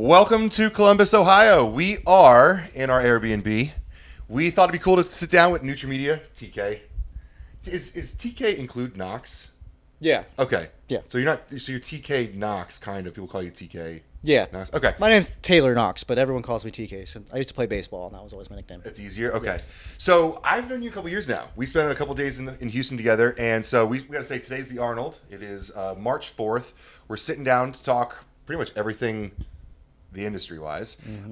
Welcome to Columbus, Ohio. We are in our Airbnb. We thought it'd be cool to sit down with NutraMedia, TK. Is TK include Knox? Yeah. Okay. Yeah. So you're TK Knox, kind of. People call you TK. Yeah. Knox. Okay. My name's Taylor Knox, but everyone calls me TK. So I used to play baseball, and that was always my nickname. It's easier? Okay. Yeah. So I've known you a couple years now. We spent a couple days in Houston together, and so we got to say today's the Arnold. It is March 4th. We're sitting down to talk pretty much everything the industry-wise. Mm-hmm.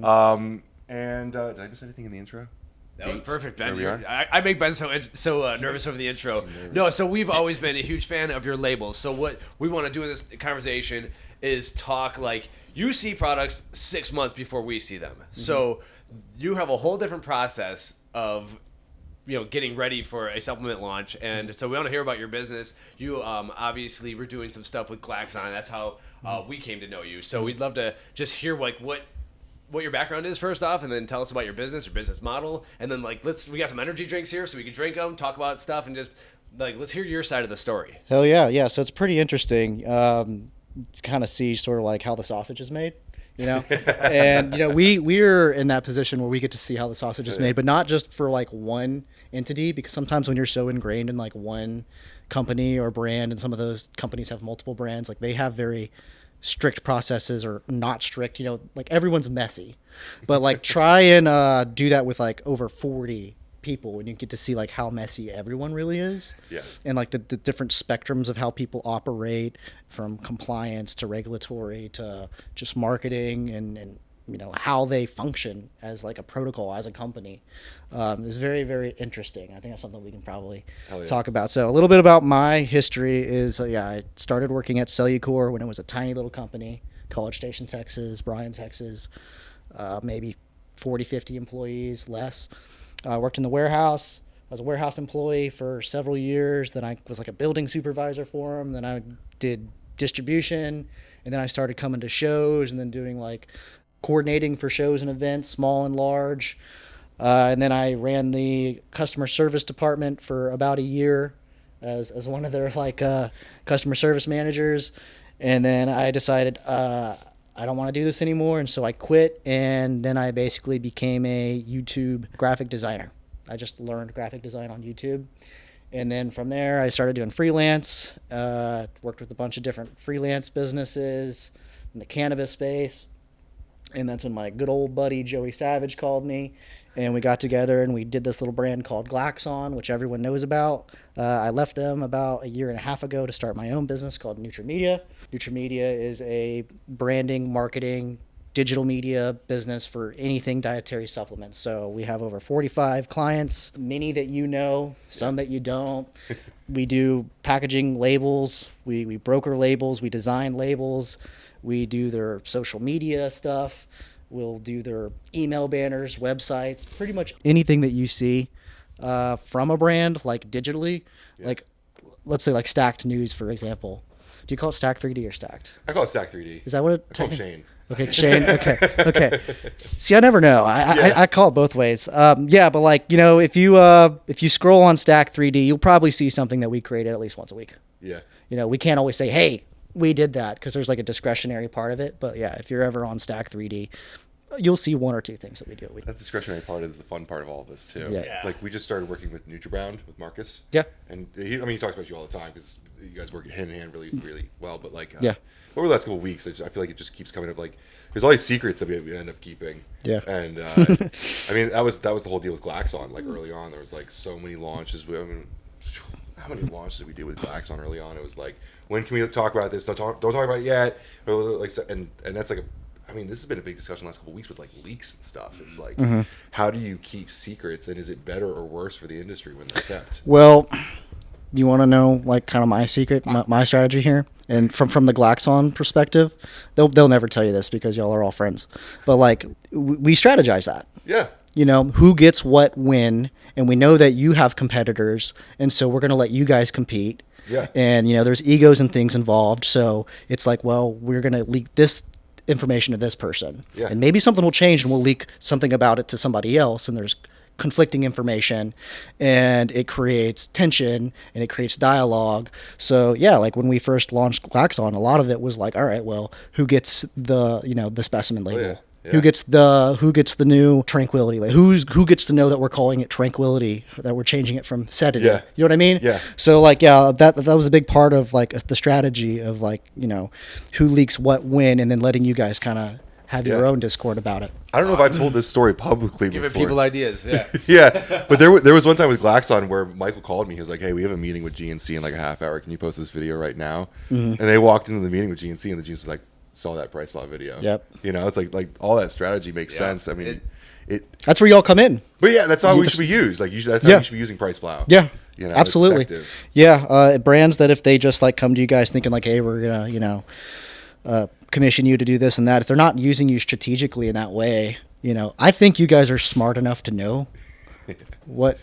Did I miss anything in the intro? That was perfect, Ben. I make Ben so nervous over the intro. No, so we've always been a huge fan of your labels. So what we want to do in this conversation is talk like you see products 6 months before we see them. Mm-hmm. So you have a whole different process of getting ready for a supplement launch, and so we want to hear about your business. You obviously were doing some stuff with Glaxon. That's how we came to know you. So we'd love to just hear like what your background is first off, and then tell us about your business model, and then like we got some energy drinks here so we can drink them, talk about stuff, and just like let's hear your side of the story. Hell yeah. So it's pretty interesting. It's kind of see sort of like how the sausage is made. And we're in that position where we get to see how the sausage is made, but not just for like one entity, because sometimes when you're so ingrained in like one company or brand, and some of those companies have multiple brands, like they have very strict processes or not strict, like everyone's messy, but like try and do that with like over 40 people, and you get to see like how messy everyone really is. Yeah. And like the different spectrums of how people operate, from compliance to regulatory to just marketing and how they function as like a protocol as a company is very, very interesting. I think that's something we can probably talk about. So a little bit about my history is I started working at Cellucor when it was a tiny little company, College Station, Texas, Bryan, Texas, maybe 40, 50 employees, less. I worked in the warehouse. I was a warehouse employee for several years. Then I was like a building supervisor for them. Then I did distribution, and then I started coming to shows and then doing like coordinating for shows and events, small and large. And then I ran the customer service department for about a year as one of their like customer service managers. And then I decided I don't want to do this anymore, and so I quit, and then I basically became a YouTube graphic designer. I just learned graphic design on YouTube, and then from there I started doing freelance, worked with a bunch of different freelance businesses in the cannabis space, and that's when my good old buddy Joey Savage called me, and we got together and we did this little brand called Glaxon, which everyone knows about. I left them about a year and a half ago to start my own business called NutraMedia. NutraMedia is a branding, marketing, digital media business for anything dietary supplements. So we have over 45 clients, many that you know, some that you don't. We do packaging, labels, we broker labels, we design labels, we do their social media stuff. We'll do their email banners, websites, pretty much anything that you see from a brand, like digitally, like let's say like Stacked News, for example. Do you call it Stacked 3D or Stacked? I call it Stack 3D. Is that what it? I call him Shane. Okay, Shane. Okay. See, I never know. I call it both ways. But like if you scroll on Stack 3D, you'll probably see something that we created at least once a week. Yeah. We can't always say, hey, we did that, because there's like a discretionary part of it. But yeah, if you're ever on Stack 3D, you'll see one or two things that we do. That discretionary part is the fun part of all of this too. Yeah. Like we just started working with NutraBrown with Marcus. Yeah. And he talks about you all the time because you guys work hand in hand really, really well. But like, over the last couple of weeks, I feel like it just keeps coming up. Like, there's all these secrets that we end up keeping. Yeah. And that was the whole deal with Glaxon. Like early on, there was like so many launches. How many launches did we do with Glaxon early on? It was like, when can we talk about this? Don't talk about it yet. Like, and that's like this has been a big discussion the last couple of weeks with like leaks and stuff. It's like, how do you keep secrets, and is it better or worse for the industry when they're kept? Well, you want to know like kind of my secret, my strategy here? And from the Glaxon perspective, they'll never tell you this because y'all are all friends. But like we strategize that. Yeah. Who gets what when, and we know that you have competitors, and so we're going to let you guys compete. Yeah. And there's egos and things involved, so it's like, well, we're going to leak this information to this person. Yeah. And maybe something will change and we'll leak something about it to somebody else, and there's conflicting information, and it creates tension and it creates dialogue. So yeah, like when we first launched Glaxon, a lot of it was like, all right, well, who gets the, you know, the specimen label? Yeah. Yeah. Who gets the new tranquility? Like who gets to know that we're calling it tranquility, that we're changing it from sedity? Yeah. You know what I mean? Yeah. So like, yeah, that was a big part of like the strategy of like, you know, who leaks what when, and then letting you guys kind of have your own Discord about it. I don't know if I've told this story publicly before. Giving people ideas, yeah. Yeah, but there was one time with Glaxon where Michael called me. He was like, "Hey, we have a meeting with GNC in like a half hour. Can you post this video right now?" And they walked into the meeting with GNC, and the GNC was like, "Saw that PricePlow video." Yep. You know, it's like all that strategy makes sense. I mean, that's where y'all come in. But yeah, that's how we should be used. Like that's how we should be using PricePlow. Yeah. You know, absolutely. Yeah, brands that if they just like come to you guys thinking like, "Hey, we're gonna, you know, commission you to do this and that," if they're not using you strategically in that way, you know, I think you guys are smart enough to know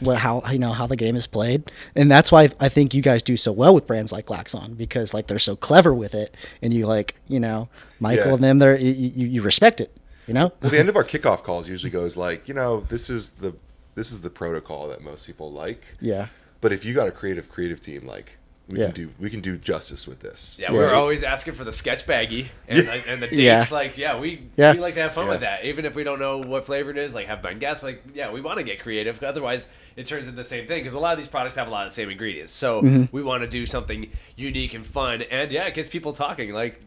how you know how the game is played, and that's why I think you guys do so well with brands like Glaxon, because like they're so clever with it, and you like, you know, Michael and them, they're you respect it, you know. Well, the end of our kickoff calls usually goes like, you know, this is the protocol that most people like. Yeah. But if you got a creative team, like we can do justice with this. Yeah, we're always asking for the sketch baggie and the dates. Like, we like to have fun with that, even if we don't know what flavor it is. Like, have been guessed. Like, we want to get creative. Otherwise, it turns into the same thing, because a lot of these products have a lot of the same ingredients. So we want to do something unique and fun, and it gets people talking. Like,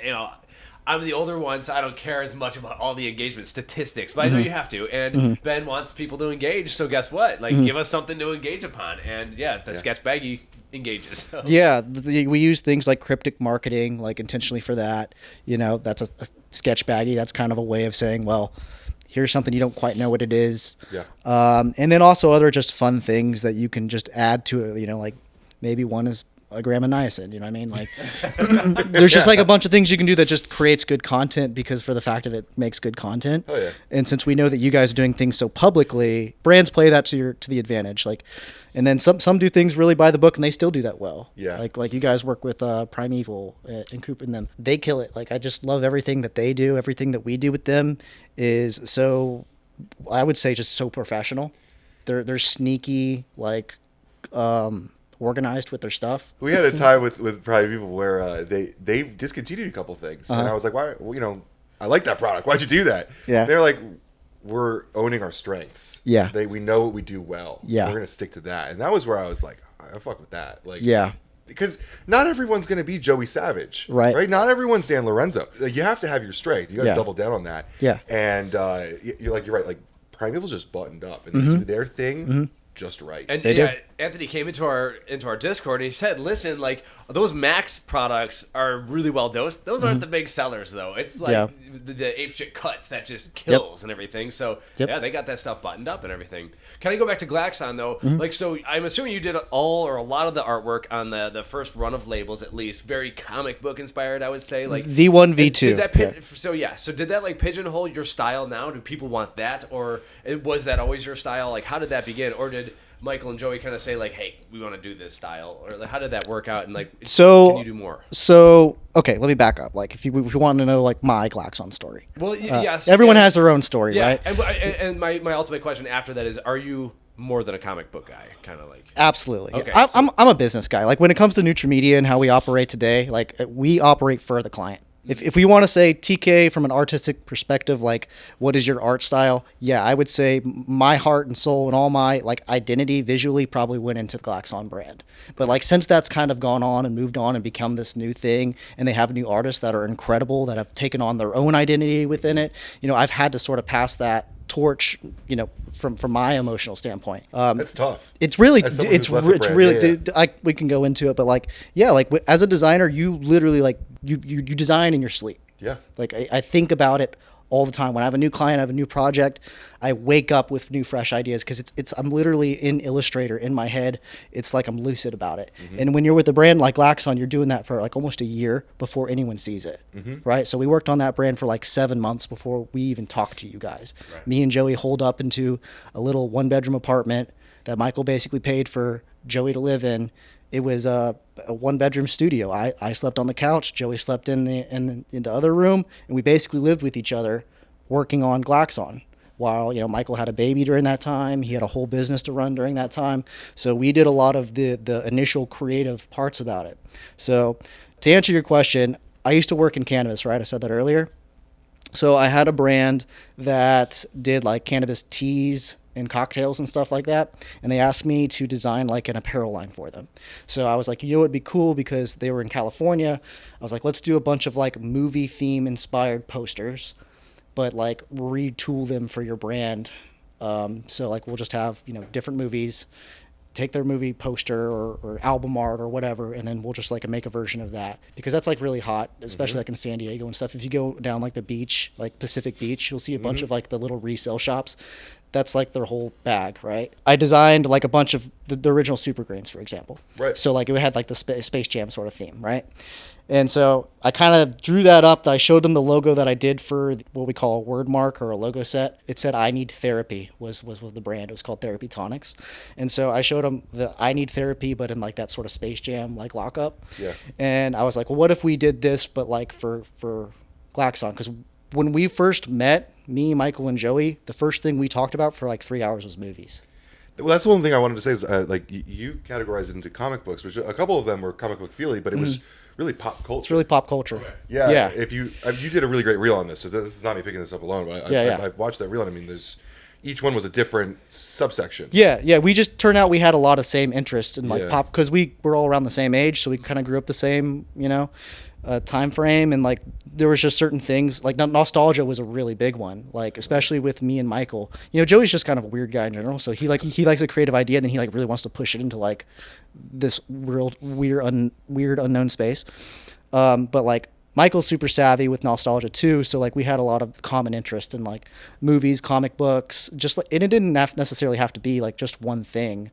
you know, I'm the older one, so I don't care as much about all the engagement statistics, but I know you have to. And Ben wants people to engage, so guess what? Like, give us something to engage upon. And the sketch baggie engages. So. Yeah, we use things like cryptic marketing, like intentionally for that. You know, that's a sketch baggie. That's kind of a way of saying, well, here's something you don't quite know what it is. Yeah. And then also other just fun things that you can just add to it. You know, like maybe one is a gram of niacin, you know what I mean? Like, there's just like a bunch of things you can do that just creates good content, because for the fact of it makes good content. Oh yeah. And since we know that you guys are doing things so publicly, brands play that to the advantage. Like, and then some do things really by the book, and they still do that well. Yeah. Like you guys work with Primeval and Coop and them. They kill it. Like, I just love everything that they do. Everything that we do with them is so, I would say, just so professional. They're sneaky, like, organized with their stuff. We had a time with Primeval where they discontinued a couple things, and I was like, why? Well, you know, I like that product. Why'd you do that? Yeah. They're like, we're owning our strengths. Yeah. We know what we do well. Yeah. We're gonna stick to that, and that was where I was like, I fuck with that. Like, yeah. Because not everyone's going to be Joey Savage, right? Not everyone's Dan Lorenzo. Like, you have to have your strength. You got to double down on that. Yeah. And you're right. Like, Primeval's just buttoned up, and they do their thing just right. And Anthony came into our Discord, and he said, "Listen, like, those Max products are really well dosed. Those aren't the big sellers, though. It's like the apeshit cuts that just kills and everything. So they got that stuff buttoned up and everything. Can I go back to Glaxon though? Like, so I'm assuming you did all or a lot of the artwork on the first run of labels, at least very comic book inspired, I would say. Like V1, V2. So did that like pigeonhole your style now? Do people want that, or was that always your style? Like, how did that begin, or did Michael and Joey kind of say like, "Hey, we want to do this style," or like, how did that work out? And like, can you do more? So okay, let me back up. Like, if you want to know like my Glaxon story, well, yes, everyone has their own story, right? And my ultimate question after that is, are you more than a comic book guy? Kind of like, absolutely. Okay, I'm a business guy. Like, when it comes to NutraMedia and how we operate today, like, we operate for the client. If we want to say TK from an artistic perspective, like, what is your art style? Yeah, I would say my heart and soul and all my like identity visually probably went into the Glaxon brand. But like, since that's kind of gone on and moved on and become this new thing, and they have new artists that are incredible that have taken on their own identity within it, you know, I've had to sort of pass that torch, you know, from my emotional standpoint. That's tough. It's really we can go into it, but like, like as a designer, you literally like you design in your sleep. Yeah. Like, I think about it all the time. When I have a new client, I have a new project, I wake up with new fresh ideas, because I'm literally in Illustrator in my head. It's like I'm lucid about it. And when you're with a brand like Glaxon, you're doing that for like almost a year before anyone sees it, right? So we worked on that brand for like 7 months before we even talked to you guys. Right. Me and Joey holed up into a little 1-bedroom apartment that Michael basically paid for Joey to live in. It was a 1-bedroom studio. I slept on the couch. Joey slept in the other room, and we basically lived with each other, working on Glaxon. while, Michael had a baby during that time. He had a whole business to run during that time. So we did a lot of the initial creative parts about it. So to answer your question, I used to work in cannabis, right? I said that earlier. So I had a brand that did like cannabis teas and cocktails and stuff like that. And they asked me to design like an apparel line for them. So I was like, it'd be cool because they were in California. I was like, let's do a bunch of like movie theme inspired posters, but like retool them for your brand. So like we'll just have, different movies, take their movie poster or album art or whatever, and then we'll just like make a version of that, because that's like really hot, especially like in San Diego and stuff. If you go down like the beach, like Pacific Beach, you'll see a bunch of like the little resale shops. That's like their whole bag, right? I designed like a bunch of the original Super Greens, for example. Right. So like it had like the Space Jam sort of theme, right? And so I kind of drew that up. I showed them the logo that I did for what we call a word mark or a logo set. It said "I Need Therapy" was what the brand. It was called Therapy Tonics. And so I showed them the "I Need Therapy," but in like that sort of Space Jam like lockup. Yeah. And I was like, well, what if we did this, but like for Glaxon? Because when we first met, me, Michael, and Joey, the first thing we talked about for like 3 hours was movies. Well, that's the one thing I wanted to say is like you categorized it into comic books, which a couple of them were comic book feely, but it was really pop culture. It's really pop culture. Yeah. Yeah. If you did a really great reel on this, so this is not me picking this up alone, but I've watched that reel, and I mean, each one was a different subsection. Yeah. We just turned out we had a lot of same interests in like pop, because we were all around the same age, so we kind of grew up the same, time frame, and like there was just certain things like nostalgia was a really big one, like especially with me and Michael. Joey's just kind of a weird guy in general, so he likes a creative idea, and then he like really wants to push it into like this weird unknown space. But like Michael's super savvy with nostalgia too, so like we had a lot of common interest in like movies, comic books, just like, and it didn't necessarily have to be like just one thing.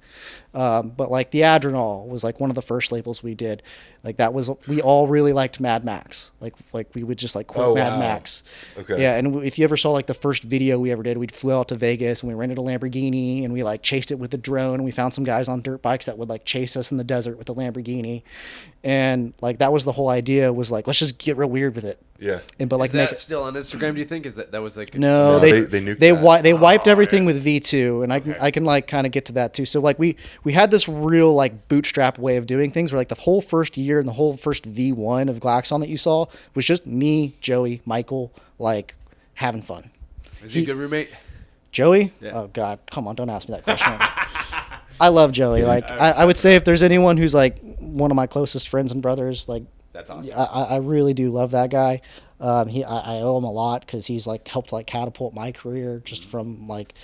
But like the Adrenal was like one of the first labels we did. Like that was, we all really liked Mad Max. Like we would just like quote Mad Max. Okay. Yeah, and if you ever saw like the first video we ever did, we flew out to Vegas and we rented a Lamborghini and we like chased it with a drone, and we found some guys on dirt bikes that would like chase us in the desert with a Lamborghini. And like that was the whole idea, was like, let's just get real weird with it. Yeah. And but like is that still on Instagram, do you think? Is that was like No, they nuked that. They wiped everything with V2, and I can like kind of get to that too. So like we had this real like bootstrap way of doing things, where like the whole first year and the whole first V1 of Glaxon that you saw was just me, Joey, Michael, like having fun. Is he a good roommate? Joey? Yeah. Oh God, come on, don't ask me that question. I love Joey. Like I would say if there's anyone who's like one of my closest friends and brothers, like that's awesome. I really do love that guy. I owe him a lot, because he's like helped like catapult my career just from like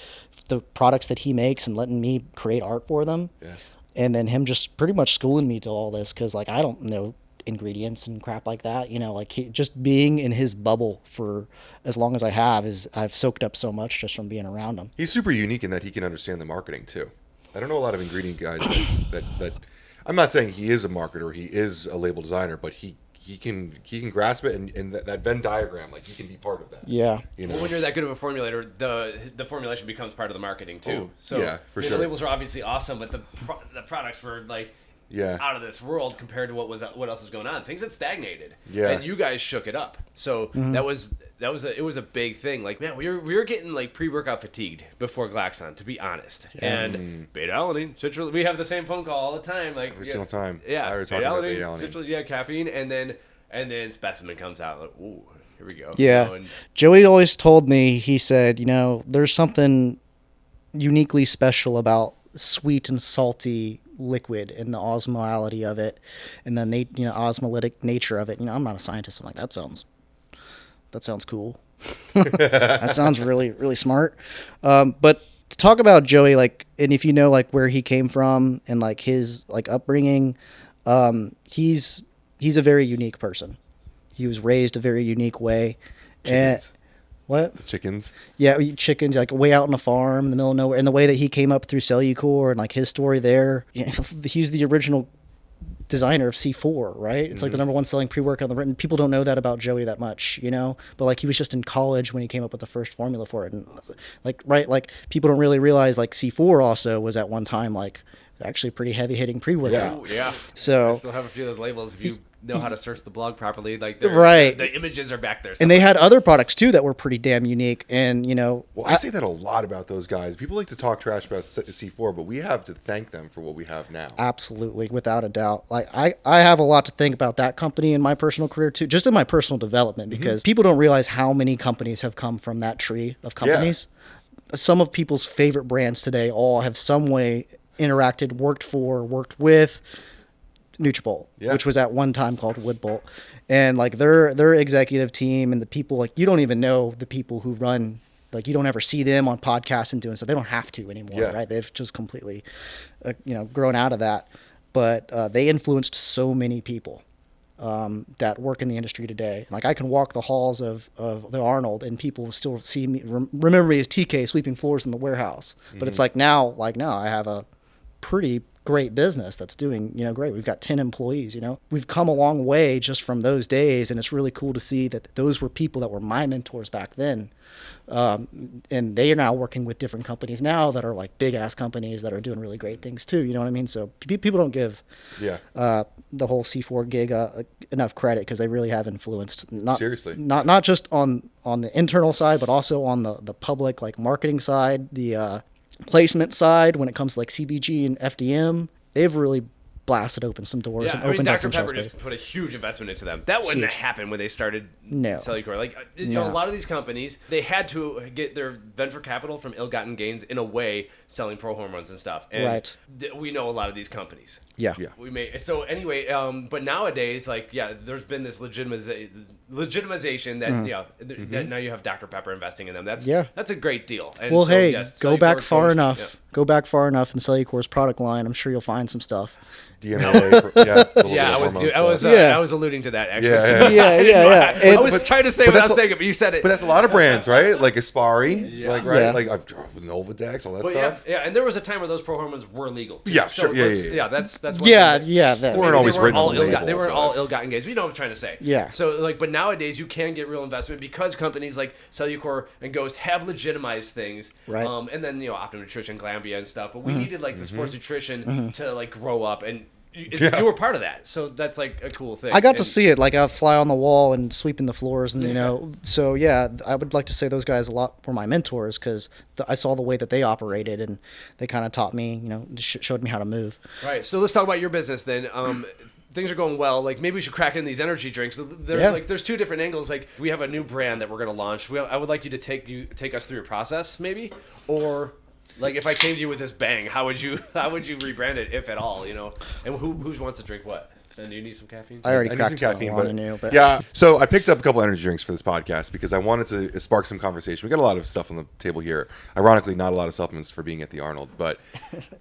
the products that he makes and letting me create art for them. Yeah. And then him just pretty much schooling me to all this, because like I don't know ingredients and crap like that, like just being in his bubble for as long as I have I've soaked up so much just from being around him. He's super unique in that he can understand the marketing too. I don't know a lot of ingredient guys that I'm not saying he is a marketer, he is a label designer, but he can grasp it, and that Venn diagram, like he can be part of that. Yeah. Well, when you're that good of a formulator, the formulation becomes part of the marketing too. Oh, so yeah, for sure. The labels are obviously awesome, but the products were like out of this world compared to what else was going on. Things had stagnated. Yeah. And you guys shook it up. So it was a big thing. Like, man, we were getting like pre-workout fatigued before Glaxon, to be honest. Yeah. And beta-alanine, citrulline, we have the same phone call all the time. Like every single time. Yeah. Beta-alanine, citrulline, caffeine, and then specimen comes out. Like, ooh, here we go. Yeah. Joey always told me, he said, there's something uniquely special about sweet and salty liquid and the osmolality of it, and the osmolytic nature of it. I'm not a scientist. I'm like, that sounds cool. That sounds really, really smart. But to talk about Joey, like, and if you know like where he came from and like his like upbringing, he's a very unique person. He was raised a very unique way. Chickens. And what? The chickens. Yeah, chickens, like way out on a farm in the middle of nowhere. And the way that he came up through Cellucor and like his story there, he's the original designer of C4, right? It's like the number one selling pre-workout on the written. People don't know that about Joey that much, but like he was just in college when he came up with the first formula for it. And like people don't really realize like C4 also was at one time like actually pretty heavy hitting pre-workout. Yeah. Yeah. So I still have a few of those labels. If you know how to search the blog properly. Like right, the images are back there. And they had other products too that were pretty damn unique. And well, I say that a lot about those guys. People like to talk trash about C4, but we have to thank them for what we have now. Absolutely, without a doubt. Like I have a lot to think about that company in my personal career too, just in my personal development, because people don't realize how many companies have come from that tree of companies. Some of people's favorite brands today all have some way interacted, worked with NutraBolt, which was at one time called Woodbolt. And like their executive team and the people, like you don't even know the people who run, like you don't ever see them on podcasts and doing stuff. They don't have to anymore, right? They've just completely, grown out of that. But they influenced so many people that work in the industry today. Like I can walk the halls of the Arnold and people still see me, remember me as TK sweeping floors in the warehouse. But it's like now I have a pretty great business that's doing, great. We've got 10 employees, We've come a long way just from those days, and it's really cool to see that those were people that were my mentors back then. And they are now working with different companies now that are like big ass companies that are doing really great things too. You know what I mean? So people don't give the whole C4 gig enough credit, because they really have influenced seriously, not just on the internal side, but also on the public, like marketing side, the placement side when it comes to like CBG and FDM. They've really blasted open some doors and opened up some Dr. shelf Pepper space. just put a huge investment into them. That wouldn't have happened when they started Cellucor. Like, a lot of these companies, they had to get their venture capital from ill-gotten gains in a way, selling pro hormones and stuff. And we know a lot of these companies. Yeah. So anyway, but nowadays, there's been this legitimization that that now you have Dr. Pepper investing in them. That's a great deal. And well, go back far enough. Go back far enough in Cellucor's product line. I'm sure you'll find some stuff. DMLA. I was alluding to that actually. Yeah. I was trying to say without saying it, but you said it. But that's a lot of brands, right? Like Aspari, like I've dropped with Novadex, all that stuff. Yeah, and there was a time where those pro hormones were legal. Too. Yeah, sure. That's They weren't always written on the label. They weren't all ill-gotten gains. You know what I'm trying to say. Yeah. So but nowadays you can get real investment because companies like Cellucor and Ghost have legitimized things. Right. And then Optimum Nutrition, Glambia, and stuff. But we needed the sports nutrition to grow up, and you were part of that. So that's like a cool thing. I got to see it, like a fly on the wall and sweeping the floors, and So I would like to say those guys a lot were my mentors, because I saw the way that they operated, and they kind of taught me, showed me how to move. Right. So let's talk about your business then. Things are going well. Like maybe we should crack in these energy drinks. There's two different angles. Like we have a new brand that we're going to launch. I would like you to take us through your process, maybe, or. Like if I came to you with this bang, how would you rebrand it, if at all? And who wants to drink what? And do you need some caffeine? I already cracked some caffeine, but yeah. So I picked up a couple energy drinks for this podcast because I wanted to spark some conversation. We got a lot of stuff on the table here. Ironically, not a lot of supplements for being at the Arnold, but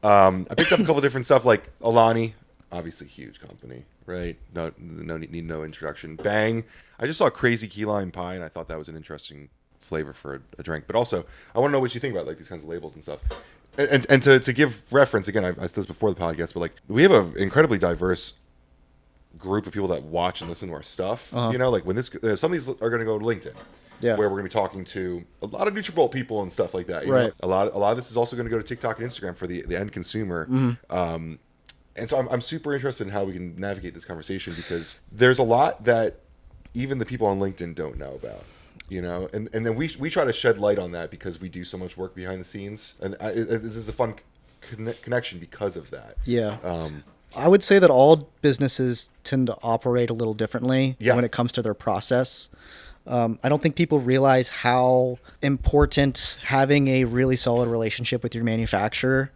I picked up a couple different stuff like Alani, obviously huge company, right? Need no introduction. Bang. I just saw Crazy Key Lime Pie, and I thought that was an interesting flavor for a drink. But also, I want to know what you think about like these kinds of labels and stuff. And to give reference, again, I said this before the podcast, but like we have an incredibly diverse group of people that watch and listen to our stuff. Like when some of these are going to go to LinkedIn, where we're going to be talking to a lot of NutraBolt people and stuff like that. You know? A lot of this is also going to go to TikTok and Instagram for the end consumer. And so I'm super interested in how we can navigate this conversation, because there's a lot that even the people on LinkedIn don't know about. And then we try to shed light on that because we do so much work behind the scenes, and this is a fun connection because of that. I would say that all businesses tend to operate a little differently when it comes to their process. I don't think people realize how important having a really solid relationship with your manufacturer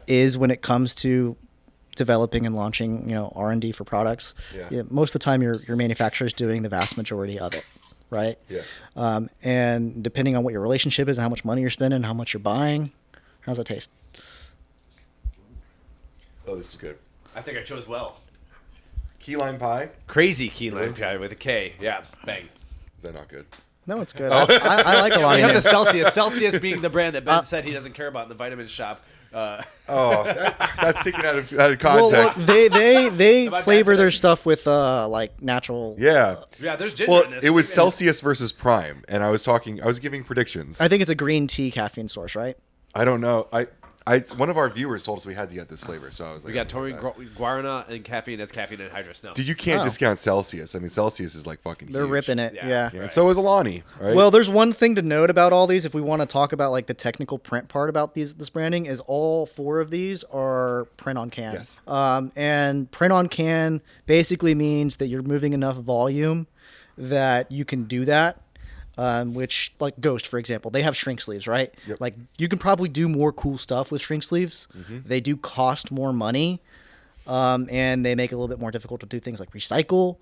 is when it comes to developing and launching R&D for products. Most of the time your manufacturer is doing the vast majority of it. Right. And depending on what your relationship is and how much money you're spending, how much you're buying, how's that taste? Oh, this is good. I think I chose well. Key lime pie. Crazy key lime pie with a K. Yeah, bang. Is that not good? No, it's good. I like a lot. We have the Celsius. Celsius being the brand that Ben said he doesn't care about in the vitamin shop. That's taken out of context. Well, they flavor their stuff with like natural. There's ginger in this. It was Celsius versus Prime, and I was giving predictions. I think it's a green tea caffeine source, right? I don't know. One of our viewers told us we had to get this flavor, so I was like, we got taurine, guarana, and caffeine. That's caffeine anhydrous. No, dude, you can't discount Celsius. I mean, Celsius is like fucking. They're huge. ripping it. Yeah. Right. And so is Alani. Right. Well, there's one thing to note about all these. If we want to talk about like the technical print part about this branding, is all 4 of these are print on can. Yes. And print on can basically means that you're moving enough volume that you can do that. Which, like Ghost, for example, they have shrink sleeves, right? Yep. Like, you can probably do more cool stuff with shrink sleeves. Mm-hmm. They do cost more money, and they make it a little bit more difficult to do things like recycle.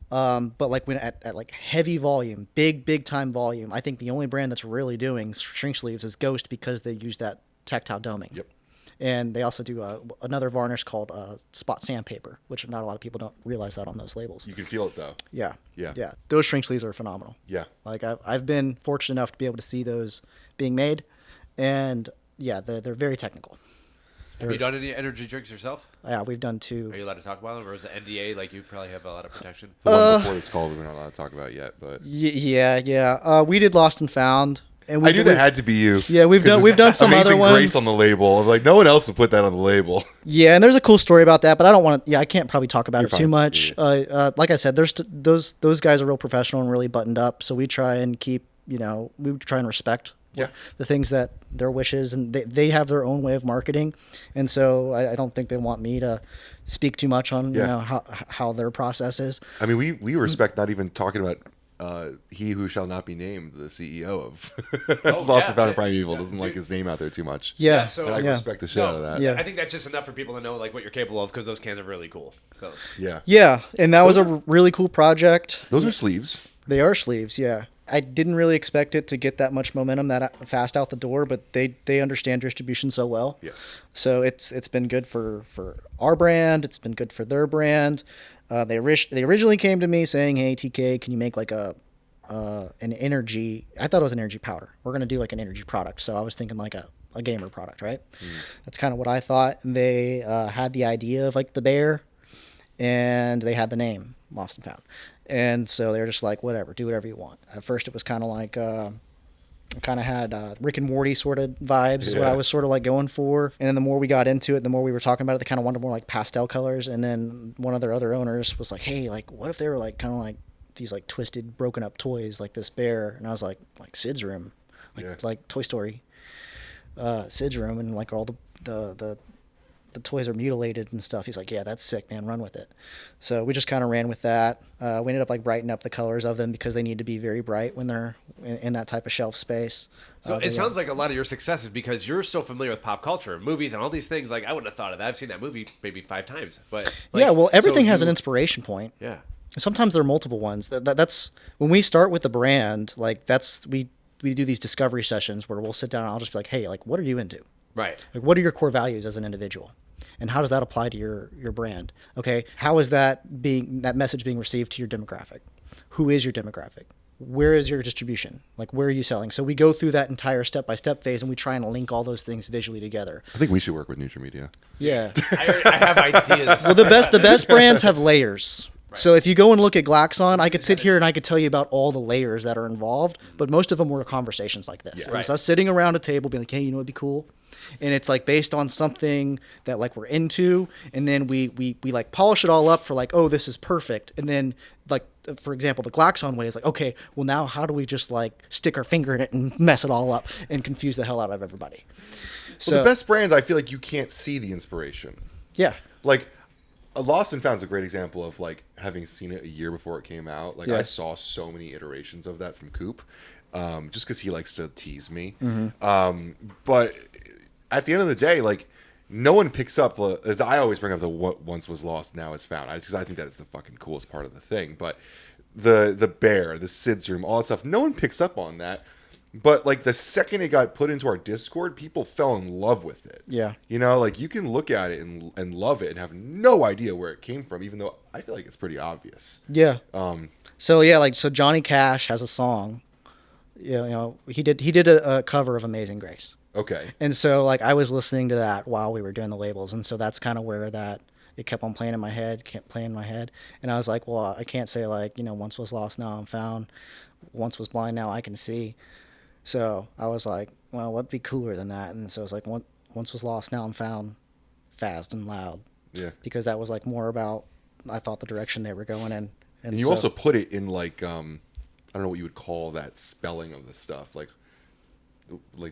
But like when at like heavy volume, big time volume, I think the only brand that's really doing shrink sleeves is Ghost, because they use that tactile doming. Yep. And they also do another varnish called spot sandpaper, which not a lot of people don't realize that on those labels. You can feel it though. Yeah. Those shrink sleeves are phenomenal. Yeah. Like I've been fortunate enough to be able to see those being made, and yeah, they're very technical. Have you done any energy drinks yourself? Yeah, we've done 2. Are you allowed to talk about them, or is the NDA like you probably have a lot of protection? The one before it's called, we're not allowed to talk about yet, but yeah. We did Lost and Found. And I knew that had to be you. Yeah, we've done some other ones. Grace on the label. Like no one else would put that on the label. Yeah, and there's a cool story about that, but I don't want to. Yeah, I can't probably talk about it too much. Yeah. Like I said, those guys are real professional and really buttoned up. So we try and keep, we try and respect the things that their wishes, and they have their own way of marketing, and so I don't think they want me to speak too much on how their process is. I mean, we respect not even talking about. He who shall not be named, the CEO of Lost and Found and Primeval, doesn't like his name out there too much. Yeah, so I respect the shit out of that. Yeah. I think that's just enough for people to know like what you're capable of, because those cans are really cool. So yeah, and that was a really cool project. Those are sleeves. They are sleeves. Yeah, I didn't really expect it to get that much momentum that fast out the door, but they understand distribution so well. Yes. So it's been good for our brand. It's been good for their brand. They originally came to me saying, "Hey, TK, can you make like an energy?" I thought it was an energy powder. We're gonna do like an energy product. So I was thinking like a gamer product, right? That's kind of what I thought. And they had the idea of like the bear, and they had the name Lost and Found, and so they're just like, whatever, do whatever you want. At first, it was kind of like. Kind of had Rick and Morty sort of vibes is what I was sort of like going for. And then the more we got into it, the more we were talking about it, they kind of wanted more like pastel colors. And then one of their other owners was like, hey, like what if they were like kind of like these like twisted, broken up toys like this bear? And I was like Sid's room, like Toy Story, Sid's room, and like all the toys are mutilated and stuff. He's like, yeah, that's sick, man. Run with it. So we just kind of ran with that. We ended up like brightening up the colors of them because they need to be very bright when they're in that type of shelf space. So it sounds like a lot of your success is because you're so familiar with pop culture, movies, and all these things. Like I wouldn't have thought of that. I've seen that movie maybe 5 times, but like, yeah, well, everything has an inspiration point. Yeah. Sometimes there are multiple ones. That's when we start with the brand. Like we do these discovery sessions where we'll sit down and I'll just be like, hey, like what are you into? Right. Like, what are your core values as an individual? And how does that apply to your brand? Okay. How is that message being received to your demographic? Who is your demographic? Where is your distribution? Like, where are you selling? So we go through that entire step-by-step phase, and we try and link all those things visually together. I think we should work with NutraMedia. Yeah. I have ideas. Well, the best brands have layers. Right. So if you go and look at Glaxon, I could sit here and I could tell you about all the layers that are involved, but most of them were conversations like this. Yeah. It was us sitting around a table being like, hey, you know what'd be cool? And it's like based on something that like we're into, and then we like polish it all up for like, oh, this is perfect. And then like, for example, the Glaxon way is like, okay, well now how do we just like stick our finger in it and mess it all up and confuse the hell out of everybody? So the best brands, I feel like you can't see the inspiration. Yeah. Like Lost and Found is a great example of like having seen it a year before it came out. Like I saw so many iterations of that from Coop, just because he likes to tease me. Mm-hmm. But at the end of the day, like no one picks up I always bring up the what once was lost now is found, because I think that's the fucking coolest part of the thing. But the bear, the Sid's room, all that stuff, no one picks up on that. But like the second it got put into our Discord, people fell in love with it. Yeah. You know, like you can look at it and love it and have no idea where it came from, even though I feel like it's pretty obvious. Yeah. So Johnny Cash has a song. You know, he did a cover of Amazing Grace. Okay. And so like I was listening to that while we were doing the labels, and so that's kind of where it kept on playing in my head, and I was like, well, I can't say like, you know, once was lost, now I'm found. Once was blind, now I can see. So I was like, well, what'd be cooler than that? And so I was like, once was lost, now I'm found, fast and loud. Yeah. Because that was like more about, I thought, the direction they were going in. And you also put it in like, I don't know what you would call that spelling of the stuff, like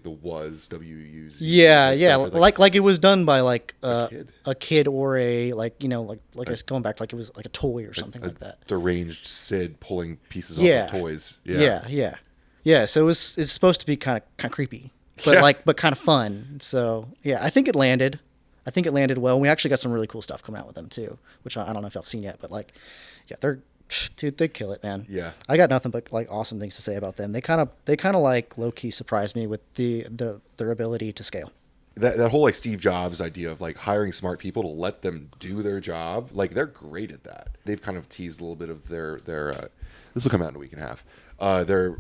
the was W-U-Z. Yeah, yeah, like it was done by like a kid or a like I was going back to like it was like a toy or something like that. Deranged Sid pulling pieces off of toys. Yeah. So it's supposed to be kind of creepy, but but kind of fun. So yeah, I think it landed. Well. We actually got some really cool stuff coming out with them too, which I don't know if y'all seen yet, but like, yeah, they kill it, man. Yeah. I got nothing but like awesome things to say about them. They kind of like low key surprised me with their ability to scale. That whole like Steve Jobs idea of like hiring smart people to let them do their job, like they're great at that. They've kind of teased a little bit of their this will come out in a week and a half. Their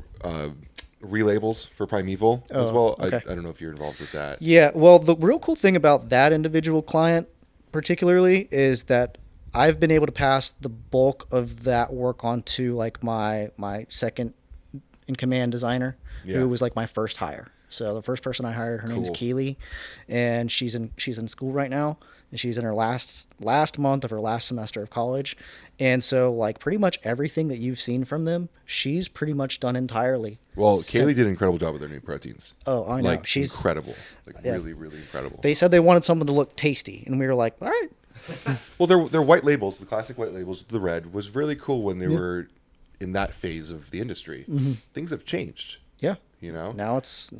relabels for Primeval as well. Okay. I don't know if you're involved with that. Yeah, well, the real cool thing about that individual client particularly is that I've been able to pass the bulk of that work on to like my second in command designer, who was like my first hire. So the first person I hired, her name's Keely, and she's in school right now, and she's in her last month of her last semester of college. And so like pretty much everything that you've seen from them, she's pretty much done entirely. Well, Kaylee did an incredible job with their new proteins. Oh, I know. Like, she's incredible. Like really, really incredible. They said they wanted something to look tasty, and we were like, all right. Well, their white labels, the classic white labels, the red, was really cool when they were in that phase of the industry. Mm-hmm. Things have changed. Yeah. You know? Now it's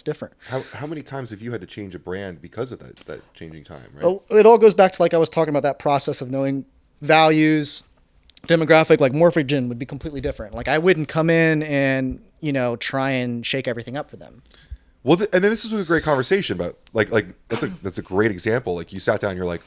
different. How many times have you had to change a brand because of that changing time, right? Oh, it all goes back to like I was talking about, that process of knowing values, demographic. Like Morphogen would be completely different. Like I wouldn't come in and, try and shake everything up for them. Well, and then this is a great conversation about like that's a great example. Like you sat down, you're like,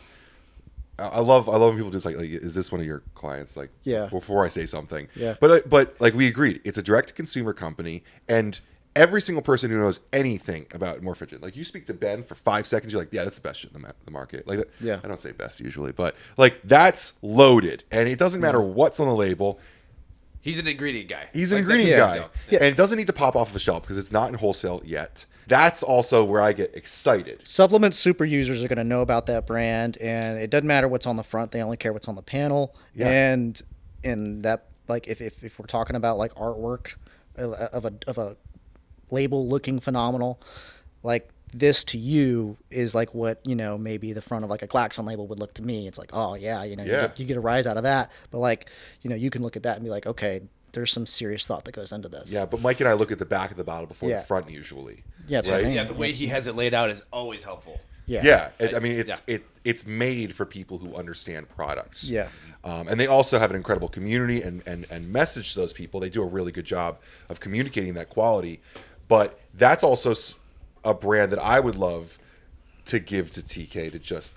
I love when people just like, is this one of your clients? Like, before I say something. Yeah. But like we agreed, it's a direct to consumer company, and every single person who knows anything about Morphogen, like you speak to Ben for 5 seconds, you're like, yeah, that's the best shit in the market. Like, I don't say best usually, but like that's loaded, and it doesn't matter what's on the label. He's an ingredient guy. He's an ingredient guy. Yeah. And it doesn't need to pop off of the shelf because it's not in wholesale yet. That's also where I get excited. Supplement super users are going to know about that brand, and it doesn't matter what's on the front. They only care what's on the panel. Yeah. And that, like, if we're talking about like artwork of a label looking phenomenal, like this to you is like what, maybe the front of like a Glaxon label would look to me. It's like, oh yeah, you get a rise out of that. But like, you can look at that and be like, okay, there's some serious thought that goes into this. Yeah, but Mike and I look at the back of the bottle before the front usually. Yeah, that's right. Yeah, the way he has it laid out is always helpful. Yeah. I mean, it's made for people who understand products. Yeah. And they also have an incredible community and message to those people. They do a really good job of communicating that quality. But that's also a brand that I would love to give to TK to just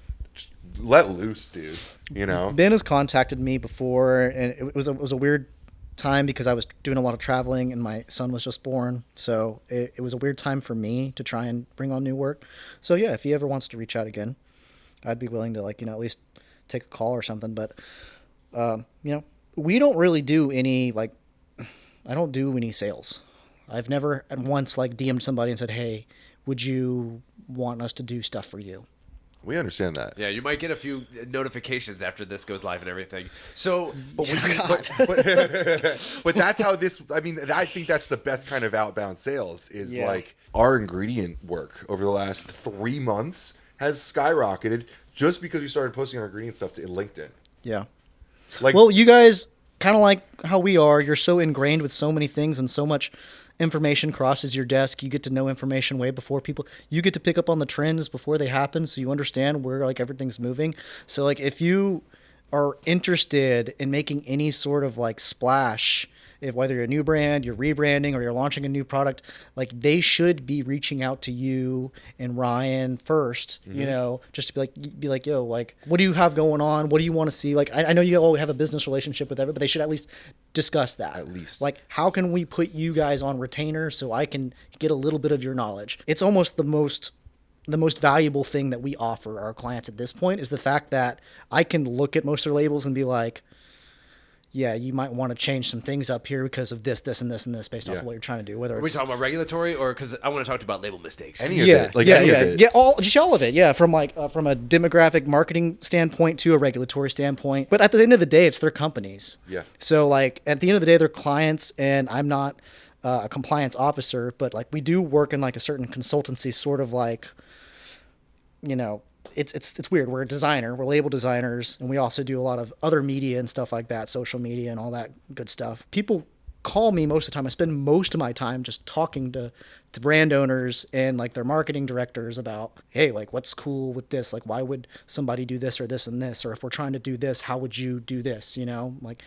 let loose, dude. Ben has contacted me before, and it was a weird time because I was doing a lot of traveling and my son was just born, so it was a weird time for me to try and bring on new work. So yeah, if he ever wants to reach out again, I'd be willing to at least take a call or something. But we don't really do any I don't do any sales. I've never once DM'd somebody and said, hey, would you want us to do stuff for you? We understand that. Yeah, you might get a few notifications after this goes live and everything. So, but that's how this. I mean, I think that's the best kind of outbound sales. Is like our ingredient work over the last 3 months has skyrocketed just because we started posting our ingredient stuff to LinkedIn. Yeah. Well, you guys kind of like how we are. You're so ingrained with so many things and so much information crosses your desk. You get to know information way before people. You get to pick up on the trends before they happen, so you understand where everything's moving. So if you are interested in making any sort of splash, whether you're a new brand, you're rebranding, or you're launching a new product, they should be reaching out to you and Ryan first, just to be like, yo, what do you have going on? What do you want to see? I know you all have a business relationship with everybody, but they should at least discuss that. At least. How can we put you guys on retainer so I can get a little bit of your knowledge? It's almost the most valuable thing that we offer our clients at this point is the fact that I can look at most of their labels and be like, you might want to change some things up here because of this, and this, and this based off of what you're trying to do. Whether Are we talking about regulatory or because I want to talk about label mistakes? Any of it. All of it. From from a demographic marketing standpoint to a regulatory standpoint. But at the end of the day, it's their companies. Yeah. So like at the end of the day, they're clients, and I'm not a compliance officer, but like we do work in like a certain consultancy sort of like, it's weird. We're a designer, we're label designers, and we also do a lot of other media and stuff like that, social media and all that good stuff. People call me most of the time. I spend most of my time just talking to brand owners and like their marketing directors about, hey, like what's cool with this? Like why would somebody do this or this and this? Or if we're trying to do this, how would you do this? Like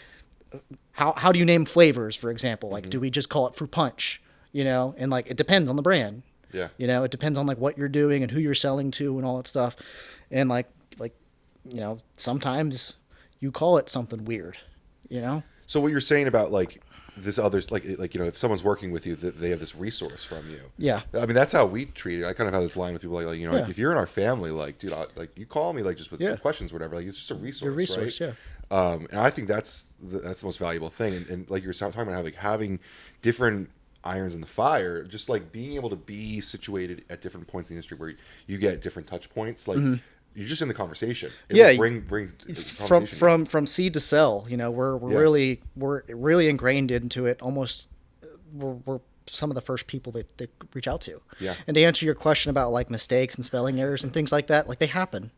how do you name flavors, for example? Like do we just call it fruit punch? And like it depends on the brand. Yeah. It depends on like what you're doing and who you're selling to and all that stuff. And like sometimes you call it something weird, So what you're saying about like this others, like if someone's working with you, that they have this resource from you. Yeah. I mean, that's how we treat it. I kind of have this line with people like if you're in our family, like, dude, like you call me like just with questions or whatever, like it's just a resource. Your resource, right? Yeah. And I think that's the most valuable thing. And like you're talking about having different irons in the fire, just like being able to be situated at different points in the industry where you get different touch points, like you're just in the conversation. Bring from seed to sell. We're really ingrained into it. Almost we're some of the first people that they reach out to. Yeah. And to answer your question about like mistakes and spelling errors and things like that, like they happen.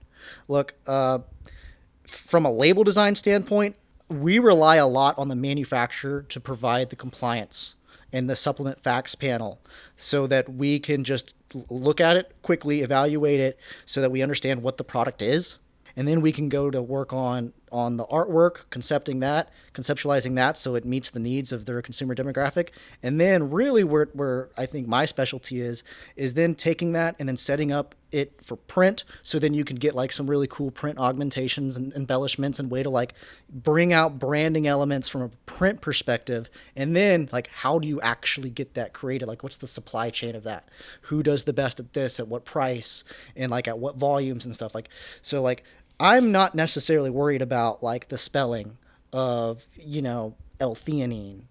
Look, from a label design standpoint, we rely a lot on the manufacturer to provide the compliance and the supplement facts panel so that we can just look at it quickly, evaluate it so that we understand what the product is. And then we can go to work on the artwork, conceptualizing that so it meets the needs of their consumer demographic. And then really where I think my specialty is then taking that and then setting up it for print. So then you can get like some really cool print augmentations and embellishments and way to like bring out branding elements from a print perspective. And then like, how do you actually get that created? Like, what's the supply chain of that? Who does the best at this, at what price, and like at what volumes and stuff so like, I'm not necessarily worried about like the spelling of, L-theanine.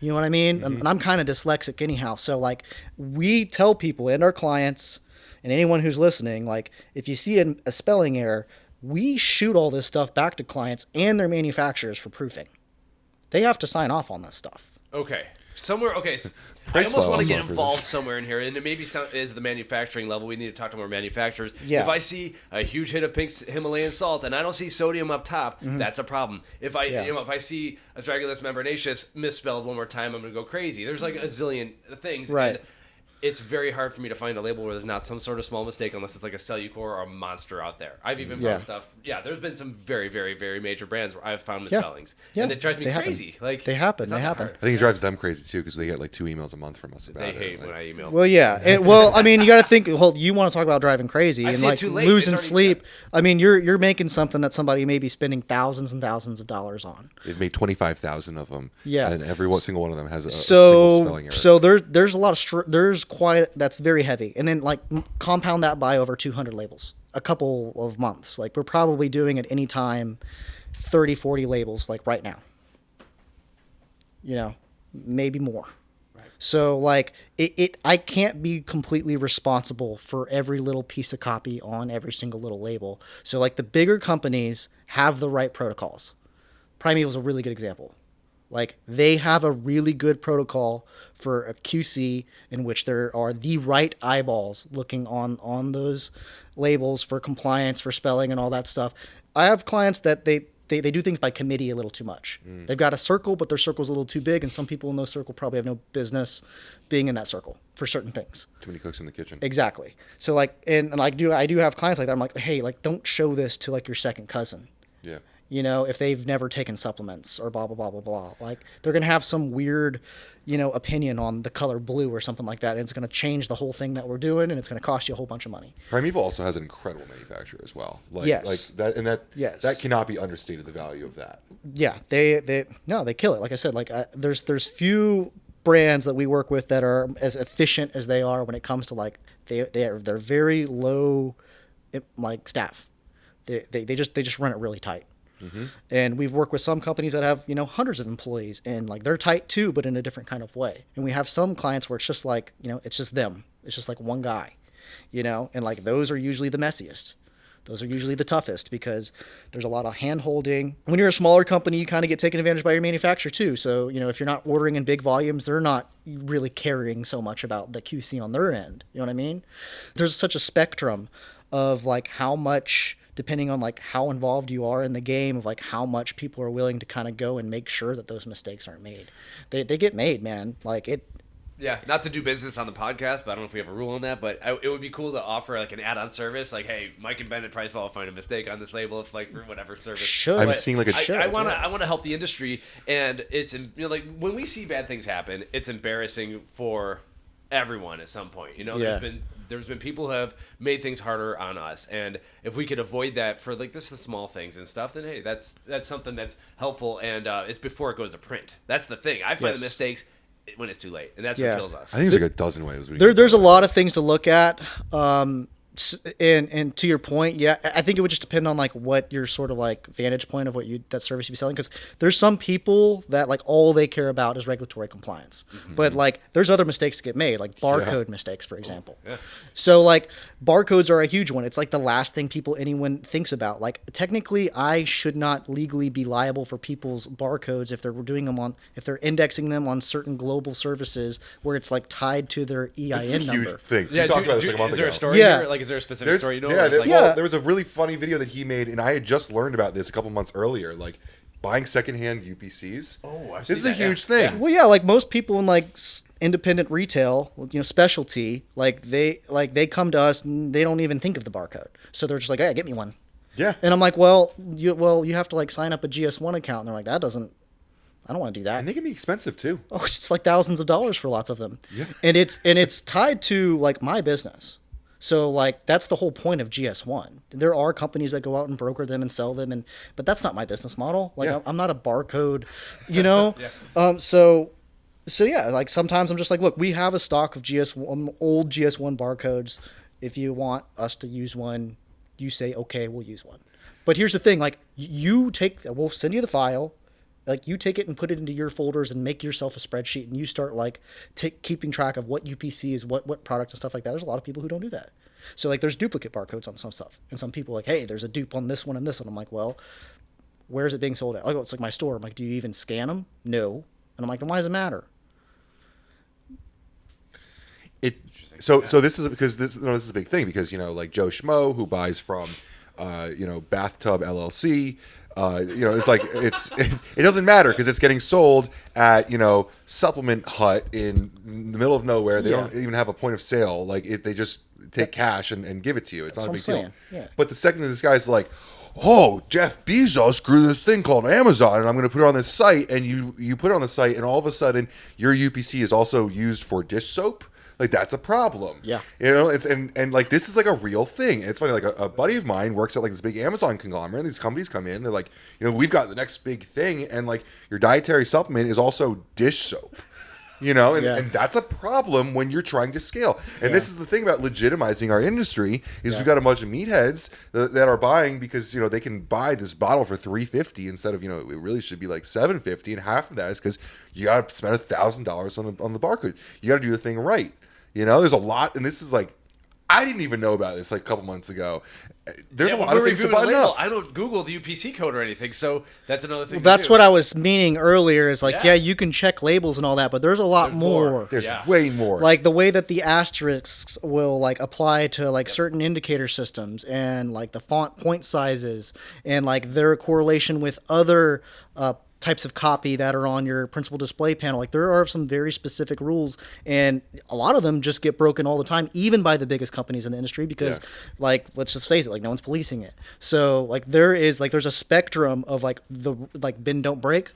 You know what I mean? And I'm kind of dyslexic anyhow. So like we tell people and our clients and anyone who's listening, like if you see a spelling error, we shoot all this stuff back to clients and their manufacturers for proofing. They have to sign off on this stuff. Okay. I almost want to get involved somewhere in here, and it maybe is the manufacturing level. We need to talk to more manufacturers. Yeah. If I see a huge hit of pink Himalayan salt and I don't see sodium up top, that's a problem. If I see astragalus membranaceus misspelled one more time, I'm gonna go crazy. There's like a zillion things. Right. And it's very hard for me to find a label where there's not some sort of small mistake unless it's like a Cellucor or a monster out there. I've even found stuff. Yeah, there's been some very, very, very major brands where I've found misspellings. Yeah. And it drives me crazy. Like they happen. I think it drives them crazy too because they get like 2 emails a month from us about it. They hate when I email. Well, yeah. I mean, you got to think. Well, you want to talk about driving crazy and like losing sleep. I mean, you're making something that somebody may be spending thousands and thousands of dollars on. They've made 25,000 of them. Yeah, and every single one of them has a single spelling error. So there's a lot of that's very heavy, and then like compound that by over 200 labels, a couple of months. Like we're probably doing at any time 30-40 labels like right now, maybe more. Right. So like I can't be completely responsible for every little piece of copy on every single little label. So like the bigger companies have the right protocols. Primeval is a really good example. Like they have a really good protocol for a QC in which there are the right eyeballs looking on those labels for compliance, for spelling and all that stuff. I have clients that they do things by committee a little too much. They've got a circle, but their circle's a little too big, and some people in those circle probably have no business being in that circle for certain things. Too many cooks in the kitchen. Exactly. So like, and I do have clients like that. I'm like, hey, like don't show this to like your second cousin. Yeah. If they've never taken supplements or blah, blah, blah, blah, blah. Like, they're going to have some weird, opinion on the color blue or something like that. And it's going to change the whole thing that we're doing, and it's going to cost you a whole bunch of money. Primeval also has an incredible manufacturer as well. Yes. That cannot be understated, the value of that. Yeah. They kill it. Like I said, like there's few brands that we work with that are as efficient as they are when it comes to like, they're very low, like staff. They just run it really tight. And we've worked with some companies that have, hundreds of employees, and like they're tight too, but in a different kind of way. And we have some clients where it's just like, it's just them. It's just like one guy, and like those are usually the messiest. Those are usually the toughest because there's a lot of hand holding. When you're a smaller company, you kind of get taken advantage by your manufacturer too. So, if you're not ordering in big volumes, they're not really caring so much about the QC on their end. You know what I mean? There's such a spectrum of like how much, depending on like how involved you are in the game, of like how much people are willing to kind of go and make sure that those mistakes aren't made. They get made, man. Like it. Yeah, not to do business on the podcast, but I don't know if we have a rule on that. But it would be cool to offer like an add-on service, like, hey, Mike and Ben at PricePlow will find a mistake on this label, if like for whatever service. Sure, I'm seeing like a. I want to help the industry, and it's like when we see bad things happen, it's embarrassing for everyone at some point. There's been people who have made things harder on us, and if we could avoid that for like the small things and stuff, then hey, that's something that's helpful, and it's before it goes to print. That's the thing. I find the mistakes when it's too late, and that's what kills us. I think there's like a dozen ways. There's a lot of things to look at, and to your point, I think it would just depend on like what your sort of like vantage point of that service you be selling, because there's some people that like all they care about is regulatory compliance, but like there's other mistakes that get made, like barcode mistakes, for example. So like barcodes are a huge one. It's like the last thing anyone thinks about. Like technically, I should not legally be liable for people's barcodes if if they're indexing them on certain global services where it's like tied to their EIN this is a number. Huge thing. Yeah, we talked about this like a month is there ago. a story here? Like, is there a specific story? There was a really funny video that he made, and I had just learned about this a couple months earlier. Like buying secondhand UPCs. Oh, this is a huge thing. Yeah. Well, yeah, like most people in like independent retail, specialty, like they come to us and they don't even think of the barcode, so they're just like, "Hey, get me one." Yeah. And I'm like, "Well, you have to like sign up a GS1 account," and they're like, "I don't want to do that." And they can be expensive too. Oh, it's like thousands of dollars for lots of them. Yeah. And it's tied to like my business. So like that's the whole point of GS1. There are companies that go out and broker them and sell them, but that's not my business model. Like I'm not a barcode, So yeah, like sometimes I'm just like, look, we have a stock of old GS1 barcodes. If you want us to use one, you say okay, we'll use one. But here's the thing, like we'll send you the file. Like you take it and put it into your folders and make yourself a spreadsheet, and you start like keeping track of what UPC is, what product and stuff like that. There's a lot of people who don't do that. So like there's duplicate barcodes on some stuff, and some people are like, hey, there's a dupe on this one and this one. I'm like, well, where is it being sold at? Oh, it's like my store. I'm like, do you even scan them? No. And I'm like, then why does it matter? So this is because this is a big thing, because like Joe Schmo who buys from Bathtub LLC. It's like it doesn't matter because it's getting sold at Supplement Hut in the middle of nowhere. They don't even have a point of sale. Like they just take cash and give it to you. It's not a big deal. Yeah. But the second that this guy's like, oh, Jeff Bezos grew this thing called Amazon, and I'm going to put it on this site, and you put it on the site, and all of a sudden your UPC is also used for dish soap. Like that's a problem. Yeah. It's and like this is like a real thing. And it's funny, like a buddy of mine works at like this big Amazon conglomerate, and these companies come in, they're like, we've got the next big thing, and like your dietary supplement is also dish soap. And that's a problem when you're trying to scale. And this is the thing about legitimizing our industry is we've got a bunch of meatheads that are buying because they can buy this bottle for $350 instead of it really should be like $750, and half of that is because you got to spend $1,000 on the barcode. You got to do the thing right. There's a lot, and this is like, I didn't even know about this like a couple months ago. There's a lot of things to button up. I don't Google the UPC code or anything, so that's another thing. Well, that's what I was meaning earlier. Is like, you can check labels and all that, but there's a lot more. There's way more. Like the way that the asterisks will like apply to like certain indicator systems, and like the font point sizes, and like their correlation with other types of copy that are on your principal display panel. Like there are some very specific rules, and a lot of them just get broken all the time, even by the biggest companies in the industry, because like, let's just face it, like no one's policing it. So like there's a spectrum of like bend don't break.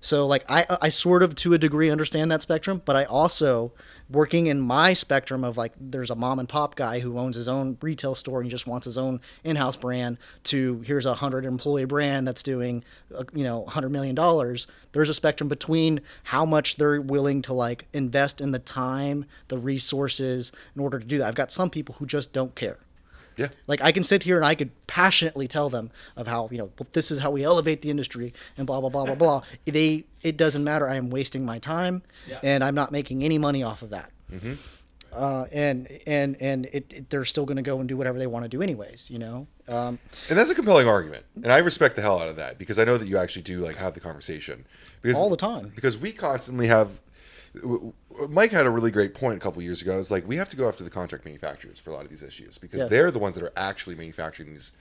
So like I sort of to a degree understand that spectrum, but I also, working in my spectrum of like, there's a mom and pop guy who owns his own retail store and he just wants his own in-house brand, to here's a 100-employee brand that's doing $100 million. There's a spectrum between how much they're willing to like invest in the time, the resources in order to do that. I've got some people who just don't care. Yeah. Like I can sit here and I could passionately tell them of how, well, this is how we elevate the industry and blah, blah, blah, blah, blah. It doesn't matter. I am wasting my time and I'm not making any money off of that. Mm-hmm. They're still going to go and do whatever they want to do anyways, And that's a compelling argument. And I respect the hell out of that because I know that you actually do like have the conversation all the time. Because we constantly have, Mike had a really great point a couple years ago. It's like we have to go after the contract manufacturers for a lot of these issues because they're the ones that are actually manufacturing these.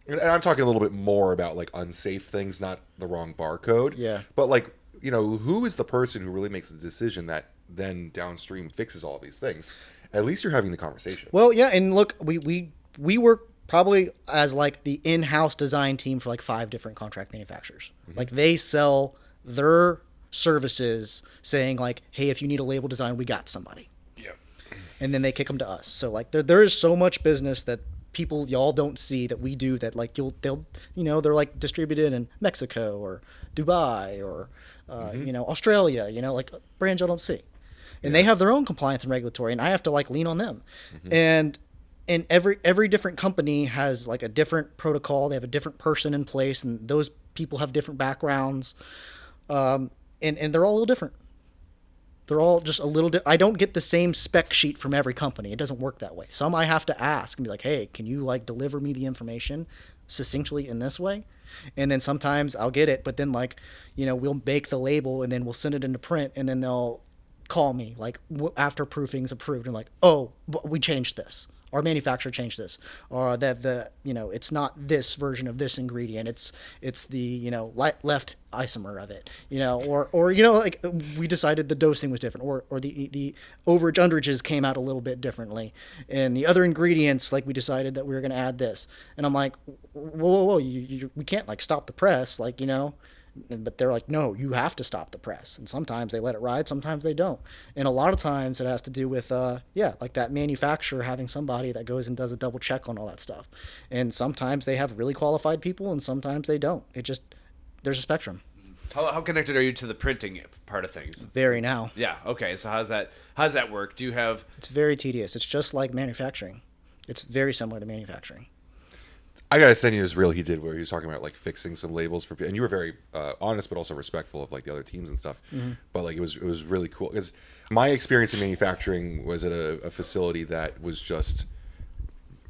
And I'm talking a little bit more about like unsafe things, not the wrong barcode. Yeah. But like, who is the person who really makes the decision that then downstream fixes all these things? At least you're having the conversation. Well, yeah. And look, we work probably as like the in-house design team for like 5 different contract manufacturers. Mm-hmm. Like they sell their services saying like, hey, if you need a label design, we got somebody. Yeah. And then they kick them to us. So like there is so much business that people y'all don't see that we do that like they're like distributed in Mexico or Dubai or Australia, like brands y'all don't see. And they have their own compliance and regulatory, and I have to like lean on them. Mm-hmm. And every different company has like a different protocol. They have a different person in place, and those people have different backgrounds. And they're all a little different. They're all just a little I don't get the same spec sheet from every company. It doesn't work that way. Some I have to ask and be like, hey, can you like deliver me the information succinctly in this way? And then sometimes I'll get it, but then like, we'll make the label and then we'll send it into print and then they'll call me like after proofing's approved and like, oh, we changed this. Our manufacturer changed this, or that it's not this version of this ingredient. It's the left isomer of it, or like we decided the dosing was different, or the overage underages came out a little bit differently, and the other ingredients like we decided that we were going to add this, and I'm like, whoa, we can't like stop the press, like But they're like, no, you have to stop the press. And sometimes they let it ride, sometimes they don't. And a lot of times it has to do with, like that manufacturer having somebody that goes and does a double check on all that stuff. And sometimes they have really qualified people and sometimes they don't. There's a spectrum. How connected are you to the printing part of things? Very now. Yeah. Okay. So how's that work? Do you have? It's very tedious. It's just like manufacturing. It's very similar to manufacturing. I gotta send you this reel he did where he was talking about like fixing some labels for, and you were very honest but also respectful of like the other teams and stuff. Mm-hmm. But like it was really cool because my experience in manufacturing was at a facility that was just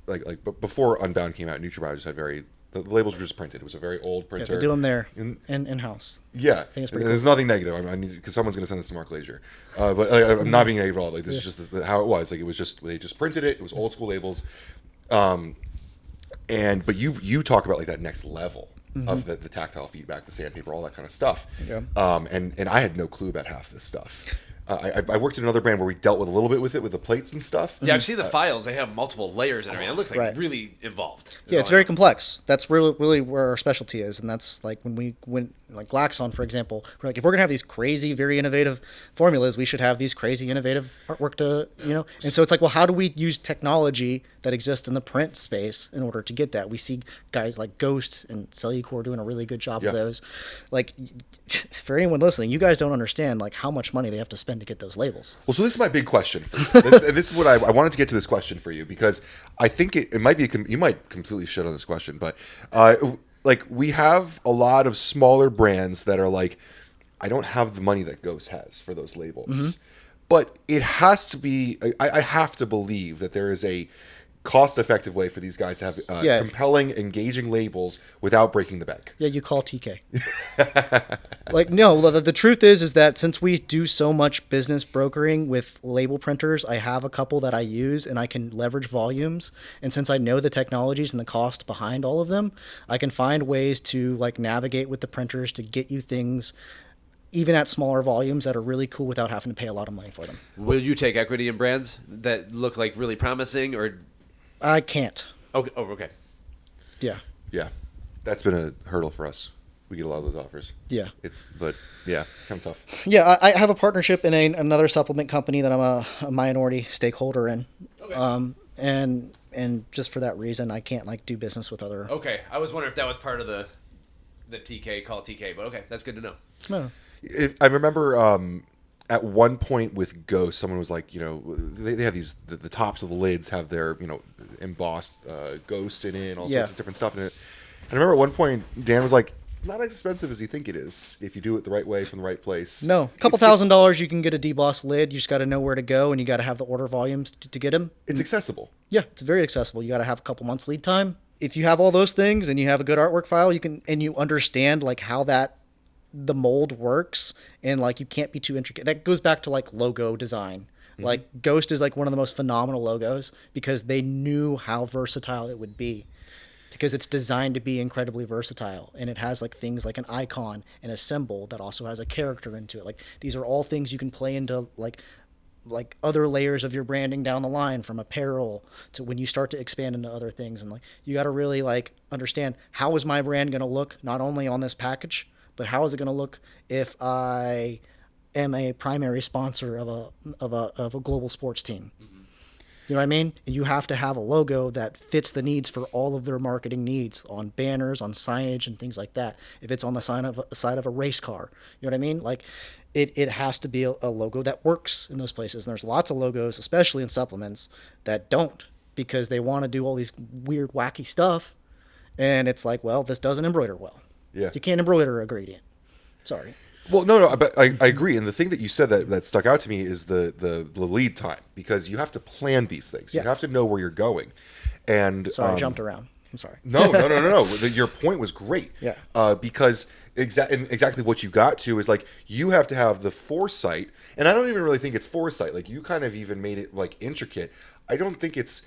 like before Unbound came out, NutraMedia just had the labels were just printed. It was a very old printer. Yeah, they do them there in house. Yeah, I think it's pretty there's nothing negative. I need because someone's gonna send this to Mark Lazier, but I'm not being negative at all. Like this is just how it was. Like it was just they just printed it. It was old school labels. But you talk about like that next level of the tactile feedback, the sandpaper, all that kind of stuff. Yeah. And I had no clue about half this stuff. I worked at another brand where we dealt with a little bit with it with the plates and stuff. Yeah, I've seen the files. They have multiple layers and everything. It looks like really involved. Yeah, it's very complex. That's really where our specialty is, and that's like when like Glaxon, for example, we're like if we're gonna have these crazy, very innovative formulas, we should have these crazy, innovative artwork to And so it's like, well, how do we use technology that exists in the print space in order to get that? We see guys like Ghost and Cellucor doing a really good job of those. Like for anyone listening, you guys don't understand like how much money they have to spend to get those labels. Well, so this is my big question for you. This is what I wanted to get to this question for you because I think it might be you might completely shit on this question, but like we have a lot of smaller brands that are like, I don't have the money that Ghost has for those labels, mm-hmm. but it has to be. I have to believe that there is a cost-effective way for these guys to have compelling, engaging labels without breaking the bank. Yeah, you call TK. Like, no, the truth is that since we do so much business brokering with label printers, I have a couple that I use and I can leverage volumes. And since I know the technologies and the cost behind all of them, I can find ways to like navigate with the printers to get you things even at smaller volumes that are really cool without having to pay a lot of money for them. Will you take equity in brands that look like really promising or... I can't. Okay. Oh, okay. Yeah. Yeah. That's been a hurdle for us. We get a lot of those offers. Yeah. But yeah, kind of tough. Yeah, I have a partnership in another supplement company that I'm a minority stakeholder in. Okay. And just for that reason, I can't like do business with other. Okay. I was wondering if that was part of the TK, call it TK, but okay, that's good to know. No. I remember at one point with Ghost, someone was like, they have these, the tops of the lids have their, embossed ghost in it, all sorts of different stuff in it. And I remember at one point Dan was like, not as expensive as you think it is if you do it the right way from the right place. No, a couple $1,000 you can get a deboss lid. You just got to know where to go, and you got to have the order volumes to get them. It's accessible. Yeah, it's very accessible. You got to have a couple months lead time. If you have all those things and you have a good artwork file, you can, and you understand like how the mold works, and like you can't be too intricate. That goes back to like logo design. Like Ghost is like one of the most phenomenal logos because they knew how versatile it would be. Because it's designed to be incredibly versatile, and it has like things like an icon and a symbol that also has a character into it. Like these are all things you can play into like other layers of your branding down the line, from apparel to when you start to expand into other things. And like you got to really like understand, how is my brand going to look not only on this package, but how is it going to look if I am a primary sponsor of a global sports team. You know what I mean? And you have to have a logo that fits the needs for all of their marketing needs on banners, on signage, and things like that. If it's on the side of a race car, you know what I mean? Like, it has to be a logo that works in those places. And there's lots of logos, especially in supplements, that don't, because they want to do all these weird, wacky stuff. And it's like, well, this doesn't embroider well. Yeah. You can't embroider a gradient. Sorry. Well, no, but I agree. And the thing that you said that stuck out to me is the lead time, because you have to plan these things. You have to know where you're going. And sorry, I jumped around. I'm sorry. No. Your point was great. Yeah. Because exactly what you got to is like, you have to have the foresight. And I don't even really think it's foresight. Like, you kind of even made it like intricate. I don't think it's,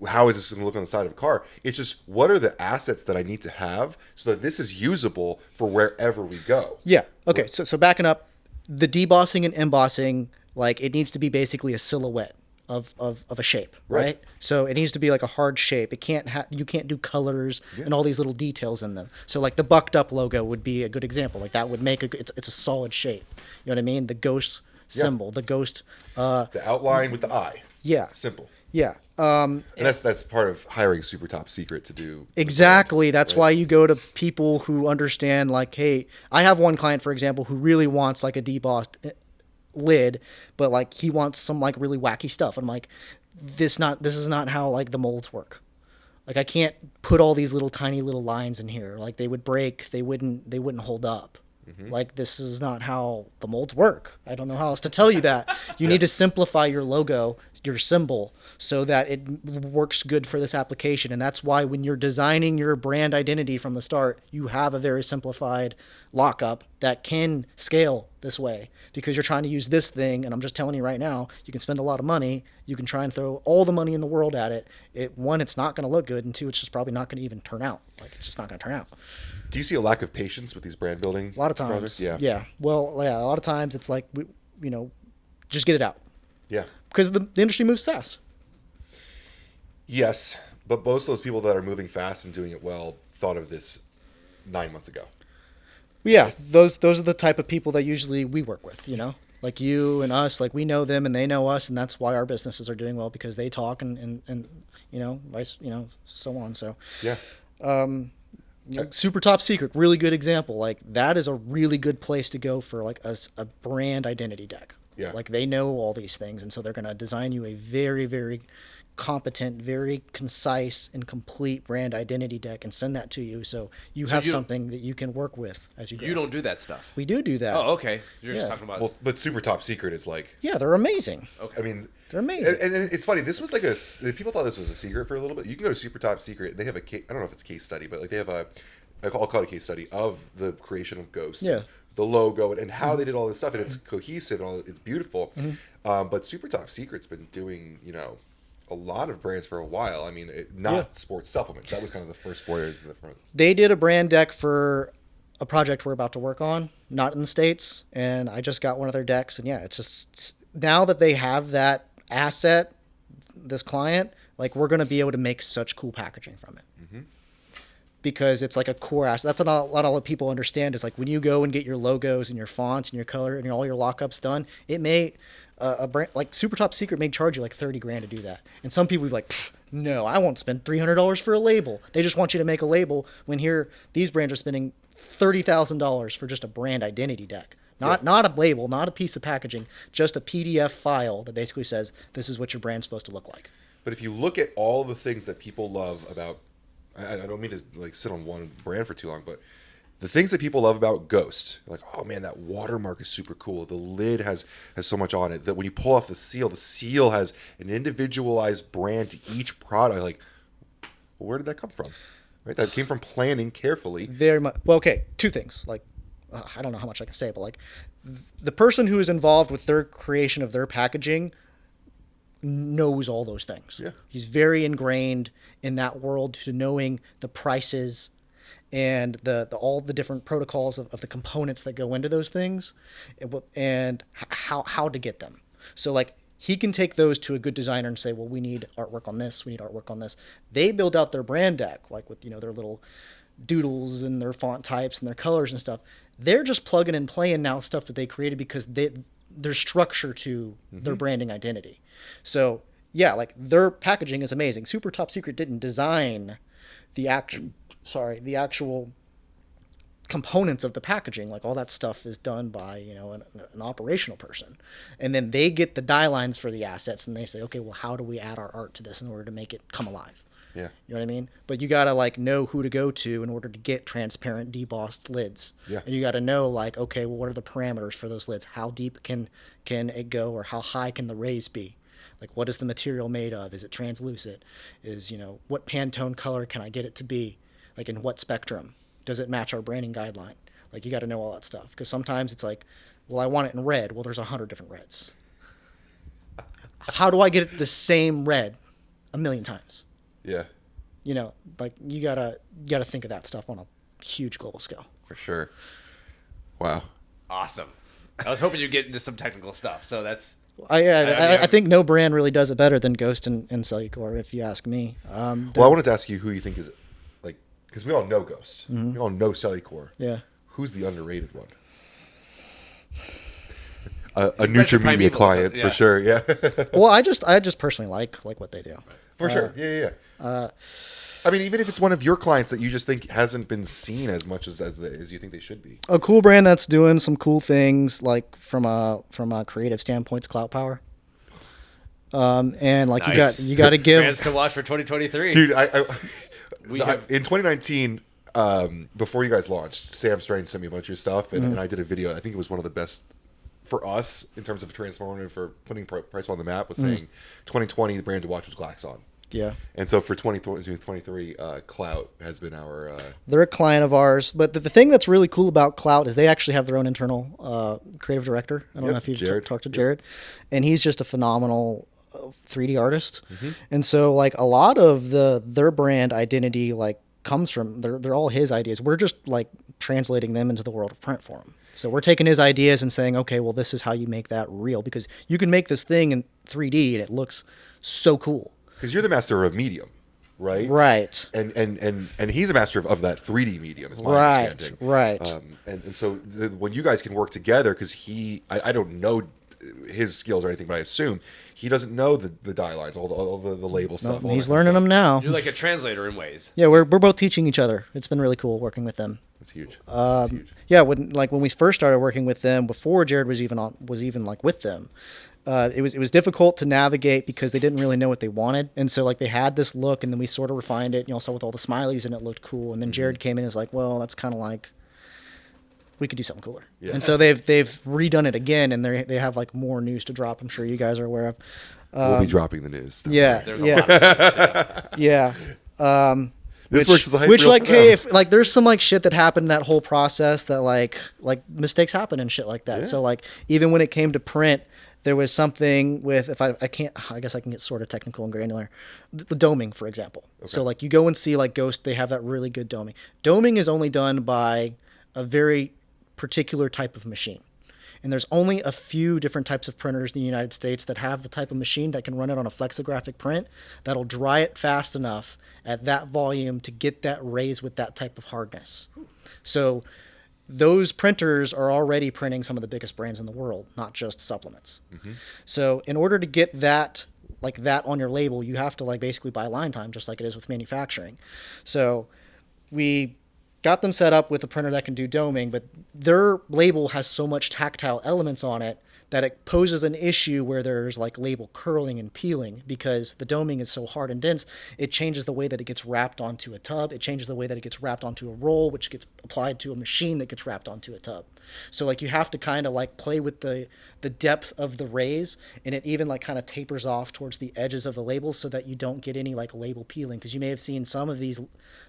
how is this going to look on the side of a car? It's just, what are the assets that I need to have so that this is usable for wherever we go? Yeah. Okay. So backing up, the debossing and embossing, like, it needs to be basically a silhouette of a shape, right? So it needs to be like a hard shape. It can't you can't do colors and all these little details in them. So like the bucked up logo would be a good example. Like that would make it's a solid shape. You know what I mean? The ghost symbol, the ghost. The outline with the eye. Yeah. Simple. Yeah. And that's part of hiring Super Top Secret to do. Exactly. That's why you go to people who understand, like, hey, I have one client, for example, who really wants like a debossed lid, but like he wants some like really wacky stuff. I'm like, this is not how like the molds work. Like, I can't put all these little tiny little lines in here. Like, they would break, they wouldn't hold up. Like, this is not how the molds work. I don't know how else to tell you that. You need to simplify your logo, your symbol, so that it works good for this application. And that's why when you're designing your brand identity from the start, you have a very simplified lockup that can scale this way, because you're trying to use this thing. And I'm just telling you right now, you can spend a lot of money. You can try and throw all the money in the world at it. One, it's not going to look good. And two, it's just probably not going to even turn out. Like, it's just not going to turn out. Do you see a lack of patience with these brand building? A lot of times. projects? Yeah. Well, yeah, a lot of times it's like, just get it out. Yeah. Because the industry moves fast. Yes, but most of those people that are moving fast and doing it well thought of this 9 months ago. Yeah, those are the type of people that usually we work with, like you and us. Like, we know them and they know us, and that's why our businesses are doing well, because they talk and vice, so on. So yeah. Super Top Secret, really good example. Like, that is a really good place to go for like a brand identity deck. Yeah. Like, they know all these things, and so they're going to design you a very, very competent, very concise and complete brand identity deck and send that to you, so you have something that you can work with as you go. You don't do that stuff. We do that. Oh, okay. You're just talking about. Well, but Super Top Secret is like. Yeah, they're amazing. Okay. I mean, they're amazing. And it's funny. This was like people thought this was a secret for a little bit. You can go to Super Top Secret. They have I don't know if it's a case study, but like they have I'll call it a case study of the creation of Ghost. Yeah. The logo and how they did all this stuff, and it's cohesive and it's beautiful. But Super Top Secret's been doing a lot of brands for a while. I mean, not sports supplements. That was kind of the first foray to the front. They did a brand deck for a project we're about to work on, not in the States, and I just got one of their decks. And yeah, it's just, now that they have that asset, this client, like, we're going to be able to make such cool packaging from it. Because it's like a core asset. That's not a lot of people understand, is like, when you go and get your logos and your fonts and your color and all your lockups done, it may a brand like Super Top Secret may charge you like $30,000 to do that. And some people would be like, no, I won't spend $300 for a label. They just want you to make a label, when here these brands are spending $30,000 for just a brand identity deck. Not a label, not a piece of packaging, just a PDF file that basically says, this is what your brand's supposed to look like. But if you look at all the things that people love about, I don't mean to like sit on one brand for too long, but the things that people love about Ghost, like, oh man, that watermark is super cool. The lid has so much on it that when you pull off the seal has an individualized brand to each product. Like, well, where did that come from? Right, that came from planning carefully. Very much. Well, okay, two things. Like, I don't know how much I can say, but like, the person who is involved with their creation of their packaging knows all those things. Yeah. He's very ingrained in that world to knowing the prices and the all the different protocols of the components that go into those things, and how to get them. So like, he can take those to a good designer and say, well, we need artwork on this, we need artwork on this. They build out their brand deck, like with, their little doodles and their font types and their colors and stuff. They're just plugging and playing now stuff that they created because there's structure to their branding identity. So yeah, like, their packaging is amazing. Super Top Secret didn't design the actual components of the packaging. Like, all that stuff is done by an operational person, and then they get the die lines for the assets and they say, okay, well, how do we add our art to this in order to make it come alive? Yeah. You know what I mean? But you gotta like know who to go to in order to get transparent debossed lids. Yeah. And you gotta know like, okay, well, what are the parameters for those lids? How deep can it go, or how high can the raise be? Like, what is the material made of? Is it translucent? Is, what Pantone color can I get it to be? Like, in what spectrum? Does it match our branding guideline? Like, you got to know all that stuff. Because sometimes it's like, well, I want it in red. Well, there's 100 different reds. How do I get it the same red 1,000,000 times? Yeah. Like, you gotta think of that stuff on a huge global scale. For sure. Wow. Awesome. I was hoping you'd get into some technical stuff. So that's... I think no brand really does it better than Ghost and Cellucor, if you ask me. Well, I wanted to ask you who you think is, like, because we all know Ghost. Mm-hmm. We all know Cellucor. Yeah. Who's the underrated one? A NutraMedia client, for sure, yeah. Well, I just personally like what they do. For sure, yeah. I mean, even if it's one of your clients that you just think hasn't been seen as much as you think they should be. A cool brand that's doing some cool things, like from a creative standpoint, is Clout Power. And like, nice. you got to give brands to watch for 2023, dude. In 2019, before you guys launched, Sam Strange sent me a bunch of your stuff, and I did a video. I think it was one of the best for us in terms of transformative for putting PricePlow on the map. Was saying 2020 the brand to watch was Glaxon. Yeah. And so for 2023, Clout has been our... They're a client of ours. But the thing that's really cool about Clout is they actually have their own internal creative director. I don't know if you've talked to Jared. And he's just a phenomenal 3D artist. Mm-hmm. And so, like, a lot of their brand identity, like, comes from... They're all his ideas. We're just, like, translating them into the world of print for him. So we're taking his ideas and saying, okay, well, this is how you make that real. Because you can make this thing in 3D and it looks so cool. Because you're the master of medium, right? Right. And he's a master of that 3D medium, is my understanding. Right. And so when you guys can work together, because I don't know his skills or anything, but I assume he doesn't know the die lines, all the label stuff. No, he's learning them now. You're like a translator in ways. Yeah, we're both teaching each other. It's been really cool working with them. That's huge. That's huge. Yeah, when we first started working with them, before Jared was even like with them. It was difficult to navigate because they didn't really know what they wanted. And so like they had this look and then we sort of refined it, saw with all the smileys and it looked cool. And then Jared came in and was like, well, that's kind of like, we could do something cooler. Yeah. And so they've redone it again and they have like more news to drop. I'm sure you guys are aware of. We'll be dropping the news. Yeah. There's a lot of news, yeah. This works as a hype which reel like, for hey, them. if like there's some like shit that happened in that whole process that like mistakes happen and shit like that. Yeah. So like even when it came to print, there was something with, I guess I can get sort of technical and granular, the doming, for example. Okay. So like you go and see like Ghost, they have that really good doming. Doming is only done by a very particular type of machine. And there's only a few different types of printers in the United States that have the type of machine that can run it on a flexographic print that'll dry it fast enough at that volume to get that raise with that type of hardness. So those printers are already printing some of the biggest brands in the world, not just supplements. Mm-hmm. So in order to get that like that on your label, you have to like basically buy line time, just like it is with manufacturing. So we got them set up with a printer that can do doming, but their label has so much tactile elements on it that it poses an issue where there's like label curling and peeling because the doming is so hard and dense. It changes the way that it gets wrapped onto a tub. It changes the way that it gets wrapped onto a roll, which gets applied to a machine that gets wrapped onto a tub. So like you have to kind of like play with the depth of the rays, and it even like kind of tapers off towards the edges of the labels so that you don't get any like label peeling, because you may have seen some of these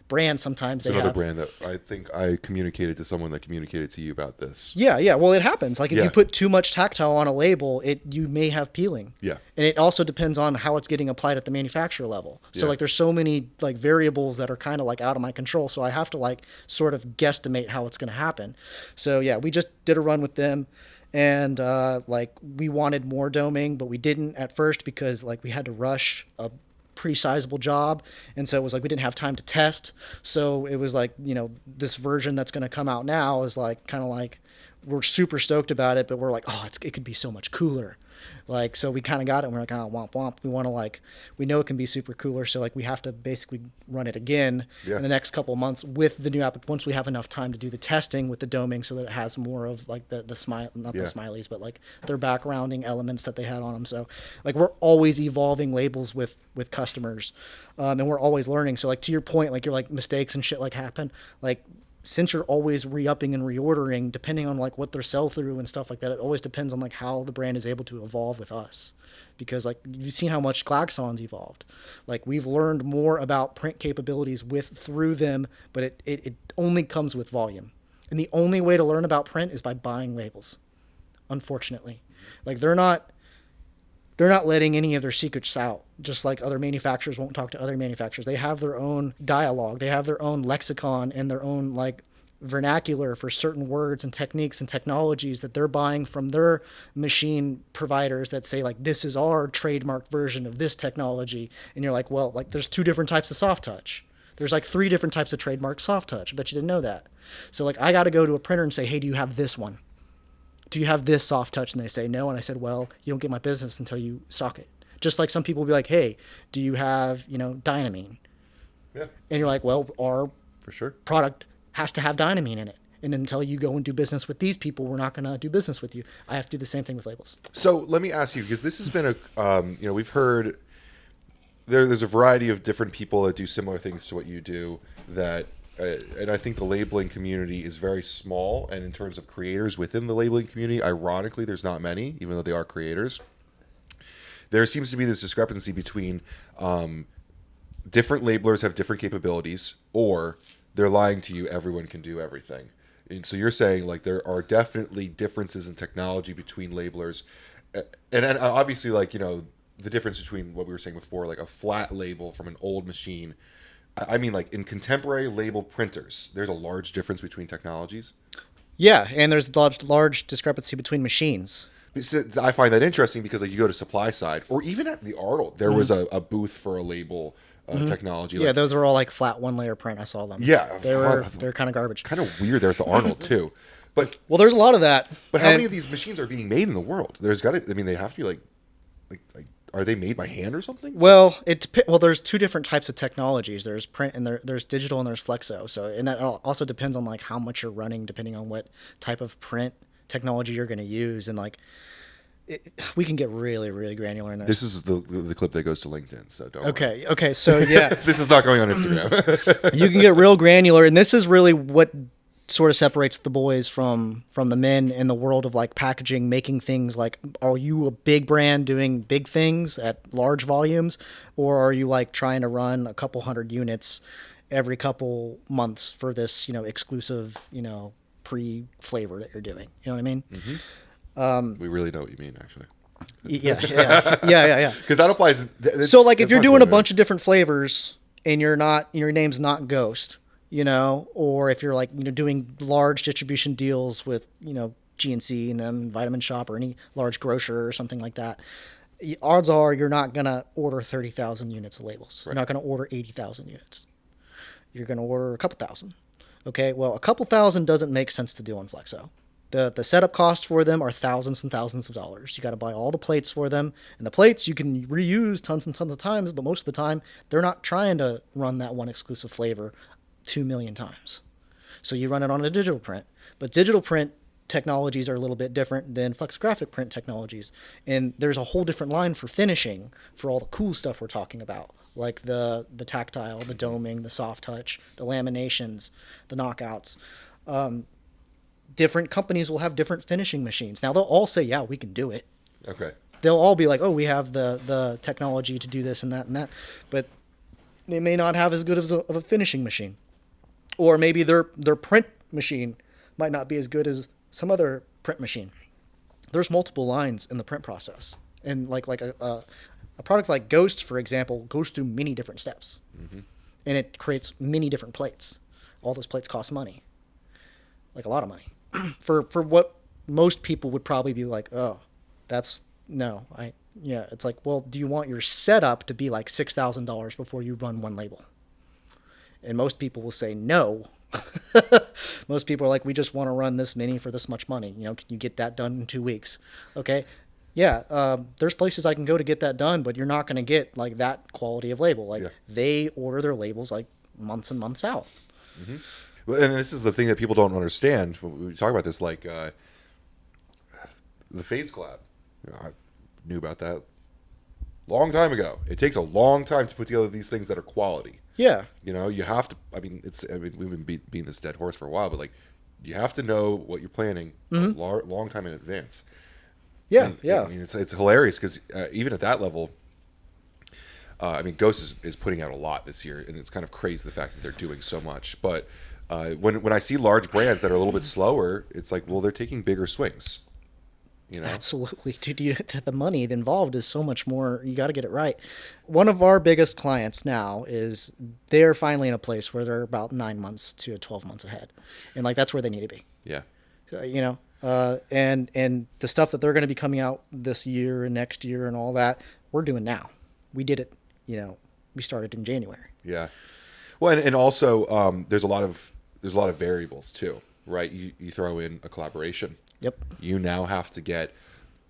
brands sometimes they another have brand that I think I communicated to someone that communicated to you about this. Yeah, well, it happens. Like if you put too much Tactile on a label, you may have peeling. Yeah. And it also depends on how it's getting applied at the manufacturer level. So like there's so many like variables that are kind of like out of my control, so I have to like sort of guesstimate how it's going to happen. So yeah, we just did a run with them, and like we wanted more doming, but we didn't at first because like we had to rush a pretty sizable job, and so it was like we didn't have time to test. So it was like, you know, this version that's going to come out now is like kind of like we're super stoked about it, but we're like, oh, it could be so much cooler. Like, so we kind of got it and we're like, oh, womp womp. We want to like, we know it can be super cooler, so like we have to basically run it again in the next couple of months with the new app, once we have enough time to do the testing with the doming, so that it has more of like the smile, not the smileys, but like their backgrounding elements that they had on them. So like we're always evolving labels with customers, and we're always learning. So like to your point, like you're like mistakes and shit like happen, like since you're always re-upping and reordering, depending on like what their sell-through and stuff like that, it always depends on like how the brand is able to evolve with us. Because like you've seen how much Glaxon's evolved. Like we've learned more about print capabilities through them, but it only comes with volume. And the only way to learn about print is by buying labels, unfortunately. Like they're not letting any of their secrets out, just like other manufacturers won't talk to other manufacturers. They have their own dialogue. They have their own lexicon and their own like vernacular for certain words and techniques and technologies that they're buying from their machine providers that say like, this is our trademark version of this technology. And you're like, well, like there's 2 different types of soft touch. There's like 3 different types of trademark soft touch. I bet you didn't know that. So like I got to go to a printer and say, hey, do you have this one? Do you have this soft touch? And they say no. And I said, well, you don't get my business until you stock it. Just like some people will be like, hey, do you have, you know, Dynamine? Yeah. And you're like, well, our for sure product has to have Dynamine in it. And until you go and do business with these people, we're not going to do business with you. I have to do the same thing with labels. So let me ask you, because this has been you know, we've heard there's a variety of different people that do similar things to what you do that, and I think the labeling community is very small. And in terms of creators within the labeling community, ironically, there's not many, even though they are creators. There seems to be this discrepancy between different labelers have different capabilities, or they're lying to you, everyone can do everything. And so you're saying like there are definitely differences in technology between labelers. And obviously, like, you know, the difference between what we were saying before, like a flat label from an old machine. I mean, like in contemporary label printers, there's a large difference between technologies. Yeah, and there's a large discrepancy between machines. I find that interesting because like you go to supply side, or even at the Arnold, there was a booth for a label technology. Yeah, those are all like flat 1-layer print. I saw them. Yeah, they're kind of garbage. Kind of weird there at the Arnold too. But well, there's a lot of that. But how many of these machines are being made in the world? There's got to. I mean, they have to be like are they made by hand or something? Well, there's 2 different types of technologies. There's print and there's digital and there's flexo. So, and that also depends on like how much you're running, depending on what type of print technology you're going to use. And like, we can get really, really granular in this. This is the clip that goes to LinkedIn, so don't worry. Okay, so yeah. This is not going on Instagram. You can get real granular, and this is really what sort of separates the boys from the men in the world of like packaging, making things. Like, are you a big brand doing big things at large volumes, or are you like trying to run a couple hundred units every couple months for this, you know, exclusive, you know, pre-flavor that you're doing? You know what I mean? Mm-hmm. We really know what you mean, actually. Yeah. Because that applies. So like if you're doing a bunch of different flavors and your name's not Ghost, you know, or if you're like, you know, doing large distribution deals with, you know, GNC and then Vitamin Shop or any large grocer or something like that, odds are you're not going to order 30,000 units of labels. Right. You're not going to order 80,000 units. You're going to order a couple thousand. Okay, well, a couple thousand doesn't make sense to do on Flexo. The setup costs for them are thousands and thousands of dollars. You got to buy all the plates for them. And the plates you can reuse tons and tons of times, but most of the time, they're not trying to run that one exclusive flavor 2 million times. So you run it on a digital print. But digital print technologies are a little bit different than flexographic print technologies. And there's a whole different line for finishing for all the cool stuff we're talking about, like the tactile, the doming, the soft touch, the laminations, the knockouts. Different companies will have different finishing machines. Now, they'll all say, yeah, we can do it. Okay. They'll all be like, oh, we have the technology to do this and that and that. But they may not have as good of a finishing machine. Or maybe their print machine might not be as good as some other print machine. There's multiple lines in the print process. And like a product like Ghost, for example, goes through many different steps. Mm-hmm. And it creates many different plates. All those plates cost money. Like a lot of money. For what most people would probably be like, oh, it's like, well, do you want your setup to be like $6,000 before you run one label? And most people will say no. Most people are like, we just want to run this many for this much money. Can you get that done in 2 weeks? Okay. Yeah. There's places I can go to get that done, but you're not going to get like that quality of label. Like they order their labels like months and months out. Mm-hmm. Well, and this is the thing that people don't understand when we talk about this, like the phase collab. I knew about that long time ago. It takes a long time to put together these things that are quality. Yeah. You have to. We've been beating this dead horse for a while, but like, you have to know what you're planning a long time in advance. Yeah, it's hilarious because even at that level, Ghost is putting out a lot this year, and it's kind of crazy the fact that they're doing so much. But when I see large brands that are a little bit slower, it's like, well, they're taking bigger swings. Absolutely. Dude, the money involved is so much more. You got to get it right. One of our biggest clients now is they're finally in a place where they're about 9 months to 12 months ahead. And like, that's where they need to be. Yeah. And the stuff that they're going to be coming out this year and next year and all that, we're doing now. We did it, we started in January. Yeah. Well, and also there's a lot of variables too, right? You throw in a collaboration. Yep. You now have to get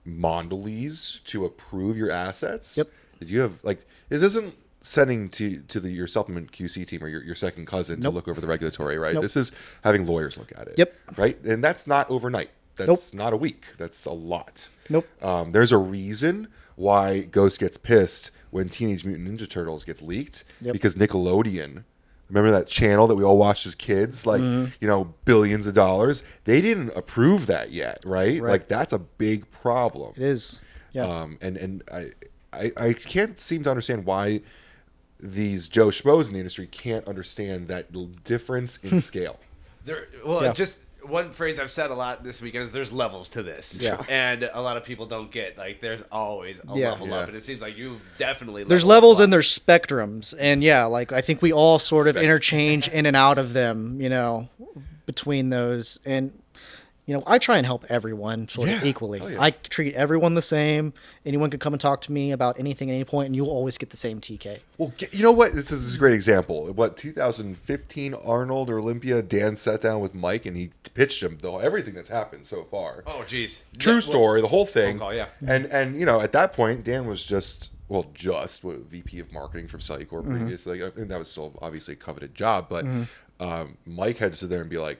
Mondelez to approve your assets. Yep. Did you have this isn't sending to your supplement QC team or your second cousin to look over the regulatory, right? Nope. This is having lawyers look at it. Yep. Right? And that's not overnight. That's not a week. That's a lot. Nope. There's a reason why Ghost gets pissed when Teenage Mutant Ninja Turtles gets leaked, because Nickelodeon, remember that channel that we all watched as kids, billions of dollars? They didn't approve that yet, right? Like, that's a big problem. It is. Yeah. And I can't seem to understand why these Joe Schmoes in the industry can't understand that difference in scale. Just one phrase I've said a lot this weekend is there's levels to this. Yeah. And a lot of people don't get, like, there's always a level up. And it seems like you've definitely there's levels and there's spectrums. And I think we all sort of interchange in and out of them, between those. And, I try and help everyone sort of equally. Oh, yeah. I treat everyone the same. Anyone could come and talk to me about anything at any point, and you'll always get the same TK. Well, you know what? This is a great example. 2015 Arnold or Olympia, Dan sat down with Mike, and he pitched him everything that's happened so far. Oh, geez. True story, the whole thing. Phone call, yeah. And at that point, Dan was just VP of marketing from Cellucor previously. And that was still obviously a coveted job, but Mike had to sit there and be like,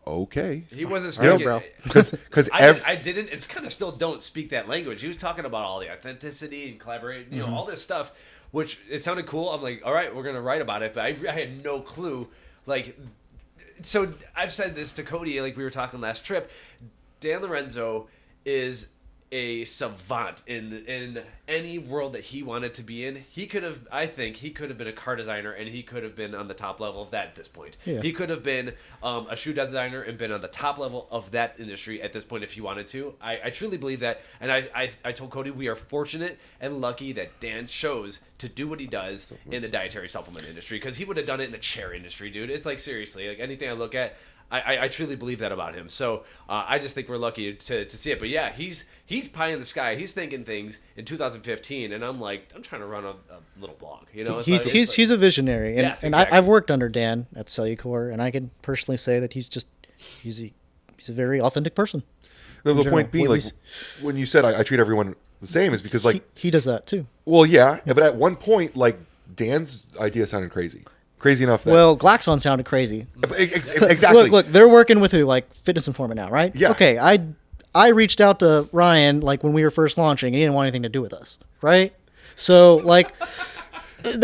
okay. He wasn't speaking, bro. Because I didn't. It's kind of still don't speak that language. He was talking about all the authenticity and collaborating, all this stuff, which it sounded cool. I'm like, all right, we're gonna write about it, but I had no clue. Like, so I've said this to Cody, like we were talking last trip. Dan Lorenzo is a savant in any world that he wanted to be in. I think he could have been a car designer, and he could have been on the top level of that at this point. Yeah. He could have been a shoe designer and been on the top level of that industry at this point if he wanted to. I truly believe that, and I told Cody we are fortunate and lucky that Dan chose to do what he does in the dietary supplement industry, because he would have done it in the chair industry, dude. It's like, seriously, like anything I look at, I truly believe that about him. So I just think we're lucky to see it. But yeah, he's pie in the sky. He's thinking things in 2015, and I'm trying to run a little blog. He's a visionary, and yes, exactly. and I've worked under Dan at Cellucor, and I can personally say that he's a very authentic person. The point being, like, when you said I treat everyone the same, is because, like, he does that too. Well, yeah, but at one point, like, Dan's idea sounded crazy. Crazy enough that... Well, Glaxon sounded crazy. Exactly. Look, they're working with who? Like Fitness Informant now, right? Yeah. Okay, I reached out to Ryan like when we were first launching, and he didn't want anything to do with us, right? So like...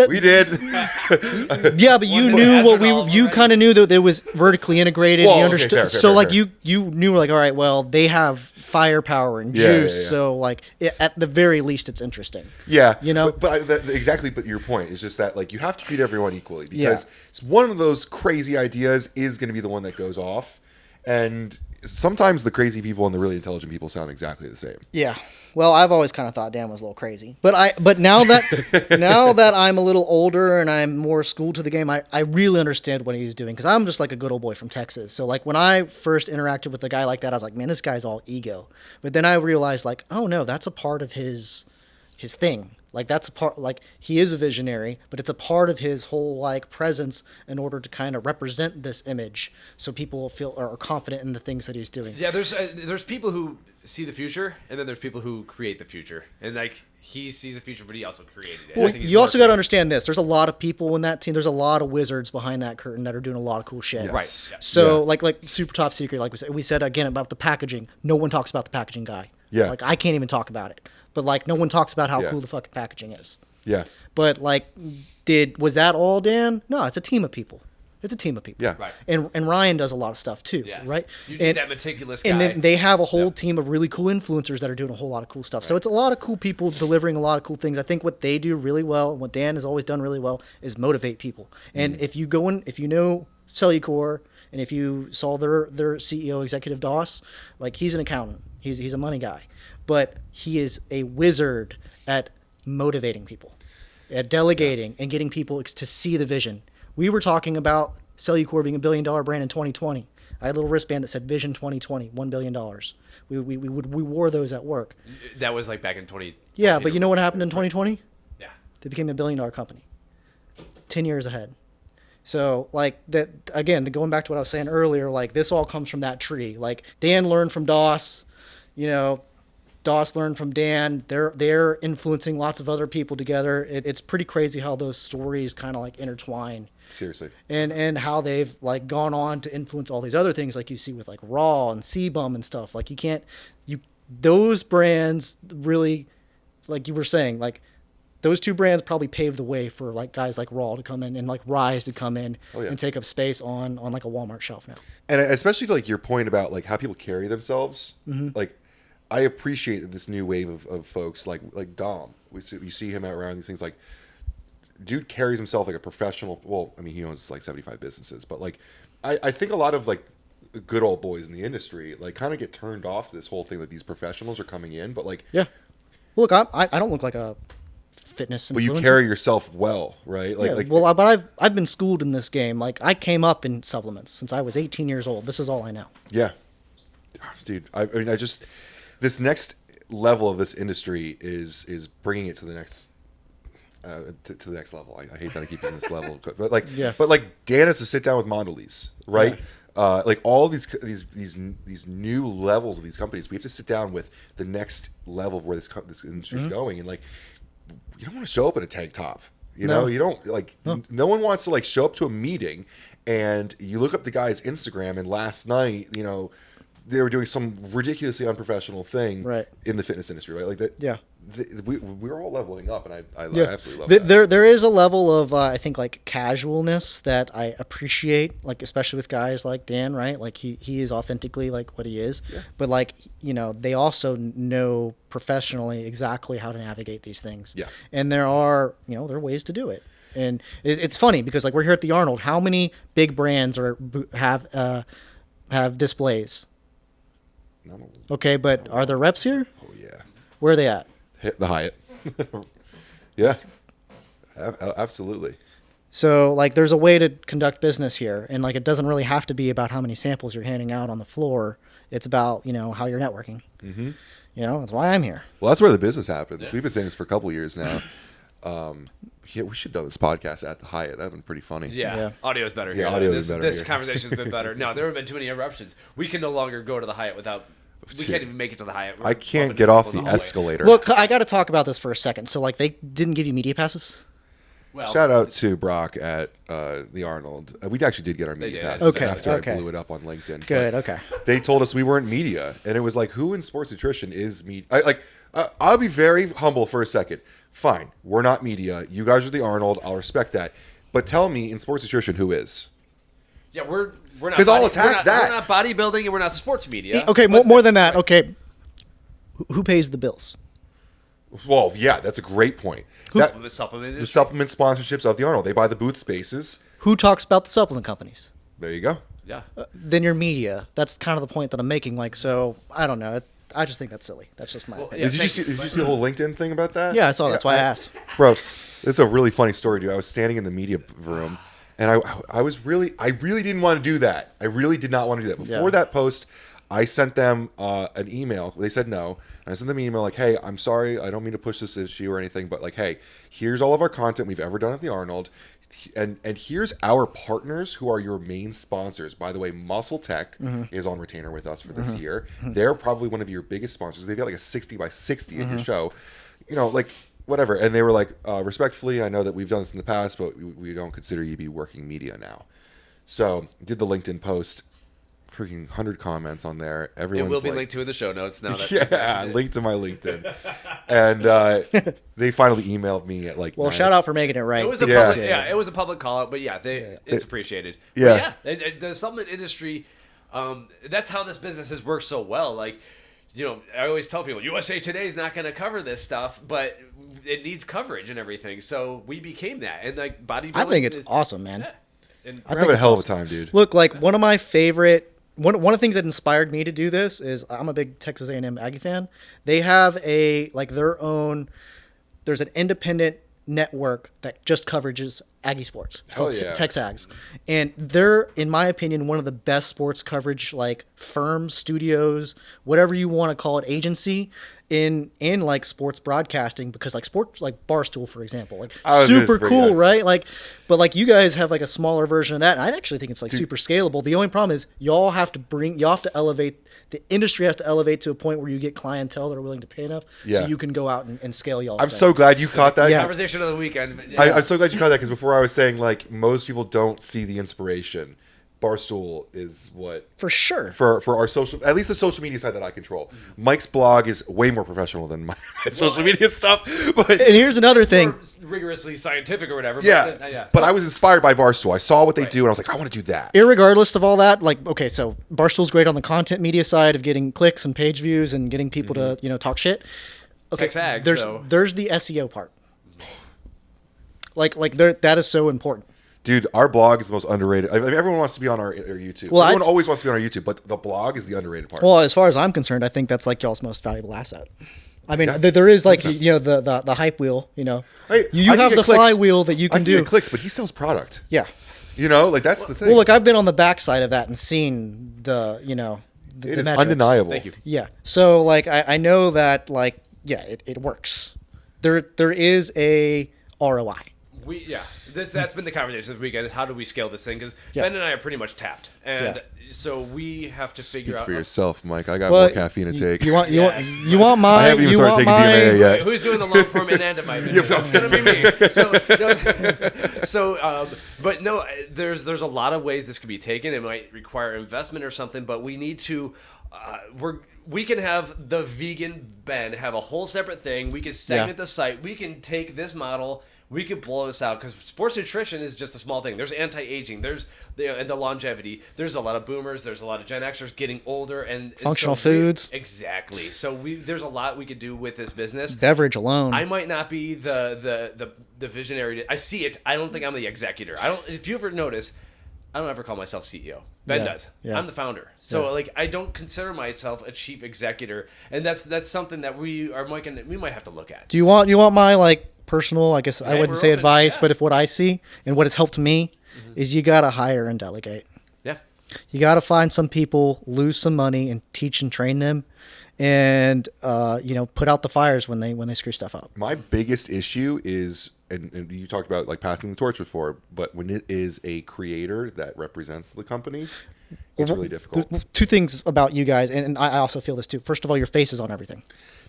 we did. Yeah, but you knew you kind of knew that it was vertically integrated. Well, you understood. okay, fair, like fair. you knew like, all right, well, they have firepower and juice. Yeah. So like at the very least, it's interesting. Yeah. You know? But exactly, but your point is just that like you have to treat everyone equally because it's one of those crazy ideas is going to be the one that goes off. And sometimes the crazy people and the really intelligent people sound exactly the same. Yeah. Well, I've always kind of thought Dan was a little crazy, but now that I'm a little older and I'm more schooled to the game, I really understand what he's doing because I'm just like a good old boy from Texas. So like when I first interacted with a guy like that, I was like, man, this guy's all ego. But then I realized like, oh no, that's a part of his thing. Like that's a part, like he is a visionary, but it's a part of his whole like presence in order to kind of represent this image, so people feel are confident in the things that he's doing. Yeah, there's people who see the future, and then there's people who create the future, and like he sees the future, but he also created it. Well, you also got to understand this. There's a lot of people in that team. There's a lot of wizards behind that curtain that are doing a lot of cool shit. Yes. Right. Yeah. So like super top secret, like we said again about the packaging. No one talks about the packaging guy. Yeah. Like I can't even talk about it. But like no one talks about how cool the fucking packaging is. Yeah. But like, was that all Dan? No, it's a team of people. It's a team of people. Yeah. Right. And Ryan does a lot of stuff too. Yes. Right. You need that meticulous guy. And then they have a whole team of really cool influencers that are doing a whole lot of cool stuff. Right. So it's a lot of cool people delivering a lot of cool things. I think what they do really well, and what Dan has always done really well, is motivate people. And if you go in, if you know Cellucor, and if you saw their CEO, Executive Doss, like he's an accountant. He's a money guy. But he is a wizard at motivating people, at delegating and getting people to see the vision. We were talking about Cellucor being $1 billion brand in 2020. I had a little wristband that said Vision 2020, $1 billion. We wore those at work. That was like back in 20. Yeah, but you know what happened in 2020? Yeah. They became $1 billion company. 10 years ahead. So like that again, going back to what I was saying earlier, like this all comes from that tree. Like Dan learned from Doss, you know, Doss learned from Dan. They're influencing lots of other people together. It's pretty crazy how those stories kind of like intertwine. Seriously. And how they've like gone on to influence all these other things like you see with like Raw and Sebum and stuff. Like those brands really, like you were saying, like those two brands probably paved the way for like guys like Raw to come in and like Rise to come in and take up space on like a Walmart shelf now. And especially like your point about like how people carry themselves, like I appreciate this new wave of folks like Dom. We see him out around these things. Like, dude carries himself like a professional. Well, I mean, he owns like 75 businesses, but like, I think a lot of like good old boys in the industry like kind of get turned off to this whole thing that these professionals are coming in. But like, yeah, look, I don't look like a fitness influencer. But you carry yourself well, right? Like, well, but I've been schooled in this game. Like, I came up in supplements since I was 18 years old. This is all I know. Yeah, dude. I mean, this next level of this industry is bringing it to the next to the next level. I hate that I keep using this level, but like, but like Dan has to sit down with Mondelez, right? Yeah. Like all these new levels of these companies, we have to sit down with the next level of where this industry is going, and like, you don't want to show up in a tank top. You know, you don't like. No one wants to like show up to a meeting, and you look up the guy's Instagram, and last night, you know, they were doing some ridiculously unprofessional thing in the fitness industry, right? Like that. Yeah. We're all leveling up, and I absolutely love that. There is a level of I think like casualness that I appreciate, like especially with guys like Dan, right? Like he is authentically like what he is, but like, you know, they also know professionally exactly how to navigate these things. Yeah. And there are ways to do it. And it's funny because like we're here at the Arnold. How many big brands have displays? None. Okay, but are there reps here? Oh yeah. Where are they at? Hit the Hyatt. Yes, absolutely. So like there's a way to conduct business here, and like it doesn't really have to be about how many samples you're handing out on the floor. It's about, you know, how you're networking. Mm-hmm. You know, that's why I'm here. Well, that's where the business happens. We've been saying this for a couple of years now. Yeah, we should have done this podcast at the Hyatt. That'd been pretty funny. Yeah. Audio is better. Yeah, audio is better. This conversation's been better. No, there have been too many eruptions. We can no longer go to the Hyatt without. We can't even make it to the Hyatt. I can't get off the escalator. Look, I got to talk about this for a second. So, like, they didn't give you media passes? Shout out to Brock at the Arnold. We actually did get our media passes after I blew it up on LinkedIn. Good, okay. They told us we weren't media, and it was like, who in sports nutrition is media? I'll be very humble for a second. Fine, we're not media. You guys are the Arnold. I'll respect that. But tell me, in sports nutrition, who is? Yeah, we're not. Because I'll attack that. We're not bodybuilding, and we're not sports media. Okay, more than that. Okay, who pays the bills? Well, yeah, that's a great point. The supplement sponsorships of the Arnold. They buy the booth spaces. Who talks about the supplement companies? There you go. Yeah. Then you're media. That's kind of the point that I'm making. Like, so I don't know. I just think that's silly. That's just my opinion. Did you see the whole LinkedIn thing about that? Yeah, I saw. That's why I asked. Bro, it's a really funny story, dude. I was standing in the media room, and I really didn't want to do that. I really did not want to do that. Before that post, I sent them an email. They said no. And I sent them an email like, hey, I'm sorry. I don't mean to push this issue or anything, but like, hey, here's all of our content we've ever done at the Arnold. And here's our partners who are your main sponsors. By the way, Muscle Tech is on retainer with us for this year. They're probably one of your biggest sponsors. They've got like a 60 by 60 at your show. You know, like whatever. And they were like, respectfully, I know that we've done this in the past, but we don't consider you to be working media now. So did the LinkedIn post. Freaking 100 comments on there. Everyone's it will be linked to in the show notes now. Linked to my LinkedIn. And they finally emailed me at like. Well, shout out for making it right. It was it was a public call out, but it's appreciated. Yeah, the supplement industry. That's how this business has worked so well. Like, you know, I always tell people USA Today is not going to cover this stuff, but it needs coverage and everything. So we became that, and like bodybuilding. I think it's awesome, man. And we're having a hell of a time, dude. Look, like one of my favorite. One of the things that inspired me to do this is I'm a big Texas A&M Aggie fan. They have their own. There's an independent network that just coverages Aggie sports. It's called Tex Ags, and they're, in my opinion, one of the best sports coverage like firms, studios, whatever you want to call it, agency in like sports broadcasting, because like sports like Barstool, for example, like super cool, right? Like, but like you guys have like a smaller version of that, and I actually think it's like super scalable. The only problem is y'all have to elevate, the industry has to elevate to a point where you get clientele that are willing to pay enough so you can go out and scale y'all. I'm so glad you caught that. Conversation of the weekend. I'm so glad you caught that, because before I was saying like most people don't see the inspiration. Barstool is what for sure for our social, at least the social media side that I control. Mike's blog is way more professional than my social media stuff. But and here's another thing, rigorously scientific or whatever. But I was inspired by Barstool. I saw what they do, and I was like, I want to do that. Irregardless of all that, like, okay, so Barstool's great on the content media side of getting clicks and page views and getting people to talk shit. Okay, there's the SEO part. Like that is so important. Dude, our blog is the most underrated. I mean, everyone wants to be on our YouTube. Well, everyone always wants to be on our YouTube, but the blog is the underrated part. Well, as far as I'm concerned, I think that's like y'all's most valuable asset. I mean, there is like the hype wheel. You know, you have the flywheel that you can do. Get clicks, but he sells product. Yeah, you know, like that's the thing. Well, look, I've been on the backside of that and seen the it is undeniable. Thank you. Yeah, so like I know that it works. There is a ROI. That's been the conversation this weekend, is how do we scale this thing? Because Ben and I are pretty much tapped, and so we have to figure out. For yourself, Mike. I got more caffeine to take. You want my? I haven't even started taking DMAA yet. Who's doing the long form anandamide? It's gonna be me. But no, there's a lot of ways this could be taken. It might require investment or something, but we need to. We can have the vegan Ben have a whole separate thing. We can segment the site. We can take this model. We could blow this out, because sports nutrition is just a small thing. There's anti-aging. There's the longevity. There's a lot of boomers. There's a lot of Gen Xers getting older and functional foods. Exactly. So there's a lot we could do with this business. Beverage alone. I might not be the visionary. I see it. I don't think I'm the executor. If you ever notice, I don't ever call myself CEO. Ben does. Yeah. I'm the founder. So I don't consider myself a chief executor, and that's something that we might have to look at. Do you want my personal, I guess I wouldn't say advice, but if what I see and what has helped me is you got to hire and delegate. Yeah. You got to find some people, lose some money, and teach and train them, and put out the fires when they screw stuff up. My biggest issue is, and you talked about like passing the torch before, but when it is a creator that represents the company, it's really difficult. Two things about you guys, and I also feel this too. First of all, your face is on everything.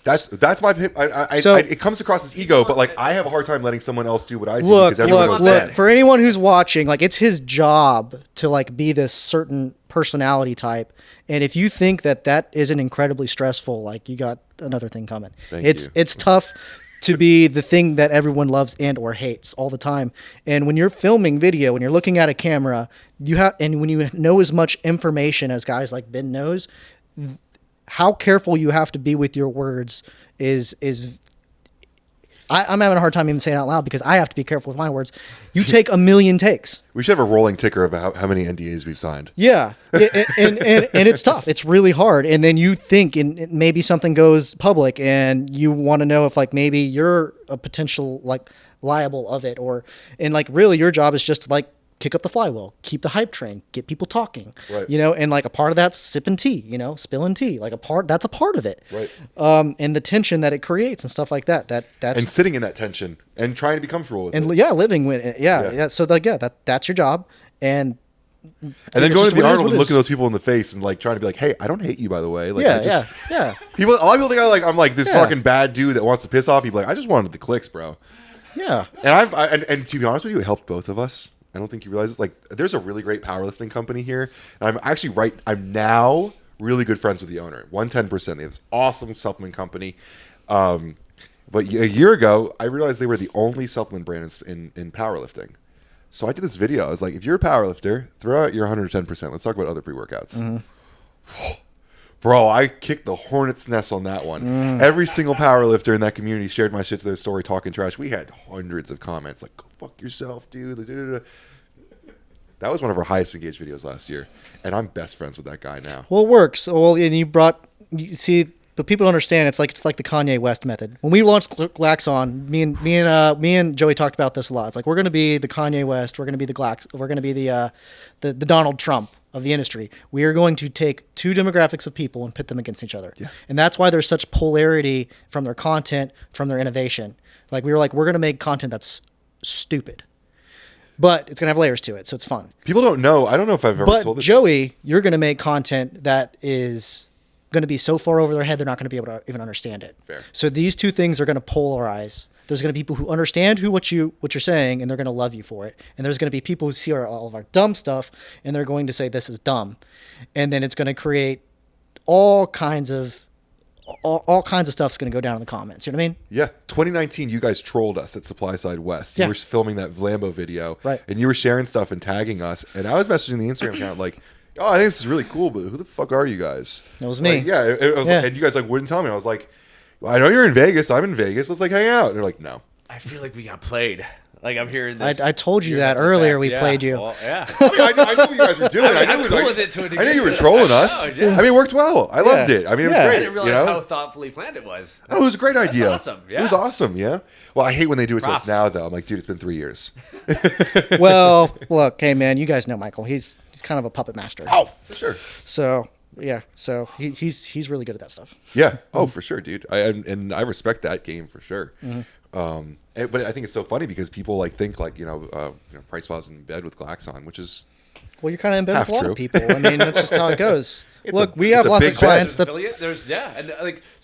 That's my. It comes across as ego, but like I have a hard time letting someone else do what I do because everyone knows that. For anyone who's watching, like it's his job to like be this certain personality type, and if you think that isn't incredibly stressful, like you got another thing coming. It's tough to be the thing that everyone loves and or hates all the time. And when you're filming video, when you're looking at a camera, and when you know as much information as guys like Ben knows, how careful you have to be with your words is I'm having a hard time even saying it out loud because I have to be careful with my words. You take a million takes. We should have a rolling ticker of how many NDAs we've signed. Yeah. And it's tough. It's really hard. And then you think and maybe something goes public and you want to know if like maybe you're a potential like liable of it and like really your job is just to like kick up the flywheel, keep the hype train, get people talking, right. And like a part of that's sipping tea, spilling tea, like that's a part of it. Right. And the tension that it creates and stuff like that's and sitting in that tension and trying to be comfortable with it. And yeah, living with it. Yeah. So like, that's your job. And then going to the Arnold and looking those people in the face and like trying to be like, hey, I don't hate you, by the way. Like, yeah. People, a lot of people think I'm like this fucking bad dude that wants to piss off you. Like, I just wanted the clicks, bro. Yeah. And to be honest with you, it helped both of us. I don't think you realize this. Like, there's a really great powerlifting company here, and I'm now really good friends with the owner. 110%. They have this awesome supplement company. But a year ago, I realized they were the only supplement brand in powerlifting. So I did this video. I was like, if you're a powerlifter, throw out your 110%. Let's talk about other pre-workouts. Mm-hmm. Bro, I kicked the hornet's nest on that one. Every single powerlifter in that community shared my shit to their story talking trash. We had hundreds of comments like, go fuck yourself, dude. That was one of our highest engaged videos last year. And I'm best friends with that guy now. Well, it works. Well, and you see, but people don't understand. It's like the Kanye West method. When we launched Glaxon, me and Joey talked about this a lot. It's like we're going to be the Kanye West. We're going to be we're going to be the Donald Trump of the industry. We are going to take two demographics of people and pit them against each other. Yeah. And that's why there's such polarity from their content, from their innovation. Like we were like, we're going to make content that's stupid, but it's going to have layers to it. So it's fun. People don't know. I don't know if I've ever told this. But Joey, you're going to make content that is going to be so far over their head, they're not going to be able to even understand it. Fair. So these two things are going to polarize. There's going to be people who understand what you're saying, and they're going to love you for it. And there's going to be people who see all of our dumb stuff, and they're going to say this is dumb. And then it's going to create all kinds of stuff's going to go down in the comments. You know what I mean? Yeah. 2019, you guys trolled us at Supply Side West. You were filming that Vlambo video, right? And you were sharing stuff and tagging us. And I was messaging the Instagram account like, oh, I think this is really cool, but who the fuck are you guys? It was me. Like, it was like, and you guys like wouldn't tell me. I was like, I know you're in Vegas. I'm in Vegas. Let's like hang out. And they're like, no. I feel like we got played. Like I'm hearing this. I told you that earlier. We played you. Well, yeah. I knew what you guys were doing. I was cool with it to a degree. I knew you were trolling us. I mean, it worked well. I loved it. I mean, it was great. I didn't realize how thoughtfully planned it was. Oh, it was a great idea. That's awesome. Yeah. It was awesome. Yeah. Well, I hate when they do it to us now, though. I'm like, dude, it's been 3 years. Well, look, hey man, you guys know Michael. He's kind of a puppet master. Oh, for sure. So. Yeah, so he's really good at that stuff. Yeah, for sure, dude. I respect that game for sure. Mm-hmm. But I think it's so funny because people like think like PricePlow's in bed with Glaxon, which is you're kind of in bed with a lot of people. I mean, that's just how it goes. Look, we have lots of clients that affiliate.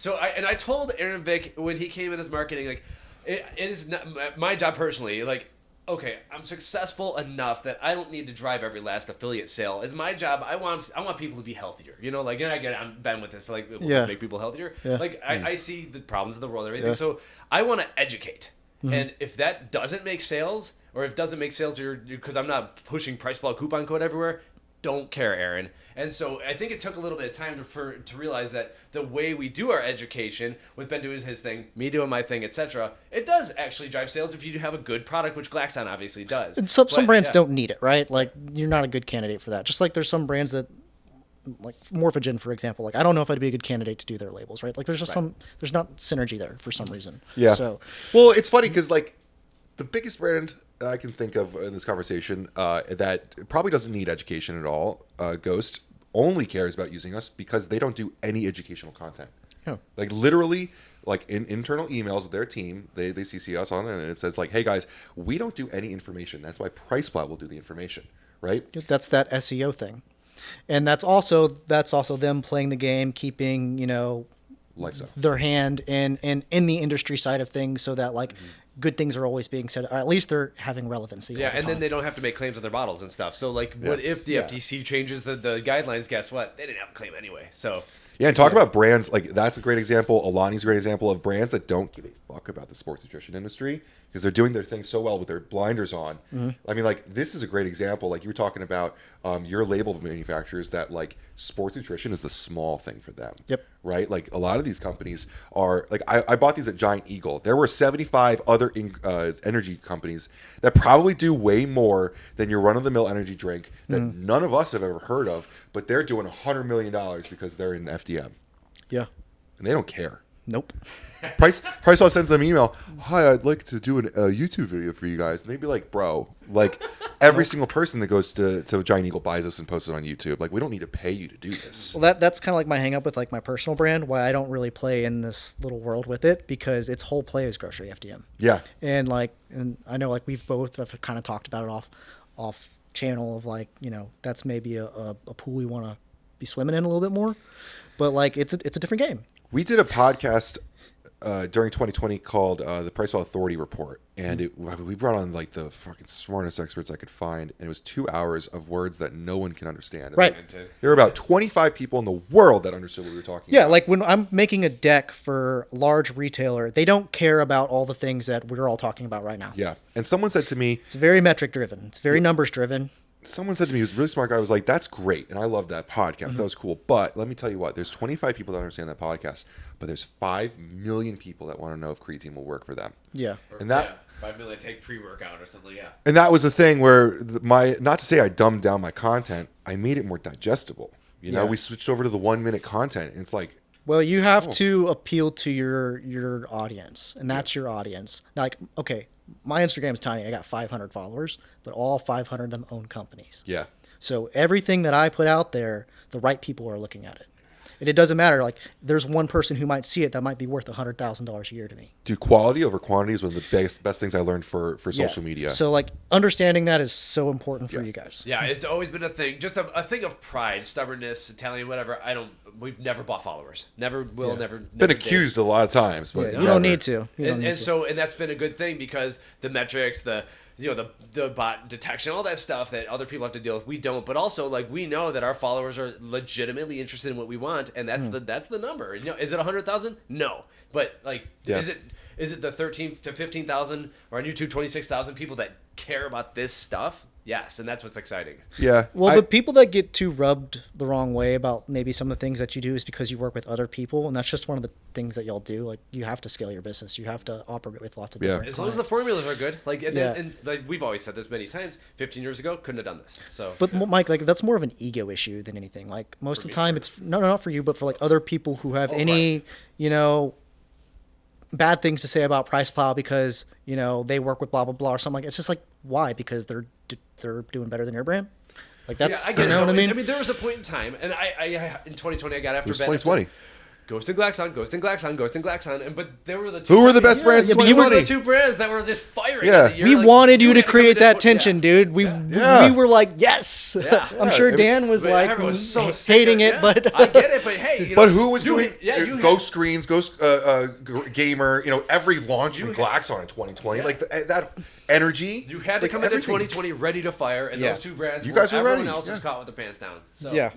I told Aaron Vick when he came in as marketing, like it is not my job personally, like. Okay, I'm successful enough that I don't need to drive every last affiliate sale. It's my job. I want people to be healthier. Like, and I'm Ben with this, like, make people healthier. Yeah. Like, I see the problems of the world and everything. Yeah. So I want to educate. Mm-hmm. And if that doesn't make sales, or if it doesn't make sales, because I'm not pushing PricePlow coupon code everywhere, don't care, Aaron. And so I think it took a little bit of time to realize that the way we do our education, with Ben doing his thing, me doing my thing, etc., it does actually drive sales if you have a good product, which Glaxon obviously does. And some brands don't need it, right? Like, you're not a good candidate for that. Just like there's some brands that, like Morphogen, for example, like I don't know if I'd be a good candidate to do their labels, right? Like there's just there's not synergy there for some reason. Yeah. So, well, it's funny because like the biggest brand I can think of in this conversation that probably doesn't need education at all, Ghost, only cares about using us because they don't do any educational content. Yeah. Like literally, like in internal emails with their team, they CC us on it, and it says like, hey guys, we don't do any information. That's why PricePlow will do the information, right? That's that SEO thing. And that's also them playing the game, keeping, Lifestyle. their hand in the industry side of things, so that like good things are always being said, or at least they're having relevancy. Yeah, and then they don't have to make claims on their bottles and stuff. So like, what if the FTC changes the guidelines? Guess what? They didn't have a claim anyway. So yeah, and talk about brands, like that's a great example. Alani's a great example of brands that don't give a fuck about the sports nutrition industry because they're doing their thing so well with their blinders on. I mean, like this is a great example. Like you were talking about your label manufacturers that like sports nutrition is the small thing for them. Yep. Right? Like a lot of these companies are like I bought these at Giant Eagle. There were 75 other energy companies that probably do way more than your run-of-the-mill energy drink that none of us have ever heard of, but they're doing $100 million because they're in FDM. Yeah. And they don't care. Nope. PricePlow sends them an email. Hi, I'd like to do a YouTube video for you guys. And they'd be like, bro, like every single person that goes to Giant Eagle buys us and posts it on YouTube. Like we don't need to pay you to do this. Well, that's kind of like my hang up with like my personal brand, why I don't really play in this little world with it, because its whole play is grocery FDM. Yeah. And I know like we've both have kind of talked about it off channel of like, that's maybe a pool we want to be swimming in a little bit more, but like it's a different game. We did a podcast during 2020 called the PricePlow Authority Report, and we brought on like the fucking smartest experts I could find, and it was 2 hours of words that no one can understand. Right. There were about 25 people in the world that understood what we were talking about. Yeah, like when I'm making a deck for a large retailer, they don't care about all the things that we're all talking about right now. Yeah, and someone said to me, it's very metric driven. It's very numbers driven. Someone said to me, he was a really smart guy, I was like, that's great, and I love that podcast. That was cool. But let me tell you what, there's 25 people that understand that podcast, but there's 5 million people that want to know if creatine will work for them. Yeah. And that 5 million take pre-workout or something, yeah. And that was the thing where not to say I dumbed down my content, I made it more digestible. We switched over to the 1 minute content, and it's like, well, you have to appeal to your audience, and that's your audience. Now, like, okay, my Instagram is tiny. I got 500 followers, but all 500 of them own companies. Yeah. So everything that I put out there, the right people are looking at it. And it doesn't matter. Like, there's one person who might see it that might be worth $100,000 a year to me. Dude, quality over quantity is one of the best things I learned for social media. So, like, understanding that is so important for you guys. Yeah, it's always been a thing. Just a thing of pride, stubbornness, Italian, whatever. We've never bought followers. Never will, never been accused a lot of times, but you don't need to. And that's been a good thing, because the metrics, the bot detection, all that stuff that other people have to deal with, we don't. But also, like, we know that our followers are legitimately interested in what we want, and that's the number. Is it 100,000? No, but like, is it the 13 to 15,000, or on YouTube 26,000 people that care about this stuff? Yes, and that's what's exciting. Yeah. Well, the people that get too rubbed the wrong way about maybe some of the things that you do is because you work with other people, and that's just one of the things that y'all do. Like, you have to scale your business. You have to operate with lots of different As long as the formulas are good. Like, and like we've always said this many times, 15 years ago, couldn't have done this. So, but Mike, like, that's more of an ego issue than anything. Like, most of the time, it's not for you, but for like other people who have bad things to say about PricePlow because they work with blah blah blah or something like. It's just like, why? Because they're doing better than your brand. Like, that's I get it. What I mean. There was a point in time, and I in 2020 I got after 2020. Ghost and Glaxon, but there were the two. Who were the best brands? You were the two brands that were just firing. Yeah, we wanted you to create that tension, dude. We were like, yes. I'm sure Dan was like hating it, but I get it. But hey, but who was doing Ghost Screens, Ghost Gamer? Every launch from Glaxon in 2020, like that energy. You had to come into 2020 ready to fire, and those two brands. You guys were ready. Everyone else is caught with the pants down. So,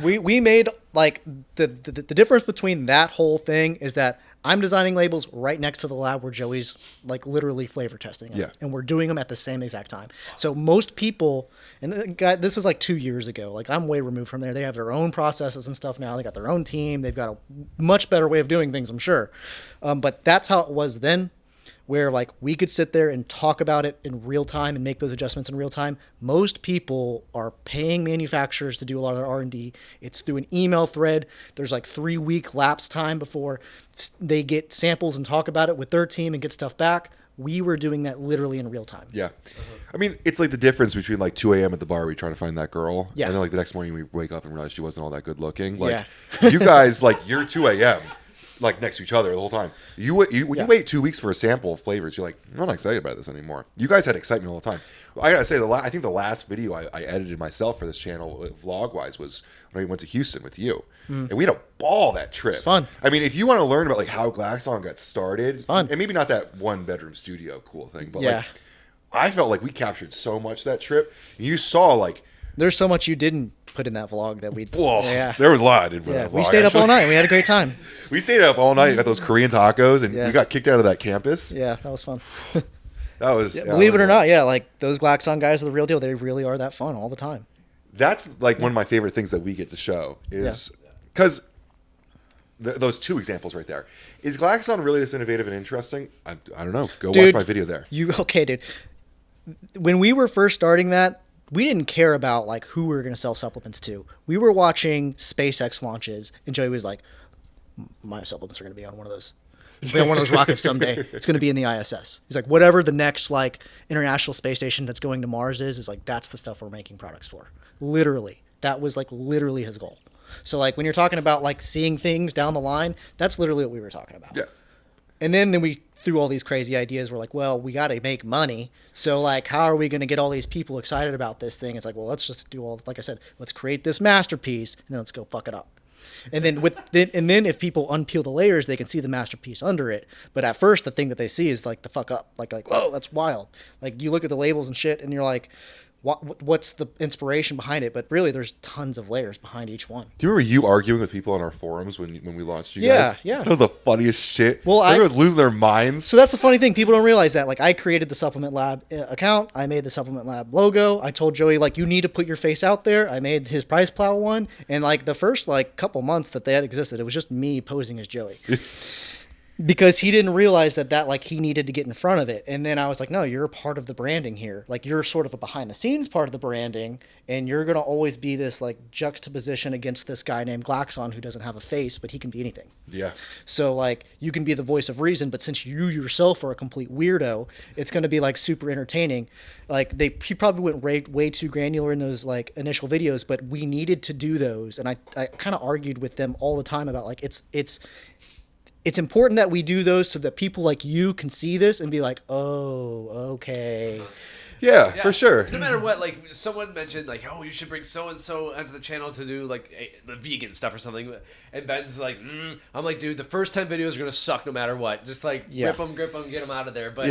We made like the difference between that whole thing is that I'm designing labels right next to the lab where Joey's like literally flavor testing them, and we're doing them at the same exact time. So most people, and this is like 2 years ago, like I'm way removed from there. They have their own processes and stuff now. They got their own team. They've got a much better way of doing things, I'm sure. But that's how it was then, where like we could sit there and talk about it in real time and make those adjustments in real time. Most people are paying manufacturers to do a lot of their R&D. It's through an email thread. There's like 3-week lapse time before they get samples and talk about it with their team and get stuff back. we were doing that literally in real time. Yeah. I mean, it's like the difference between like 2 a.m. at the bar where you're trying to find that girl. Yeah. And then like the next morning we wake up and realize she wasn't all that good looking. Like you guys, like you're 2 a.m. like next to each other the whole time. You wait 2 weeks for a sample of flavors, you're like, I'm not excited about this anymore. You guys had excitement all the time. I gotta say, I think the last video I edited myself for this channel, vlog wise, was when I went to Houston with you, and we had a ball that trip. It's fun. I mean, if you want to learn about like how Glaxon got started, it's fun. And maybe not that 1-bedroom studio cool thing, but like I felt like we captured so much that trip. You saw like there's so much you didn't put in that vlog that we. There was a lot I didn't put in that vlog. We stayed up all night. We had a great time. We stayed up all night. Got those Korean tacos, and we got kicked out of that campus. Yeah, that was fun. That was believe it or not, like those Glaxon guys are the real deal. They really are that fun all the time. That's like one of my favorite things that we get to show is because those two examples right there. Is Glaxon really this innovative and interesting? I don't know. Go watch my video there. Dude. When we were first starting that, we didn't care about like who we were going to sell supplements to. We were watching SpaceX launches, and Joey was like, "My supplements are going to be on one of those. It's going to be on one of those rockets someday. It's going to be in the ISS." He's like, "Whatever the next like international space station that's going to Mars is like that's the stuff we're making products for." Literally, that was like literally his goal. So like when you're talking about like seeing things down the line, that's literally what we were talking about. Yeah. And then we threw all these crazy ideas. We're like, well, we got to make money. So like, how are we going to get all these people excited about this thing? It's like, well, let's just do all, like I said, let's create this masterpiece and then let's go fuck it up. And then then if people unpeel the layers, they can see the masterpiece under it. But at first, the thing that they see is like the fuck up, like, whoa, that's wild. Like you look at the labels and shit, and you're like, what's the inspiration behind it? But really, there's tons of layers behind each one. Do you remember you arguing with people on our forums when we launched you guys? Yeah. That was the funniest shit. Well, everyone was losing their minds. So that's the funny thing. People don't realize that. Like, I created the Supplement Lab account. I made the Supplement Lab logo. I told Joey, like, you need to put your face out there. I made his PricePlow one. And, like, the first, like, couple months that they had existed, it was just me posing as Joey. Because he didn't realize that like he needed to get in front of it. And then I was like, no, you're a part of the branding here. Like you're sort of a behind the scenes part of the branding, and you're going to always be this like juxtaposition against this guy named Glaxon who doesn't have a face, but he can be anything. Yeah. So like you can be the voice of reason, but since you yourself are a complete weirdo, it's going to be like super entertaining. Like he probably went way too granular in those like initial videos, but we needed to do those. And I kind of argued with them all the time about like, it's important that we do those so that people like you can see this and be like, oh, okay. Yeah, for sure. No matter what, like someone mentioned, like, oh, you should bring so and so onto the channel to do like the vegan stuff or something, and Ben's like, I'm like, dude, the first 10 videos are gonna suck no matter what. Just like grip them, get them out of there. But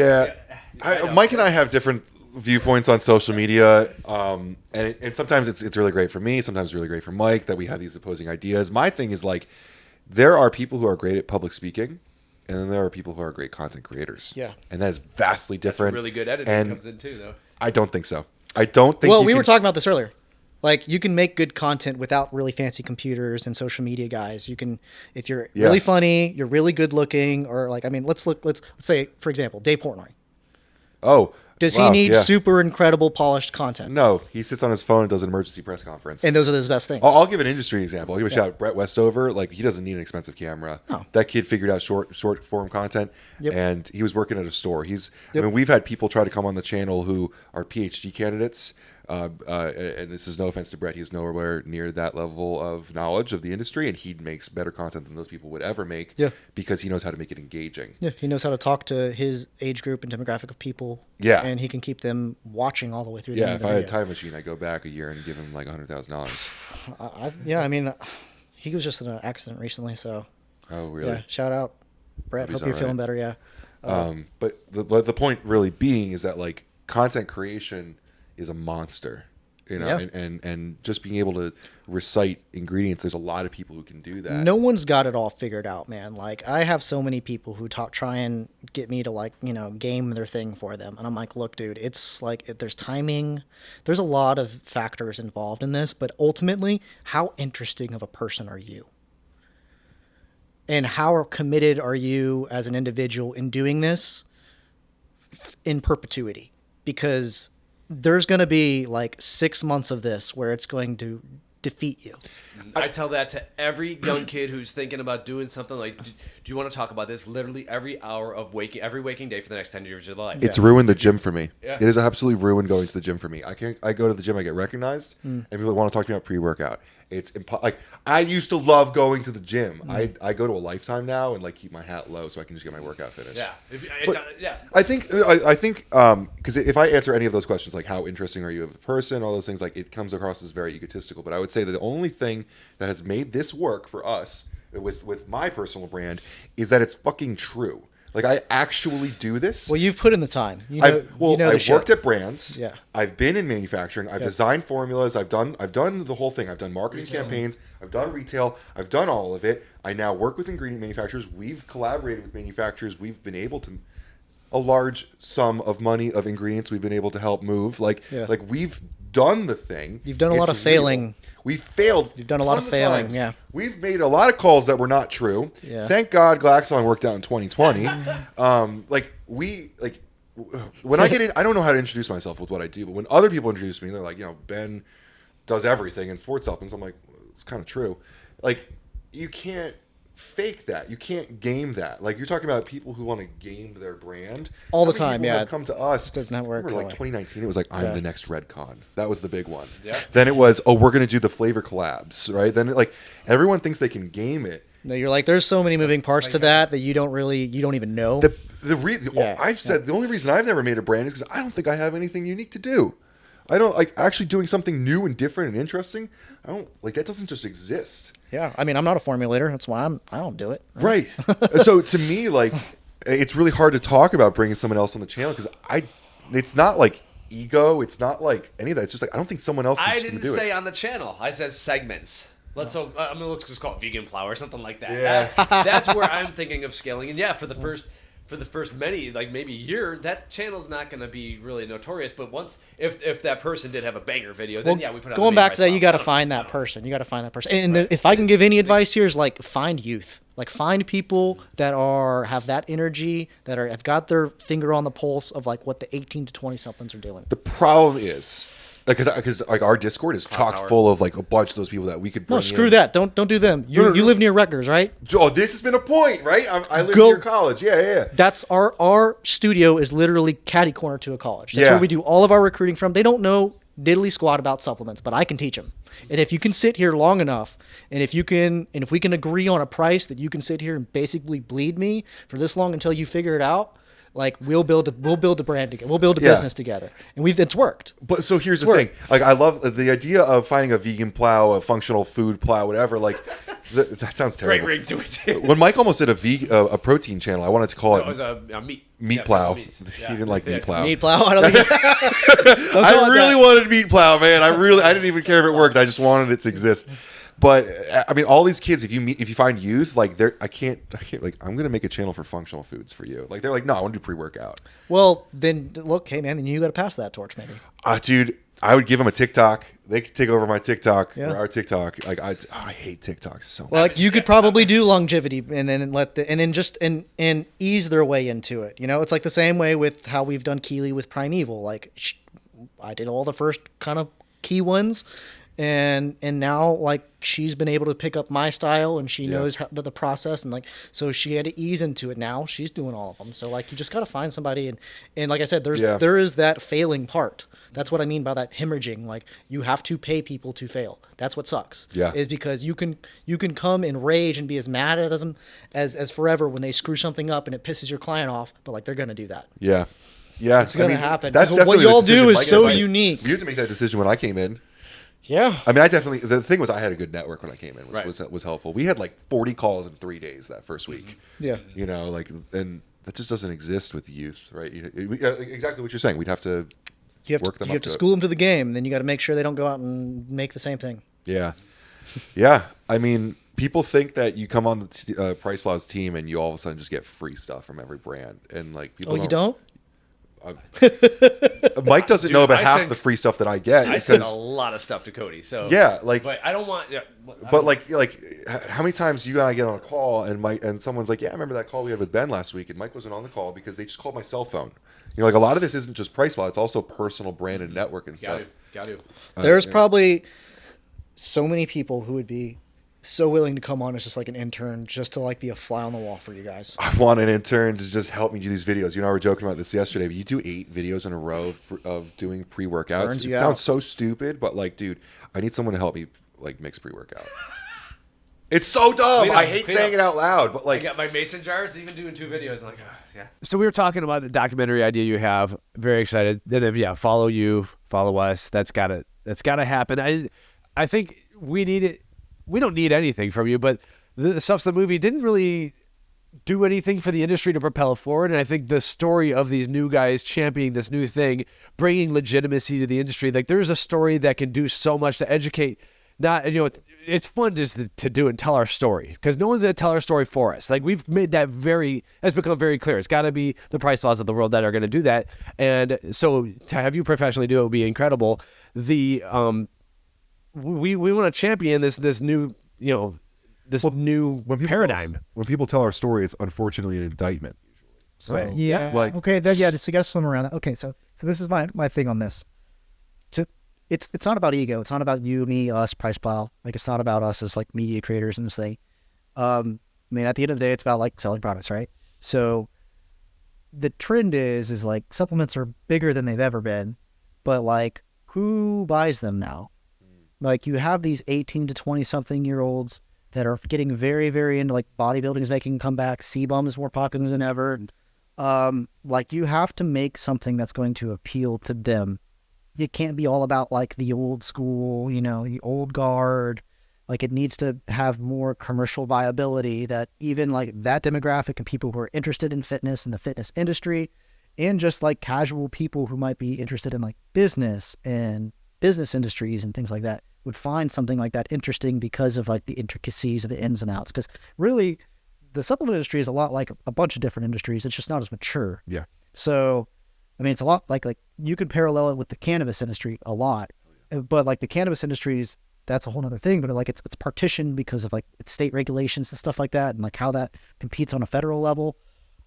Mike and I have different viewpoints on social media, and sometimes it's really great for me, sometimes it's really great for Mike that we have these opposing ideas. My thing is like, there are people who are great at public speaking, and then there are people who are great content creators. Yeah. And that is vastly different. Really good editing comes in too, though. I don't think so. I don't think. Well, we were talking about this earlier. Like you can make good content without really fancy computers and social media guys. You can, if you're really funny, you're really good looking, or like, I mean, let's say, for example, Dave Portnoy. Oh. Does he need super incredible polished content? No, he sits on his phone and does an emergency press conference. And those are his best things. I'll give an industry example. I'll give a shout out. Brett Westover. Like he doesn't need an expensive camera. No. That kid figured out short form content, and he was working at a store. I mean, we've had people try to come on the channel who are PhD candidates. And this is no offense to Brett. He's nowhere near that level of knowledge of the industry, and he makes better content than those people would ever make. Yeah. Because he knows how to make it engaging. Yeah, he knows how to talk to his age group and demographic of people. Yeah. And he can keep them watching all the way through. The end if of the I had a video. time machine, I'd go back a year and give him like $100,000. Yeah, I mean, he was just in an accident recently, so. Oh, really? Yeah. Shout out, Brett. Hope you're feeling better. Yeah. But the point really being is that like content creation is a monster, you know, and just being able to recite ingredients. There's a lot of people who can do that. No one's got it all figured out, man. Like I have so many people who try and get me to like, you know, game their thing for them. And I'm like, look, dude, it's like, there's timing. There's a lot of factors involved in this, but ultimately how interesting of a person are you? And how committed are you as an individual in doing this in perpetuity? Because there's going to be like 6 months of this where it's going to defeat you. I tell that to every young kid who's thinking about doing something like, do you want to talk about this? Literally every hour of every waking day for the next 10 years of your life. It's ruined the gym for me. Yeah. It is absolutely ruined going to the gym for me. I go to the gym, I get recognized, and people want to talk to me about pre-workout. It's like I used to love going to the gym. I go to a Lifetime now and like keep my hat low so I can just get my workout finished. Yeah. I think because if I answer any of those questions, like how interesting are you as a person, all those things, like it comes across as very egotistical. But I would say that the only thing that has made this work for us with my personal brand is that it's fucking true. Like I actually do this. Well, you've put in the time. I've worked at brands. Yeah. I've been in manufacturing. I've designed formulas. I've done the whole thing. I've done marketing campaigns. I've done retail. I've done all of it. I now work with ingredient manufacturers. We've collaborated with manufacturers. We've been able to a large sum of money of ingredients we've been able to help move. Like we've done the thing. You've done a lot of failing. We failed. You've done a lot of failing. Times. Yeah. We've made a lot of calls that were not true. Yeah. Thank God Glaxon worked out in 2020. When I get in, I don't know how to introduce myself with what I do, but when other people introduce me, they're like, Ben does everything in sports supplements. I'm like, well, it's kind of true. Like, you can't fake that. You can't game that. Like, you're talking about people who want to game their brand all the time. Yeah, have come to us. It does not work. Remember, like 2019, it was like, I'm the next Redcon. That was the big one. Yeah. Then it was, we're going to do the flavor collabs, right? Then everyone thinks they can game it. No, you're like, there's so many moving parts to that you don't even know. I've said the only reason I've never made a brand is because I don't think I have anything unique to do. I don't like actually doing something new and different and interesting. I don't like that doesn't just exist. Yeah, I mean, I'm not a formulator. That's why I don't do it. Right. So to me, like, it's really hard to talk about bringing someone else on the channel because it's not like ego. It's not like any of that. It's just like I don't think someone else. I didn't say on the channel. I said segments. Let's just call it vegan plow or something like that. Yeah. That's where I'm thinking of scaling. And yeah, for the first many, like maybe a year, that channel's not going to be really notorious. But once, if that person did have a banger video, then we put it on going back to that, you got to find that person. You got to find that person. And if I can give any advice here is like find youth. Like find people that have that energy, that have got their finger on the pulse of like what the 18 to 20 somethings are doing. The problem is because like our Discord is chock full of like a bunch of those people that we could bring screw that. Don't do them. You live near Rutgers, right? Oh, this has been a point, right? I live near college. Yeah. That's our studio is literally catty corner to a college. That's where we do all of our recruiting from. They don't know diddly squat about supplements, but I can teach them. And if you can sit here long enough, and if we can agree on a price that you can sit here and basically bleed me for this long until you figure it out, like we'll build a brand together. We'll build a business together, and it's worked. But so here's the thing: like I love the idea of finding a vegan plow, a functional food plow, whatever. Like that sounds terrible. Great ring to it. When Mike almost did a protein channel, I wanted to call it was a meat plow. He didn't like meat plow. Meat plow. I don't think. I really wanted meat plow, man. I didn't even care if it worked. I just wanted it to exist. But I mean, all these kids, if you find youth, like I can't like I'm gonna make a channel for functional foods for you. Like they're like, no, I want to do pre-workout. Well, then look, hey man, then you got to pass that torch, maybe. Dude, I would give them a TikTok. They could take over my TikTok or our TikTok. Like I hate TikTok so much. Well, like you could probably do longevity and then just ease their way into it. You know, it's like the same way with how we've done Keely with Primeval. Like I did all the first kind of key ones. And now like she's been able to pick up my style and she knows the process and like so she had to ease into it. Now she's doing all of them. So like you just got to find somebody and like I said, there is that failing part. That's what I mean by that hemorrhaging. Like you have to pay people to fail. That's what sucks. Yeah, is because you can come and rage and be as mad at them as forever when they screw something up and it pisses your client off. But like they're gonna do that. Yeah, it's gonna happen. That's definitely what y'all do is so unique. You had to make that decision when I came in. Yeah. I mean, the thing was I had a good network when I came in, was helpful. We had like 40 calls in 3 days that first week. Yeah. You know, like, and that just doesn't exist with youth, right? Exactly what you're saying. We'd have to work them up. You have to school them to the game, and then you got to make sure they don't go out and make the same thing. Yeah. Yeah. I mean, people think that you come on the PricePlow's team and you all of a sudden just get free stuff from every brand. And like people you don't? Mike doesn't know about half the free stuff that I get. I send a lot of stuff to Cody. So yeah, like, but I don't want. But like, how many times do you and I get on a call and someone's like, yeah, I remember that call we had with Ben last week, and Mike wasn't on the call because they just called my cell phone. You know, like a lot of this isn't just PricePlow; it's also personal brand and network and stuff. Got to. There's probably so many people who would be so willing to come on as just like an intern, just to like be a fly on the wall for you guys. I want an intern to just help me do these videos. You know, we were joking about this yesterday, but you do 8 videos in a row of doing pre-workouts. It sounds so stupid, but like, dude, I need someone to help me like mix pre-workout. It's so dumb. I hate saying it out loud, but like, I got my mason jars, even doing 2 videos. I'm like, yeah. So we were talking about the documentary idea you have. Very excited. Then follow you, follow us. That's gotta happen. I think we need it. We don't need anything from you, but the Substance movie didn't really do anything for the industry to propel it forward. And I think the story of these new guys championing this new thing, bringing legitimacy to the industry, like there's a story that can do so much to educate. Not, it's fun just to do and tell our story, because no one's going to tell our story for us. Like we've made that has become very clear. It's got to be the PricePlows of the world that are going to do that. And so to have you professionally do it would be incredible. We want to champion this new, new paradigm. When people tell our story, it's unfortunately an indictment. So, right. Yeah. Okay. Just you got to swim around that. Okay. So this is my thing on this. It's not about ego. It's not about you, me, us, PricePlow. Like it's not about us as like media creators in this thing. I mean, at the end of the day, it's about like selling products, right? So the trend is like supplements are bigger than they've ever been, but like who buys them now? Like you have these 18 to 20 something year olds that are getting very, very into like bodybuilding is making a comeback. CBum is more popular than ever. Like you have to make something that's going to appeal to them. You can't be all about like the old school, the old guard. Like it needs to have more commercial viability that even like that demographic and people who are interested in fitness and the fitness industry and just like casual people who might be interested in like business and business industries and things like that would find something like that interesting because of like the intricacies of the ins and outs. Because really the supplement industry is a lot like a bunch of different industries. It's just not as mature. Yeah. So, I mean, it's a lot like you could parallel it with the cannabis industry a lot, but like the cannabis industries, that's a whole other thing, but like it's partitioned because of like its state regulations and stuff like that. And like how that competes on a federal level.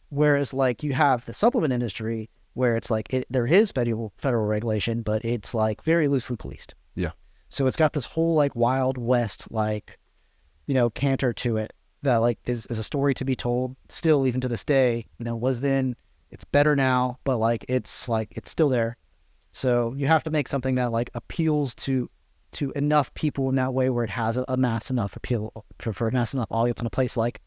Whereas like you have the supplement industry where it's like there is federal regulation, but it's like very loosely policed. Yeah. So it's got this whole like Wild West, like, canter to it that like is a story to be told still, even to this day, was then, it's better now, but like it's still there. So you have to make something that like appeals to enough people in that way where it has a mass enough appeal for a mass enough audience on a place like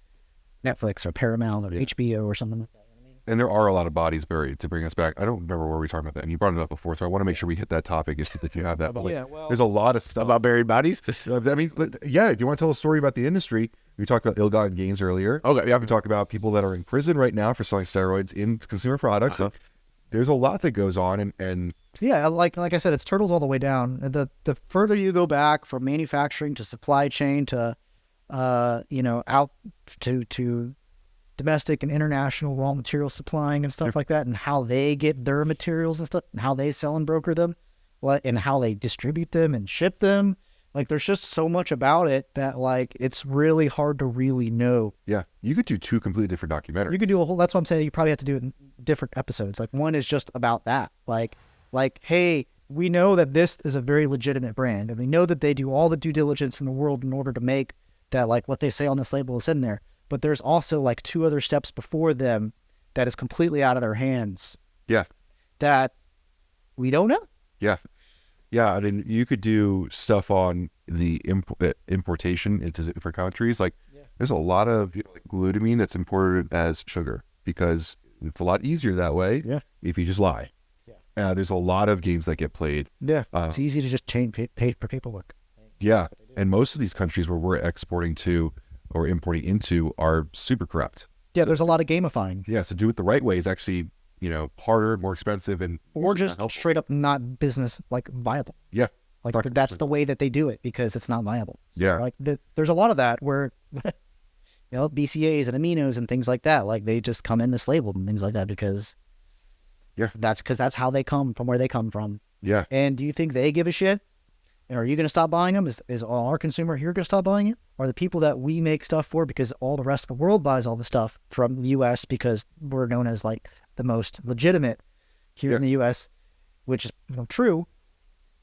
Netflix or Paramount or HBO or something like that. And there are a lot of bodies buried, to bring us back. I don't remember where we were talking about that, and you brought it up before, so I want to make sure we hit that topic if you have that. There's a lot of stuff about buried bodies. I mean, yeah, if you want to tell a story about the industry, we talked about ill-gotten gains earlier. Okay, yeah. We talked about people that are in prison right now for selling steroids in consumer products. There's a lot that goes on, and yeah, like I said, it's turtles all the way down. The further you go back from manufacturing to supply chain to, out to domestic and international raw material supplying and stuff like that, and how they get their materials and stuff, and how they sell and broker them, and how they distribute them and ship them. Like, there's just so much about it that, like, it's really hard to really know. Yeah, you could do 2 completely different documentaries. You could do a whole, that's what I'm saying, you probably have to do it in different episodes. Like, one is just about that. Like, hey, we know that this is a very legitimate brand, and we know that they do all the due diligence in the world in order to make that, like, what they say on this label is in there. But there's also like 2 other steps before them that is completely out of their hands. Yeah. That we don't know. Yeah. Yeah. I mean, you could do stuff on the importation into different countries. Like there's a lot of like glutamine that's imported as sugar because it's a lot easier that way. Yeah. If you just lie. Yeah. There's a lot of games that get played. Yeah. It's easy to just pay for paperwork. Yeah. And most of these countries where we're exporting to or importing into are super corrupt. Yeah, there's a lot of gamifying. Yeah, so do it the right way is actually, harder, more expensive, or just straight up not business like viable. Yeah, like that's the way that they do it because it's not viable. So, yeah, like there's a lot of that where, BCAAs and aminos and things like that, like they just come in this labeled and things like that because, that's how they come from where they come from. Yeah. And do you think they give a shit? And are you going to stop buying them? Is all our consumer here going to stop buying it? Are the people that we make stuff for because all the rest of the world buys all the stuff from the U.S. because we're known as like the most legitimate here in the U.S., which is true.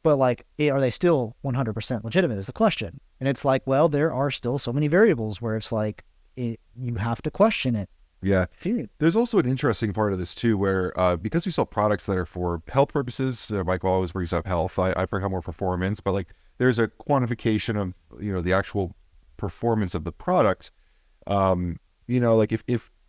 But like, are they still 100% legitimate is the question. And it's like, well, there are still so many variables where it's like, you have to question it. Yeah. Period. There's also an interesting part of this too, where because we sell products that are for health purposes, Michael always brings up health. I bring more performance, but like there's a quantification of, the actual performance of the product. Like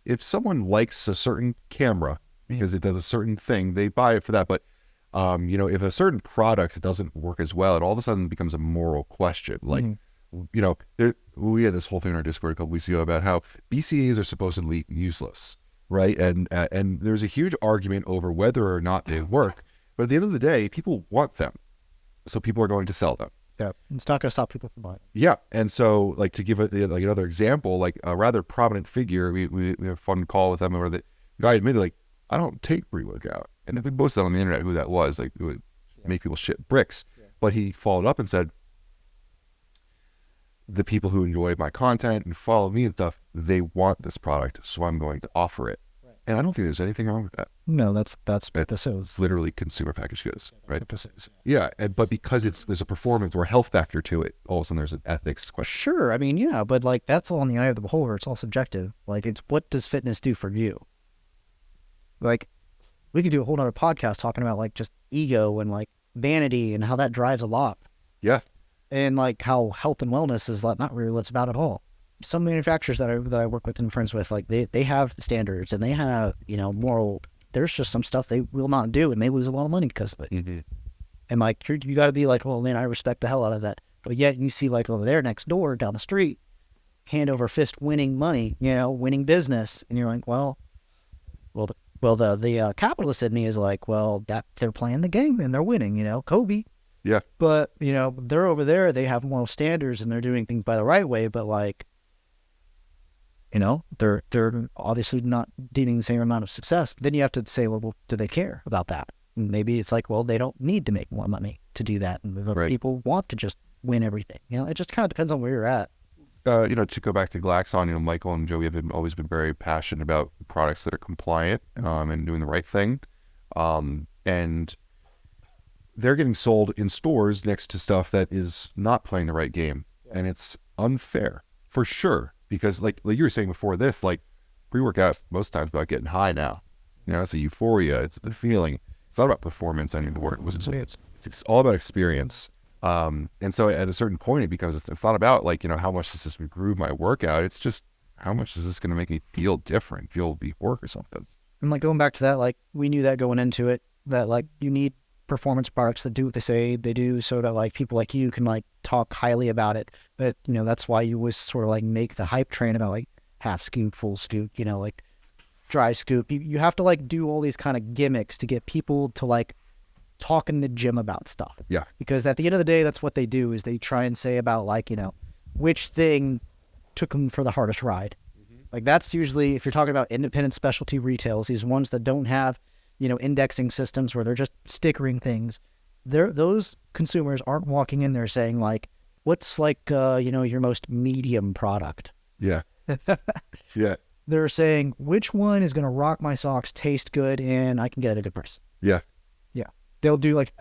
if someone likes a certain camera because it does a certain thing, they buy it for that. But if a certain product doesn't work as well, it all of a sudden becomes a moral question. Like, we had this whole thing in our Discord a couple weeks ago about how BCAs are supposedly useless, right? And there's a huge argument over whether or not they work. But at the end of the day, people want them, so people are going to sell them. Yeah, it's not going to stop people from buying. Yeah, and so like to give it like another example, like a rather prominent figure, we had a fun call with them where the guy admitted, like, I don't take pre-workout. And if we posted that on the internet who that was, like, it would make people shit bricks. Yeah. But he followed up and said, the people who enjoy my content and follow me and stuff, they want this product, so I'm going to offer it. Right. And I don't think there's anything wrong with that. No, that's literally consumer packaged goods, right? Yeah, but because there's a performance or a health factor to it, all of a sudden there's an ethics question. Sure, I mean, yeah, but like that's all in the eye of the beholder. It's all subjective. Like, it's what does fitness do for you? Like, we could do a whole nother podcast talking about like just ego and like vanity and how that drives a lot. Yeah. And like how health and wellness is like not really what it's about at all. Some manufacturers that I work with and friends with, like they have standards and they have, moral. There's just some stuff they will not do and they lose a lot of money because of it. Mm-hmm. And like, you got to be like, well, man, I respect the hell out of that. But yet you see like over there next door down the street, hand over fist winning money, winning business. And you're like, well, the capitalist in me is like, well, that they're playing the game and they're winning, Kobe. Yeah. But, they're over there, they have moral standards and they're doing things by the right way, but like, they're obviously not dealing the same amount of success. Then you have to say, well, do they care about that? And maybe it's like, well, they don't need to make more money to do that. And right. People want to just win everything. It just kind of depends on where you're at. To go back to Glaxon, Michael and Joey have always been very passionate about products that are compliant and doing the right thing. And they're getting sold in stores next to stuff that is not playing the right game. Yeah. And it's unfair, for sure. Because like you were saying before this, like pre-workout most times about getting high now. It's a euphoria. It's a feeling. It's not about performance anymore. It's all about experience. And so at a certain point, it becomes, it's not about like, how much does this improve my workout? It's just, how much is this going to make me feel different, feel work or something? And like going back to that, like we knew that going into it, that like you need performance products that do what they say they do so that like people like you can like talk highly about it. But, that's why you always sort of like make the hype train about like half scoop, full scoop, like dry scoop. You have to like do all these kind of gimmicks to get people to like talk in the gym about stuff. Yeah. Because at the end of the day, that's what they do is they try and say about like, which thing took them for the hardest ride. Mm-hmm. Like that's usually, if you're talking about independent specialty retails, these ones that don't have, indexing systems where they're just stickering things. Those consumers aren't walking in there saying like, what's like, your most medium product? Yeah. Yeah. They're saying, which one is going to rock my socks, taste good, and I can get it at a good price. Yeah. Yeah. They'll do like,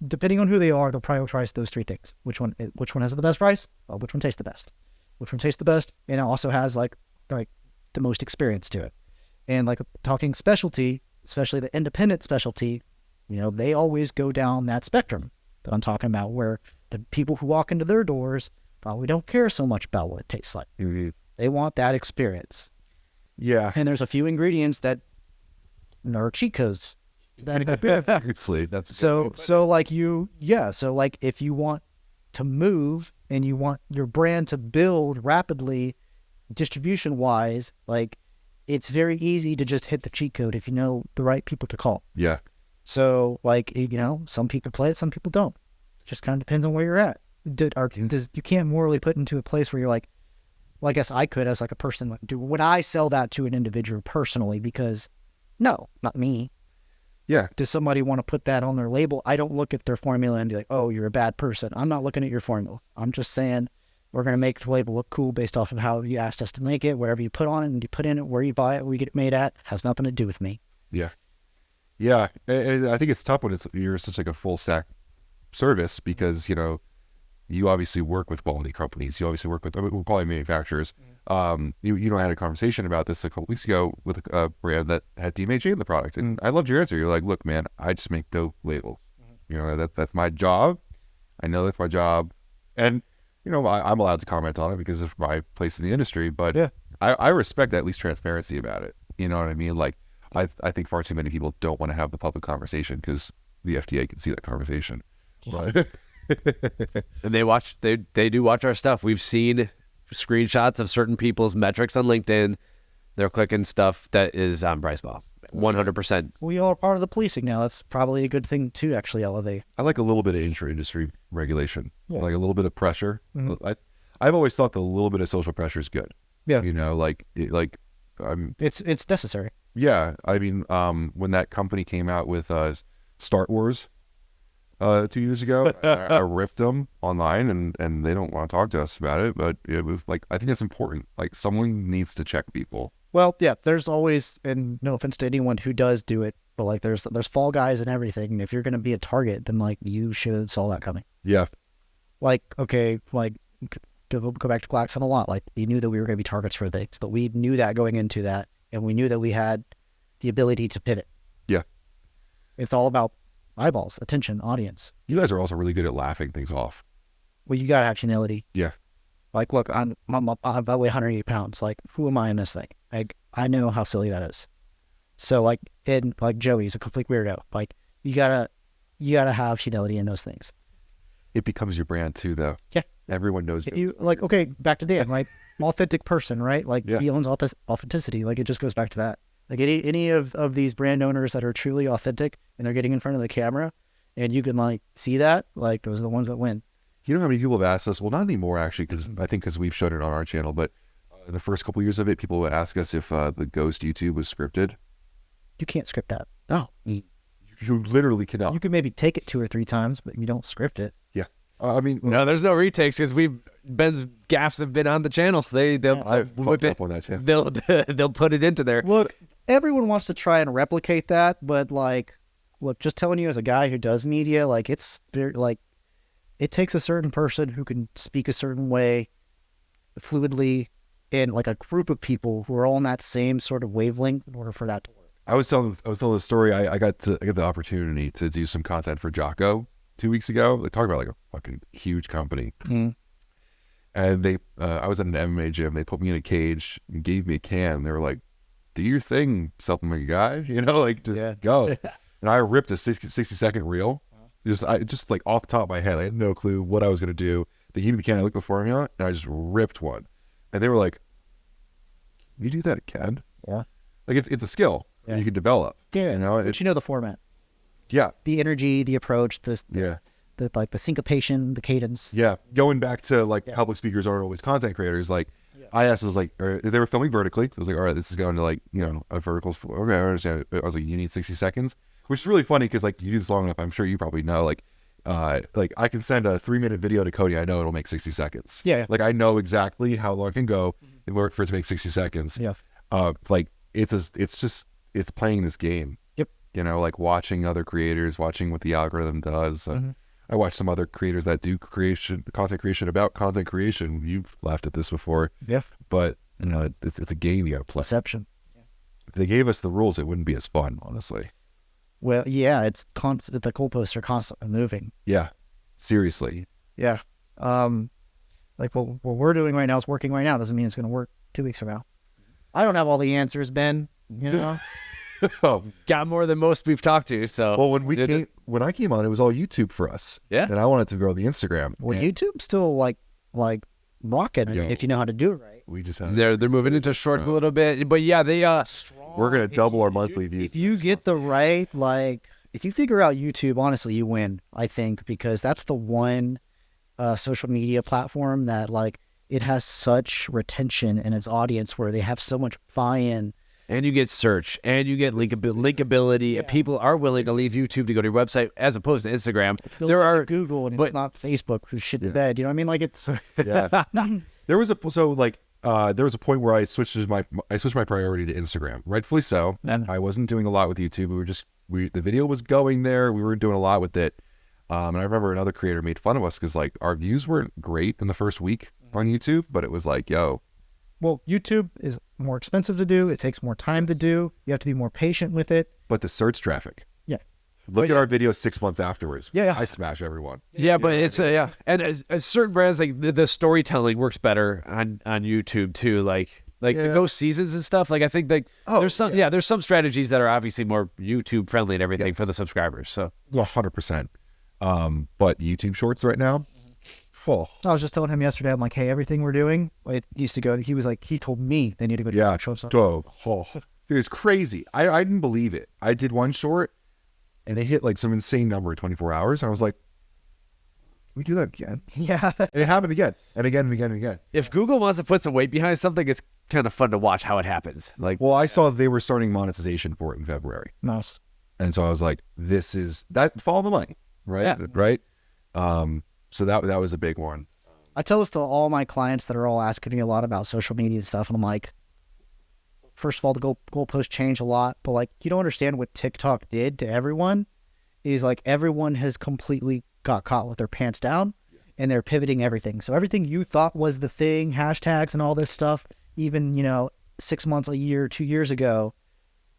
depending on who they are, they'll prioritize those three things. Which one has the best price? Well, which one tastes the best? Which one tastes the best? And it also has like the most experience to it. And like talking specialty, especially the independent specialty, they always go down that spectrum that I'm talking about, where the people who walk into their doors probably don't care so much about what it tastes like. Mm-hmm. They want that experience. Yeah. And there's a few ingredients that are cheat codes. So like if you want to move and you want your brand to build rapidly, distribution wise, like it's very easy to just hit the cheat code if you know the right people to call. Yeah. So like, some people play it, some people don't. It just kind of depends on where you're at. You can't morally put into a place where you're like, well, I guess I could as like a person. Would I sell that to an individual personally? Because no, not me. Yeah. Does somebody want to put that on their label? I don't look at their formula and be like, oh, you're a bad person. I'm not looking at your formula. I'm just saying we're going to make the label look cool based off of how you asked us to make it. Wherever you put on it and you put in it, where you buy it, where you get it made at, has nothing to do with me. Yeah. Yeah. And I think it's tough when you're such like a full stack service because, you know, you obviously work with quality companies. You obviously work with quality manufacturers. You know, I had a conversation about this a couple weeks ago with a brand that had DMHA in the product. And I loved your answer. You're like, look, man, I just make dope labels. You know, that's my job. I know that's my job. And, you know, I'm allowed to comment on it because of my place in the industry. But yeah, I respect at least transparency about it. You know what I mean? Like, I think far too many people don't want to have the public conversation because the FDA can see that conversation. Yeah. But and they do watch our stuff. We've seen screenshots of certain people's metrics on LinkedIn. They're clicking stuff that is on PricePlow. 100%. We all are part of the policing now. That's probably a good thing to actually elevate. I like a little bit of intra-industry regulation, like a little bit of pressure. I've always thought that a little bit of social pressure is good. Yeah, you know, it's necessary. Yeah, I mean, when that company came out with Start Wars 2 years ago, I ripped them online, and they don't want to talk to us about it. But it was like, I think it's important. Like, someone needs to check people. Well, yeah, there's always, and no offense to anyone who does do it, but like there's fall guys and everything. And if you're going to be a target, then like you should saw that coming. Yeah. Like, okay, like go back to Glaxon a lot. Like, we knew that we were going to be targets for things, but we knew that going into that, and we knew that we had the ability to pivot. Yeah. It's all about eyeballs, attention, audience. You guys are also really good at laughing things off. Well, you got to have humility. Yeah. Like, look, I weigh 180 pounds. Like, who am I in this thing? Like, I know how silly that is. So, like, Joey's a complete weirdo. Like, you gotta have humility in those things. It becomes your brand too, though. Yeah. Everyone knows you. Like, okay, back to Dan, right? Authentic person, right? Like, he owns authenticity. Like, it just goes back to that. Like, any of these brand owners that are truly authentic and they're getting in front of the camera and you can, like, see that, like, those are the ones that win. You know how many people have asked us? Well, not anymore, actually, because we've shown it on our channel, but in the first couple years of it, people would ask us if the Ghost YouTube was scripted. You can't script that. No. You literally cannot. You can maybe take it 2 or 3 times, but you don't script it. Yeah. I mean, no, there's no retakes because Ben's gaffes have been on the channel. They'll whip it. On that channel. They'll put it into there. Look, everyone wants to try and replicate that, but like, look, just telling you as a guy who does media, like, it's very, like, it takes a certain person who can speak a certain way fluidly and like a group of people who are all in that same sort of wavelength in order for that to work. I was telling the story. I got the opportunity to do some content for Jocko 2 weeks ago. They talk about like a fucking huge company. Mm-hmm. And I was at an MMA gym. They put me in a cage and gave me a can. They were like, do your thing, supplement guy. You know, like, just go. And I ripped a 60-second reel. Just like off the top of my head, I had no clue what I was going to do. They gave me the can, I looked at the formula, and I just ripped one. And they were like, can you do that again? Yeah. Like, it's a skill you can develop. Yeah. You know, but you know the format. Yeah. The energy, the approach, the like the syncopation, the cadence. Yeah. Going back to like public speakers aren't always content creators. Like, I asked, I was like, they were filming vertically. So I was like, all right, this is going to like, you know, a vertical. Okay, I understand. I was like, you need 60 seconds. Which is really funny because like you do this long enough, I'm sure you probably know, like I can send a 3-minute video to Cody. I know it'll make 60 seconds. Yeah. Like, I know exactly how long it can go in order for it to make 60 seconds. Yeah. Like it's playing this game. Yep. You know, like watching other creators, watching what the algorithm does. I watch some other creators that do content creation about content creation. You've laughed at this before. Yeah. But you know, it's a game you got to play. Perception. If they gave us the rules, it wouldn't be as fun, honestly. Well, yeah, it's constant. The goalposts are constantly moving. Yeah, seriously. Yeah, like what we're doing right now is working right now. Doesn't mean it's going to work 2 weeks from now. I don't have all the answers, Ben. You know, got more than most we've talked to. So well, when I came on, it was all YouTube for us. Yeah, and I wanted to grow the Instagram. Well, YouTube's still like rocking if you know how to do it right. We just have they're moving into shorts a little bit, but yeah, they we're gonna double our monthly views. If you get the right, like, if you figure out YouTube, honestly, you win. I think because that's the one social media platform that like it has such retention in its audience where they have so much buy-in. And you get search, and you get linkability. Yeah. People are willing to leave YouTube to go to your website as opposed to Instagram. There are Google, and it's not Facebook who shit the bed. You know what I mean? Like it's There was a point where I switched my priority to Instagram, rightfully so. I wasn't doing a lot with YouTube. The video was going there. We were doing a lot with it. And I remember another creator made fun of us because like our views weren't great in the first week on YouTube, but it was like, yo. Well, YouTube is more expensive to do. It takes more time to do. You have to be more patient with it. But the search traffic. Yeah. Look at our videos 6 months afterwards. Yeah. I smash everyone. Yeah, but it's yeah. And as certain brands, like the storytelling works better on YouTube too. Like the ghost seasons and stuff. Like I think like there's some strategies that are obviously more YouTube friendly and everything for the subscribers. So 100%. But YouTube Shorts right now, full. I was just telling him yesterday, I'm like, hey, everything we're doing, it used to go, he was like, he told me they need to go to YouTube Shorts. Dude, it's crazy. I didn't believe it. I did one short and they hit like some insane number in 24 hours. I was like, we do that again. Yeah. And it happened again and again and again and again. If Google wants to put some weight behind something, it's kind of fun to watch how it happens. Like, well, I saw they were starting monetization for it in February. Nice. And so I was like, this is that, follow the money, right? Yeah. Right. So that was a big one. I tell this to all my clients that are all asking me a lot about social media and stuff. And I'm like, first of all, the goalposts change a lot, but like, you don't understand what TikTok did to everyone is like, everyone has completely got caught with their pants down and they're pivoting everything. So everything you thought was the thing, hashtags and all this stuff, even, 6 months, a year, 2 years ago,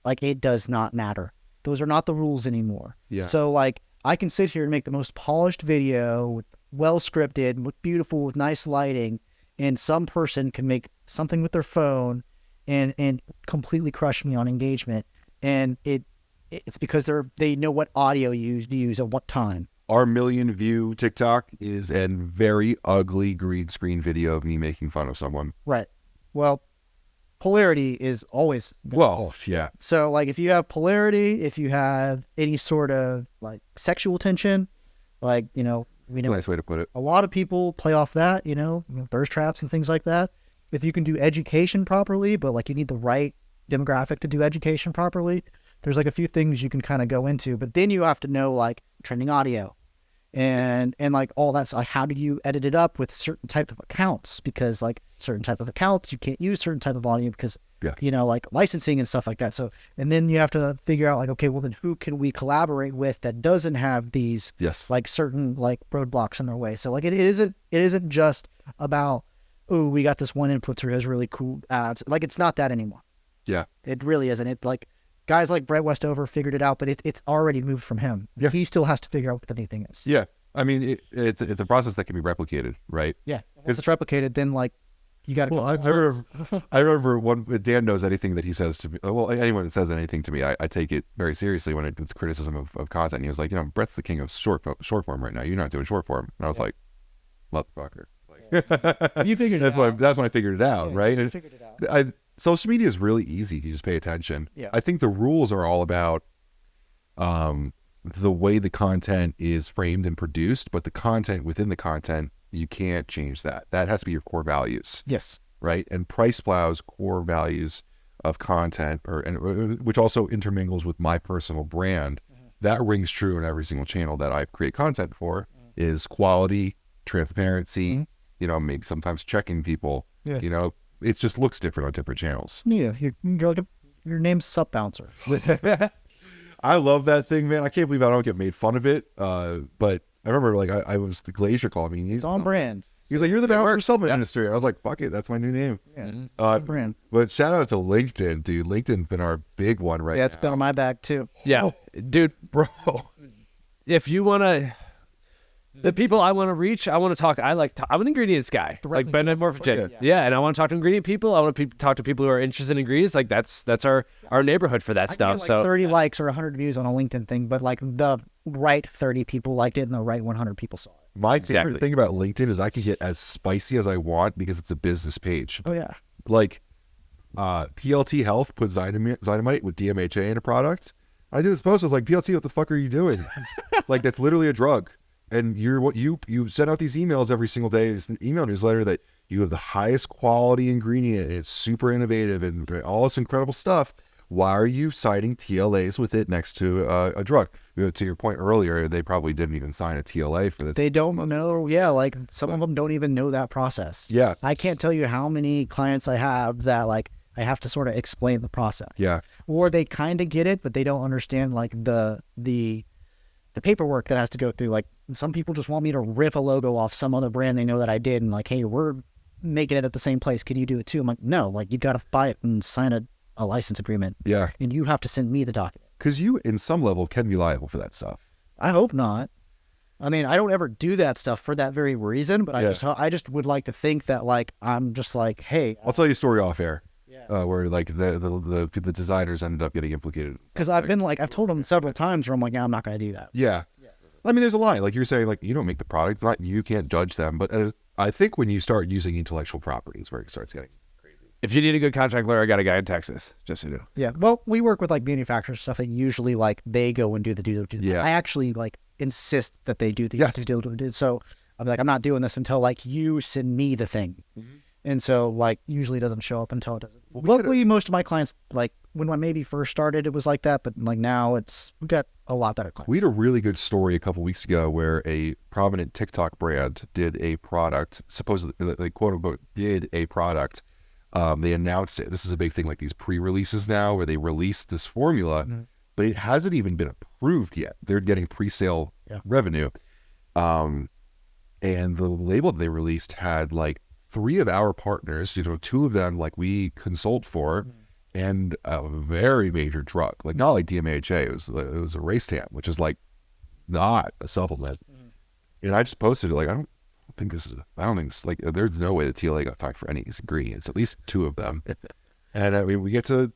like it does not matter. Those are not the rules anymore. Yeah. So like, I can sit here and make the most polished video, well scripted, with beautiful, with nice lighting, and some person can make something with their phone and completely crush me on engagement. And it's because they know what audio to use at what time. Our 1 million view TikTok is a very ugly green screen video of me making fun of someone. Right. Well, polarity is always yeah. So like if you have polarity, if you have any sort of like sexual tension, like we know That's a nice way to put it. a lot of people play off that, thirst traps and things like that. If you can do education properly, but like you need the right demographic to do education properly, there's like a few things you can kind of go into, but then you have to know like trending audio and like all that's like, how do you edit it up with certain type of accounts? Because like certain type of accounts, you can't use certain type of audio because, like licensing and stuff like that. So, and then you have to figure out like, okay, well then who can we collaborate with that doesn't have these like certain like roadblocks in their way. So like it isn't just about, oh, we got this one influencer who has really cool ads. Like it's not that anymore. Yeah. It really isn't. It like guys like Brett Westover figured it out, but it's already moved from him. Yeah. He still has to figure out what anything is. Yeah. I mean, it's a process that can be replicated, right? Yeah. Once it's replicated, then like you got to. Well, I remember when Dan knows anything that he says to me. Well, anyone that says anything to me, I take it very seriously when it's criticism of content. And he was like, Brett's the king of short form right now. You're not doing short form. And I was like, motherfucker. You figured it out. That's when I figured it out, right? You figured it out. Social media is really easy if you just pay attention. Yeah. I think the rules are all about the way the content is framed and produced, but the content within the content, you can't change that. That has to be your core values. Yes. Right? And PricePlow's core values of content, which also intermingles with my personal brand, that rings true in every single channel that I create content for, is quality, transparency, maybe sometimes checking people, it just looks different on different channels. Yeah, your name's Sup Bouncer. I love that thing, man. I can't believe I don't get made fun of it. But I remember, like, I was the Glacier called me. It's on brand. He was like, "You're the bouncer supplement industry." I was like, "Fuck it, that's my new name." Yeah, it's on brand. But shout out to LinkedIn, dude. LinkedIn's been our big one right now. Yeah, it's been on my back too. Yeah, dude, bro. If you want to, the people I want to reach, I want to talk. I'm an ingredients guy, like Ben and Morphogen. Yeah, and I want to talk to ingredient people. I want to talk to people who are interested in ingredients. Like that's our neighborhood for that stuff. Get, like, 30 likes or 100 views on a LinkedIn thing, but like the right 30 people liked it and the right 100 people saw it. My favorite thing about LinkedIn is I can get as spicy as I want because it's a business page. Oh yeah. Like PLT Health put Zytomite with DMHA in a product. I did this post. I was like, PLT, what the fuck are you doing? Like, that's literally a drug. And you send out these emails every single day, this email newsletter that you have the highest quality ingredient and it's super innovative and all this incredible stuff. Why are you citing TLAs with it next to a drug? To your point earlier, they probably didn't even sign a TLA for this. They don't know. Yeah, like some of them don't even know that process. Yeah. I can't tell you how many clients I have that like I have to sort of explain the process. Yeah. Or they kind of get it, but they don't understand like the the paperwork that has to go through. Like some people just want me to rip a logo off some other brand they know that I did, and like, hey, we're making it at the same place. Can you do it too? I'm like, no, like you got to buy it and sign a license agreement. Yeah. And you have to send me the document. Because you, in some level, can be liable for that stuff. I hope not. I mean, I don't ever do that stuff for that very reason, but I just would like to think that like I'm just like, hey, I'll tell you a story off air. Where like the designers ended up getting implicated. Because I've told them several times where I'm like, yeah, I'm not going to do that. Yeah. I mean, there's a line. Like you're saying, like you don't make the product. It's not, you can't judge them. But I think when you start using intellectual property is where it starts getting crazy. If you need a good contract lawyer, I got a guy in Texas, just so you know. Yeah. Well, we work with like manufacturers stuff that usually like they go and do the due diligence. Yeah. I actually like insist that they do the due diligence. So I'm like, I'm not doing this until like you send me the thing. Mm-hmm. And so like usually it doesn't show up until it doesn't. Luckily, most of my clients, like when I maybe first started, it was like that. But like now we got a lot better clients. We had a really good story a couple weeks ago where a prominent TikTok brand did a product, supposedly, like quote unquote, did a product. They announced it. This is a big thing, like these pre-releases now where they released this formula, but it hasn't even been approved yet. They're getting pre-sale revenue. And the label that they released had like 3 of our partners, 2 of them like we consult for, and a very major drug, like not like DMHA, it was a race tam, which is like not a supplement. And I just posted it like, I don't think it's like, there's no way the TLA got fined for any of these ingredients, at least 2 of them. And I mean, we get to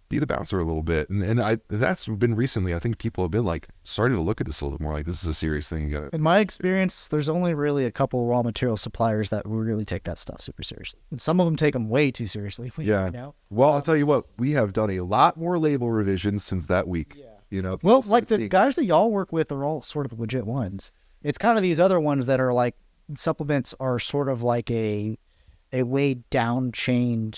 be the bouncer a little bit. And that's been recently, I think people have been like starting to look at this a little more like this is a serious thing. In my experience, there's only really a couple raw material suppliers that really take that stuff super seriously. And some of them take them way too seriously. Yeah. Well, I'll tell you what, we have done a lot more label revisions since that week. Yeah. Well, like the guys that y'all work with are all sort of legit ones. It's kind of these other ones that are like supplements are sort of like a way downstream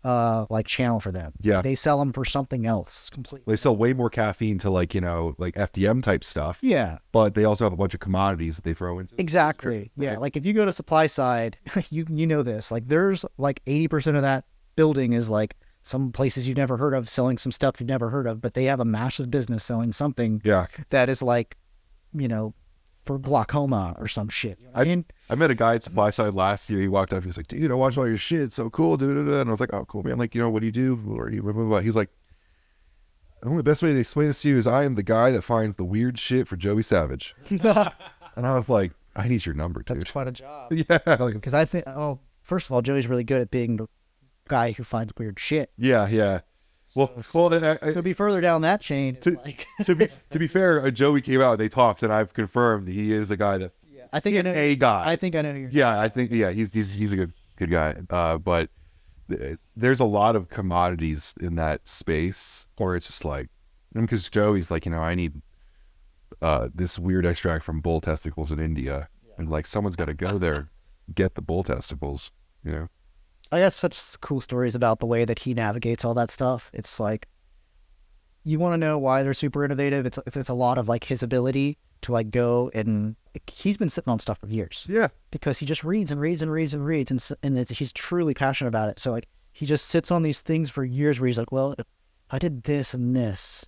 like channel for them. Yeah. They sell them for something else completely. They sell way more caffeine to like, like FDM type stuff. Yeah. But they also have a bunch of commodities that they throw into. Exactly. Yeah. Like if you go to supply side, you know this, like there's like 80% of that building is like some places you've never heard of selling some stuff you've never heard of, but they have a massive business selling something that is like, for glaucoma or some shit. You know what I mean? I met a guy at supply side last year. He walked up. He was like, dude, I watched all your shit. It's so cool. And I was like, oh, cool, man. Like, what do you do? Or you blah, blah, blah. He's like, the only best way to explain this to you is I am the guy that finds the weird shit for Joey Savage. And I was like, I need your number, dude. That's quite a job. Yeah. Because I think, first of all, Joey's really good at being the guy who finds weird shit. Yeah. Well, then so be further down that chain. To be fair, Joey came out. They talked, and I've confirmed that he is the guy that. Yeah, I think he's a guy. I think I know who you're. Yeah, I think he's a good guy. But there's a lot of commodities in that space where it's just like, because Joey's like, I need this weird extract from bull testicles in India, and like someone's got to go there, get the bull testicles, I got such cool stories about the way that he navigates all that stuff. It's like, you want to know why they're super innovative? It's a lot of like his ability to like go and he's been sitting on stuff for years. Yeah. Because he just reads and he's truly passionate about it. So like he just sits on these things for years where he's like, well, if I did this and this,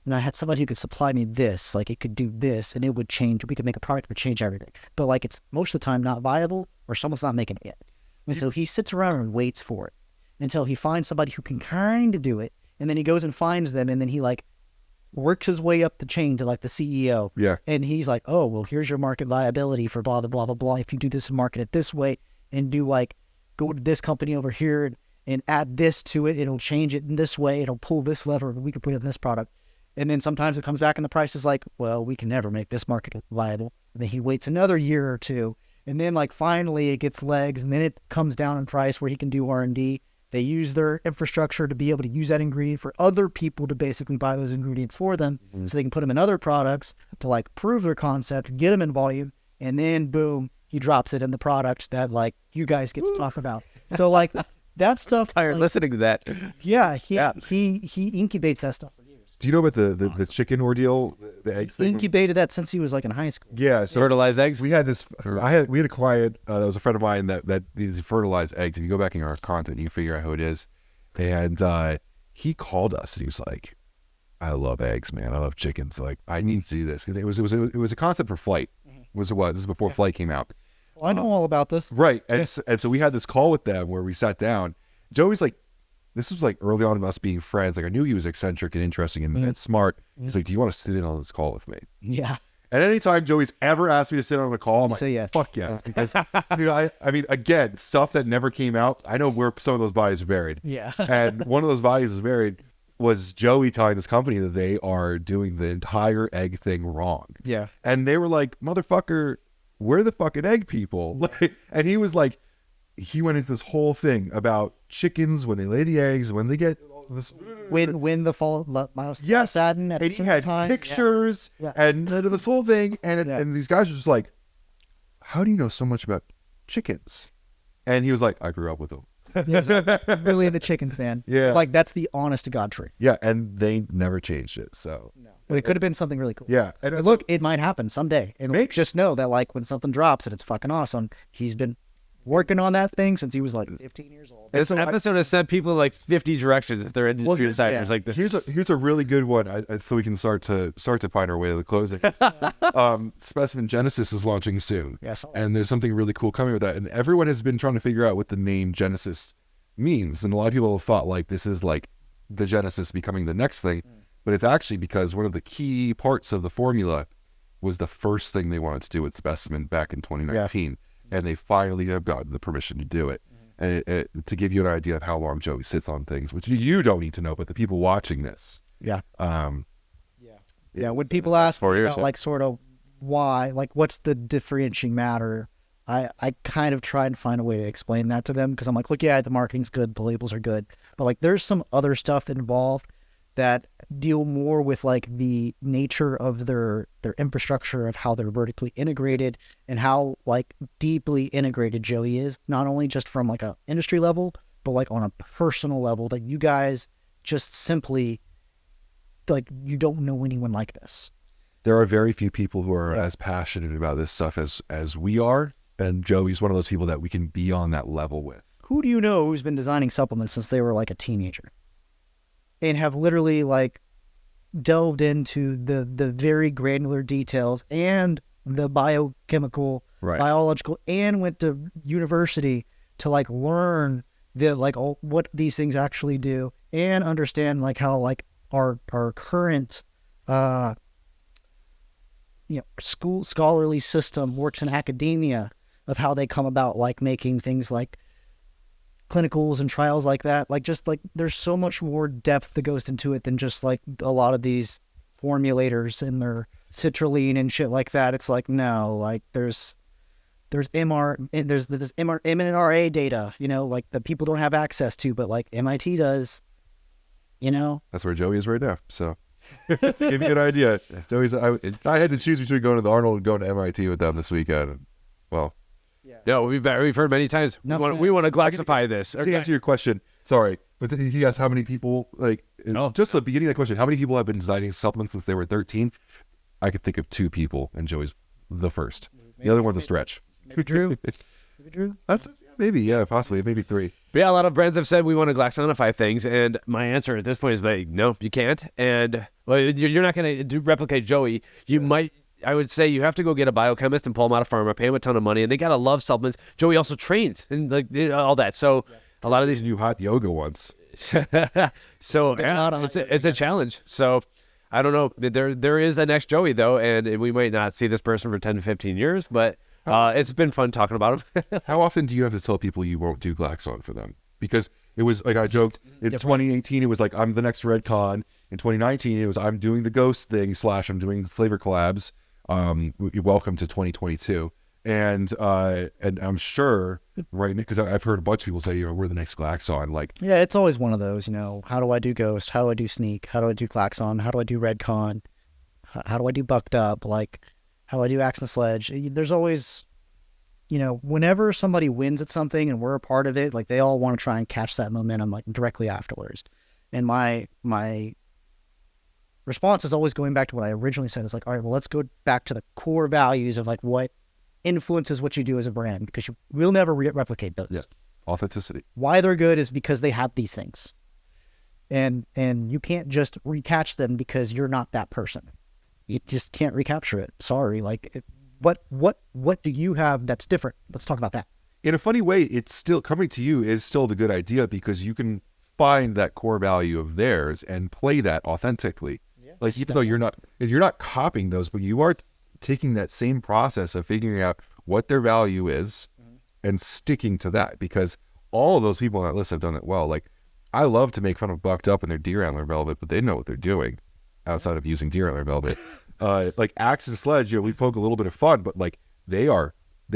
and I had somebody who could supply me this, like it could do this and it would change. We could make a product that would change everything. But like it's most of the time not viable or someone's not making it yet. And so he sits around and waits for it until he finds somebody who can kind of do it. And then he goes and finds them. And then he like works his way up the chain to like the CEO. Yeah. And he's like, oh, well, here's your market viability for blah, blah, blah, blah, blah. If you do this and market it this way and do like, go to this company over here and add this to it, it'll change it in this way. It'll pull this lever and we can put it in this product. And then sometimes it comes back and the price is like, well, we can never make this market viable. And then he waits another year or two. And then like finally it gets legs and then it comes down in price where he can do R&D. They use their infrastructure to be able to use that ingredient for other people to basically buy those ingredients for them. Mm-hmm. So they can put them in other products to like prove their concept, get them in volume. And then boom, he drops it in the product that like you guys get to talk about. So like that stuff. I'm tired listening to that. Yeah. He incubates that stuff. Do you know about the chicken ordeal, the eggs thing? Incubated that since he was like in high school. Yeah, so fertilized eggs. We had this. We had a client that was a friend of mine that needs to fertilize eggs. If you go back in our content, you can figure out who it is. And he called us and he was like, I love eggs, man. I love chickens. Like, I need to do this because it was a concept for Flight. Was it was? This is before Flight came out. Well, I know all about this. Right. And so we had this call with them where we sat down. Joey's like, this was like early on in us being friends. Like, I knew he was eccentric and interesting and smart. He's like, do you want to sit in on this call with me? Yeah. And anytime Joey's ever asked me to sit on a call, I'm like, yes. Fuck yes. Because, dude, I mean, again, stuff that never came out. I know where some of those bodies are buried. Yeah. And one of those bodies is buried was Joey telling this company that they are doing the entire egg thing wrong. Yeah. And they were like, motherfucker, we're the fucking egg people. Like, and he was like, he went into this whole thing about chickens when they lay the eggs, when they get this, when the fall sadden at and he had time. pictures and this whole thing, and these guys are just like, how do you know so much about chickens? And he was like, I grew up with them. I'm really into chickens, man. Yeah. Like, that's the honest to God truth. Yeah, and they never changed it. So But it could have been something really cool. yeah, and look, it might happen someday. And just know that, like, when something drops and it's fucking awesome, he's been working on that thing since he was like 15 years old. This episode has sent people like 50 directions if they're industry designers. Like this. Here's a really good one. So we can start to find our way to the closing. Specimen Genesis is launching soon. Yes. And there's something really cool coming with that. And everyone has been trying to figure out what the name Genesis means. And a lot of people have thought like this is like the Genesis becoming the next thing. But it's actually because one of the key parts of the formula was the first thing they wanted to do with Specimen back in 2019. Yeah. And they finally have gotten the permission to do it. And to give you an idea of how long Joey sits on things, which you don't need to know, but the people watching this. Yeah. When people ask about, like, sort of why, like, what's the differentiating matter, I kind of try and find a way to explain that to them, because I'm like, look, yeah, the marketing's good, the labels are good, but, like, there's some other stuff involved that deal more with, like, the nature of their infrastructure, of how they're vertically integrated and how, like, deeply integrated Joey is, not only just from, like, a industry level, but, like, on a personal level, that you guys just simply, like, you don't know anyone like this. There are very few people who are as passionate about this stuff as we are, and Joey's one of those people that we can be on that level with. Who do you know who's been designing supplements since they were, like, a teenager? And have literally, like, delved into the very granular details and the biochemical, biological, and went to university to, like, learn what these things actually do and understand, like, how, like, our current scholarly system works in academia, of how they come about, like, making things like clinicals and trials like that. Like, just, like, there's so much more depth that goes into it than just, like, a lot of these formulators and their citrulline and shit like that. It's like, no, like, there's this mRNA data, like, that people don't have access to, but, like, MIT does, That's where Joey is right now. So to give you an idea, Joey's, I had to choose between going to the Arnold and going to MIT with them this weekend. Well, no, we've heard many times. We want to Glaxify this. To answer your question, sorry, but he asked how many people, like, just the beginning of the question, how many people have been designing supplements since they were 13? I could think of 2 people, and Joey's the first. The other one's a stretch. Maybe Drew. Maybe, possibly, maybe 3. But yeah, a lot of brands have said we want to Glaxonify things, and my answer at this point is, like, no, you can't. And you're not going to replicate Joey. You might. I would say you have to go get a biochemist and pull him out of pharma, pay him a ton of money, and they gotta love supplements. Joey also trains and, like, all that. So a lot of these new hot yoga once. So it's a challenge. So I don't know. There is the next Joey though, and we might not see this person for 10 to 15 years, but it's been fun talking about him. How often do you have to tell people you won't do Glaxon for them? Because it was like, I joked in 2018, it was like, I'm the next Redcon. In 2019, it was, I'm doing the Ghost thing / I'm doing flavor collabs. Welcome to 2022, and I'm sure, right, because I've heard a bunch of people say, we're the next Glaxon. Like, yeah, it's always one of those, how do I do Ghost? How do I do Sneak? How do I do Glaxon? How do I do Redcon? How do I do Bucked Up? Like, how do I do Axe and Sledge? There's always, whenever somebody wins at something and we're a part of it, like, they all want to try and catch that momentum, like, directly afterwards. And my response is always going back to what I originally said. It's like, all right, well, let's go back to the core values of, like, what influences what you do as a brand, because you will never replicate those. Yeah, authenticity. Why they're good is because they have these things. and you can't just recatch them because you're not that person. You just can't recapture it. Sorry. Like, what do you have that's different? Let's talk about that. In a funny way, it's still coming to you is still the good idea because you can find that core value of theirs and play that authentically. Yeah. Like, even though you're not copying those, but you are taking that same process of figuring out what their value is and sticking to that, because all of those people on that list have done it well. Like, I love to make fun of Bucked Up and their deer antler velvet, but they know what they're doing outside of using deer antler velvet. Like Axe and Sledge, we poke a little bit of fun, but like they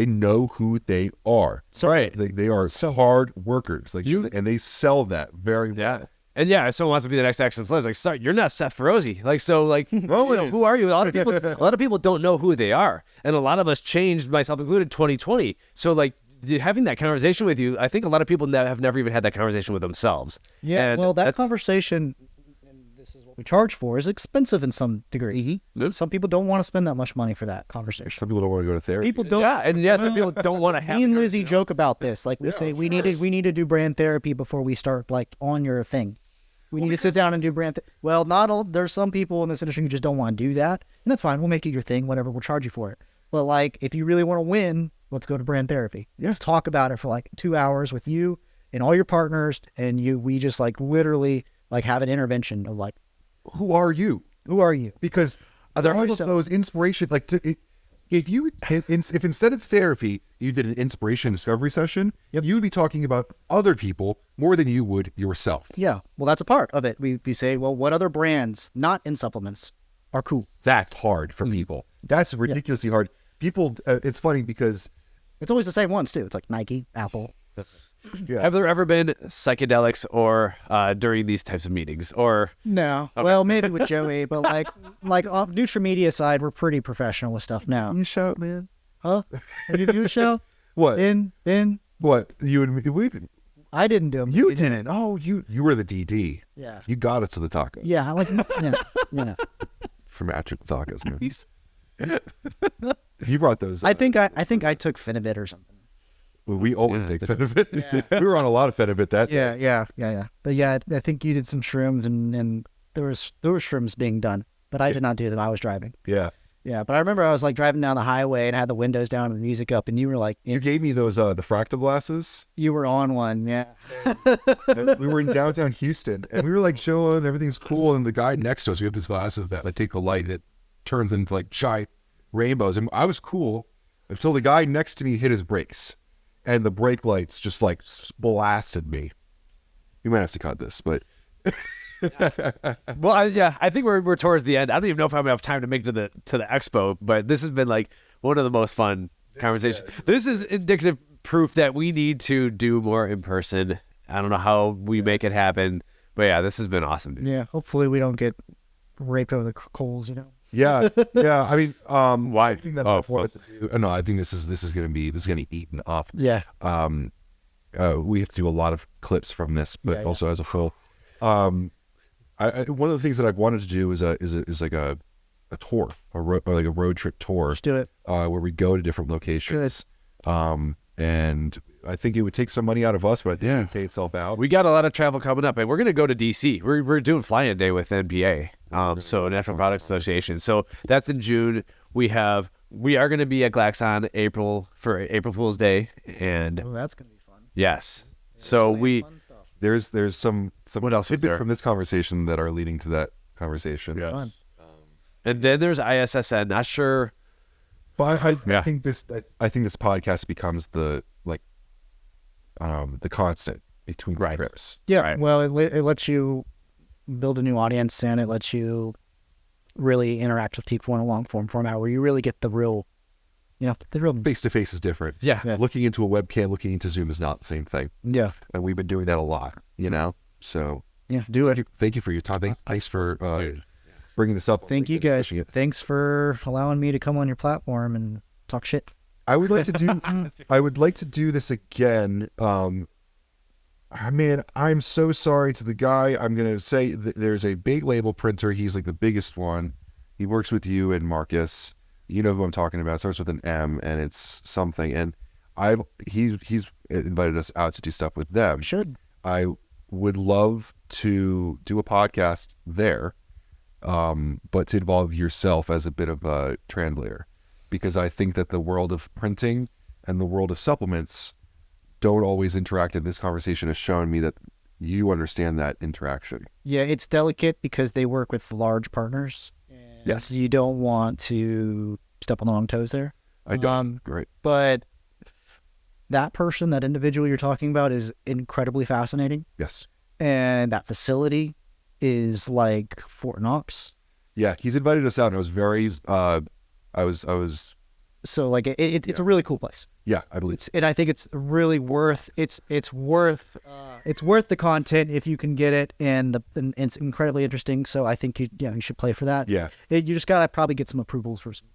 know who they are. So, right. They are so hard workers. Like and they sell that very well. And if someone wants to be the next Axe and Sledge, like, sorry, you're not Seth Ferozi. Like, so, like, who are you? A lot of people don't know who they are, and a lot of us changed, myself included, 2020. So, like, having that conversation with you, I think a lot of people have never even had that conversation with themselves. Yeah, and well, that conversation, and this is what we charge for, is expensive in some degree. Mm-hmm. Some people don't want to spend that much money for that conversation. Some people don't want to go to therapy. People don't. Some people don't want to have. Me and Lizzie joke about this. Like, we say we need to do brand therapy before we start, like, on your thing. We need to sit down and do brand. Well, not all. There's some people in this industry who just don't want to do that, and that's fine. We'll make it your thing. Whatever. We'll charge you for it. But, like, if you really want to win, let's go to brand therapy. Let's talk about it for like 2 hours with you and all your partners, and we just like literally like have an intervention of like, who are you? Who are you? Because all of those inspiration, like if instead of therapy you did an inspiration discovery session, you would be talking about other people more than you would yourself. Yeah, well, that's a part of it. We say, well, what other brands not in supplements are cool? That's hard for people. That's ridiculously hard. People, it's funny because it's always the same ones too. It's like Nike, Apple. Have there ever been psychedelics or during these types of meetings or no? Okay. Well, maybe with Joey, but like off NutraMedia side, we're pretty professional with stuff now. You show, man? Huh? Have you do a show? What? In what? You and me? We didn't. I didn't do them. You didn't. Oh, you were the DD. Yeah. You got us to the tacos. Yeah, For magic tacos, man. You brought those. I think I took Phenibit or something. Well, we always take Phenibit. Yeah. We were on a lot of Phenibit that day. Yeah. But yeah, I think you did some shrooms and there were shrooms being done, but I did not do them. I was driving. Yeah. Yeah, but I remember I was like driving down the highway and I had the windows down and the music up, and you were like, you gave me those the fractal glasses. You were on one, yeah. We were in downtown Houston and we were like chilling, everything's cool, and the guy next to us, we have these glasses that like take the light, it turns into like giant rainbows, and I was cool until the guy next to me hit his brakes, and the brake lights just like blasted me. You might have to cut this, but. Well, I think we're towards the end. I don't even know if I have enough time to make to the expo, but this has been like one of the most fun conversations. This is indicative proof that we need to do more in person. I don't know how we make it happen, but yeah, this has been awesome, dude. Yeah, hopefully we don't get raped over the coals, Yeah. I mean, why? I think that's what to do. No, I think this is gonna be eaten up. Yeah. We have to do a lot of clips from this, but also as a whole. One of the things that I've wanted to do is like a tour, like a road trip tour. Let's do it. Where we go to different locations. And I think it would take some money out of us, but I think it would pay itself out. We got a lot of travel coming up, and we're going to go to DC. We're doing fly-in day with NPA, so National Products Association. So that's in June. We are going to be at Glaxon for April Fool's Day, and that's going to be fun. Yes. So there's some what else tidbits from this conversation that are leading to that conversation. Yeah. Fun. And then there's ISSN. Not sure. But I think this podcast becomes the constant between trips. Yeah. Right. Well, it lets you build a new audience, and it lets you really interact with people in a long form format where you really get the real. The real face-to-face is different. Yeah. Looking into a webcam, looking into Zoom is not the same thing. Yeah. And we've been doing that a lot, So yeah, do it. Thank you for your time. Thanks for bringing this up. Thank you guys. Thanks for allowing me to come on your platform and talk shit. I would like to do this again. Man, I'm so sorry to the guy. I'm gonna say that there's a big label printer. He's like the biggest one. He works with you and Marcus. You know who I'm talking about. It starts with an M, and it's something. And he's invited us out to do stuff with them. Should. I would love to do a podcast there, but to involve yourself as a bit of a translator, because I think that the world of printing and the world of supplements don't always interact, and this conversation has shown me that you understand that interaction. Yeah, it's delicate because they work with large partners. Yes. You don't want to step on the wrong toes there. I don't. Right. But that person, that individual you're talking about is incredibly fascinating. Yes. And that facility is like Fort Knox. Yeah, he's invited us out, and I was very, I was. So like it's a really cool place. Yeah, I believe. And I think it's really worth it's worth the content if you can get it, and it's incredibly interesting. So I think you should play for that. Yeah. You just gotta probably get some approvals for some.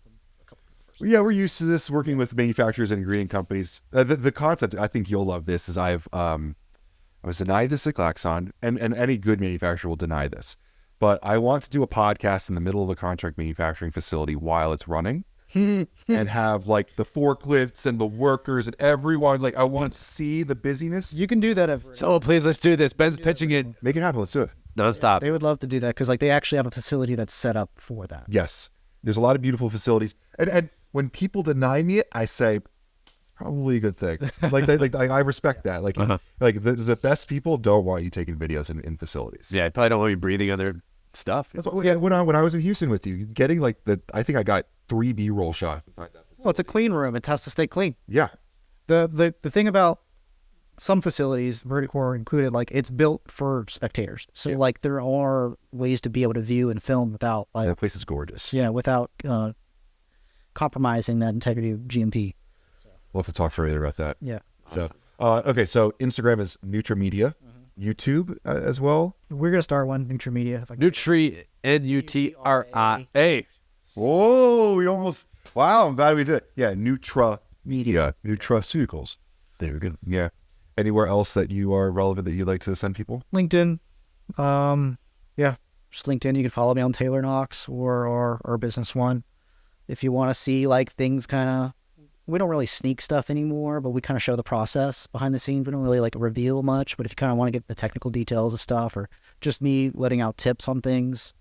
Yeah, we're used to this working with manufacturers and ingredient companies. The concept, I think you'll love this, is I was denied this at Glaxon, and any good manufacturer will deny this. But I want to do a podcast in the middle of a contract manufacturing facility while it's running. And have like the forklifts and the workers and everyone. Like, I want to see the busyness. You can do that. So please, let's do this. Ben's pitching in. Make it happen. Let's do it. Non-stop. They would love to do that because like they actually have a facility that's set up for that. Yes, there's a lot of beautiful facilities, and when people deny me it, I say it's probably a good thing. Like I respect that. Like like the best people don't want you taking videos in facilities. Yeah, I probably don't want you breathing on their stuff. That's what, yeah, when I was in Houston with you, getting like I think I got 3 B-roll shots inside that facility. Well, it's a clean room. It has to stay clean. Yeah. The thing about some facilities, Verticore included, like it's built for spectators. So like there are ways to be able to view and film without like That place is gorgeous. Yeah, without compromising that integrity of GMP. We'll have to talk further about that. Yeah. So, okay, so Instagram is NutraMedia, YouTube as well. We're gonna start one, NutraMedia. Nutri, N-U-T-R-I-A. Whoa, we almost, wow, I'm glad we did it. Yeah, NutraMedia, Nutraceuticals. There we go. Yeah. Anywhere else that you are relevant that you'd like to send people? LinkedIn. Yeah, just LinkedIn. You can follow me on Taylor Knox or Business One. If you want to see like things kind of, we don't really sneak stuff anymore, but we kind of show the process behind the scenes. We don't really like reveal much, but if you kind of want to get the technical details of stuff or just me letting out tips on things,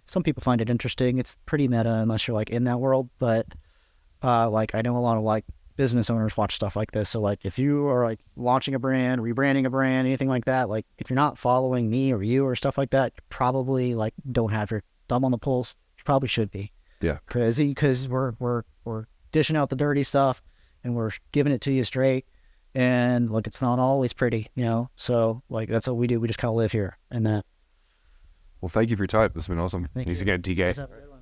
some people find it interesting. It's pretty meta unless you're like in that world, but like I know a lot of like business owners watch stuff like this. So like if you are like launching a brand, rebranding a brand, anything like that, like if you're not following me or you or stuff like that, you probably like don't have your thumb on the pulse. You probably should be. Yeah. Because we're dishing out the dirty stuff and we're giving it to you straight. And look, it's not always pretty, you know? So like, that's what we do. We just kind of live here and that. Well, thank you for your time. This has been awesome. Thank Thanks you. again, TK.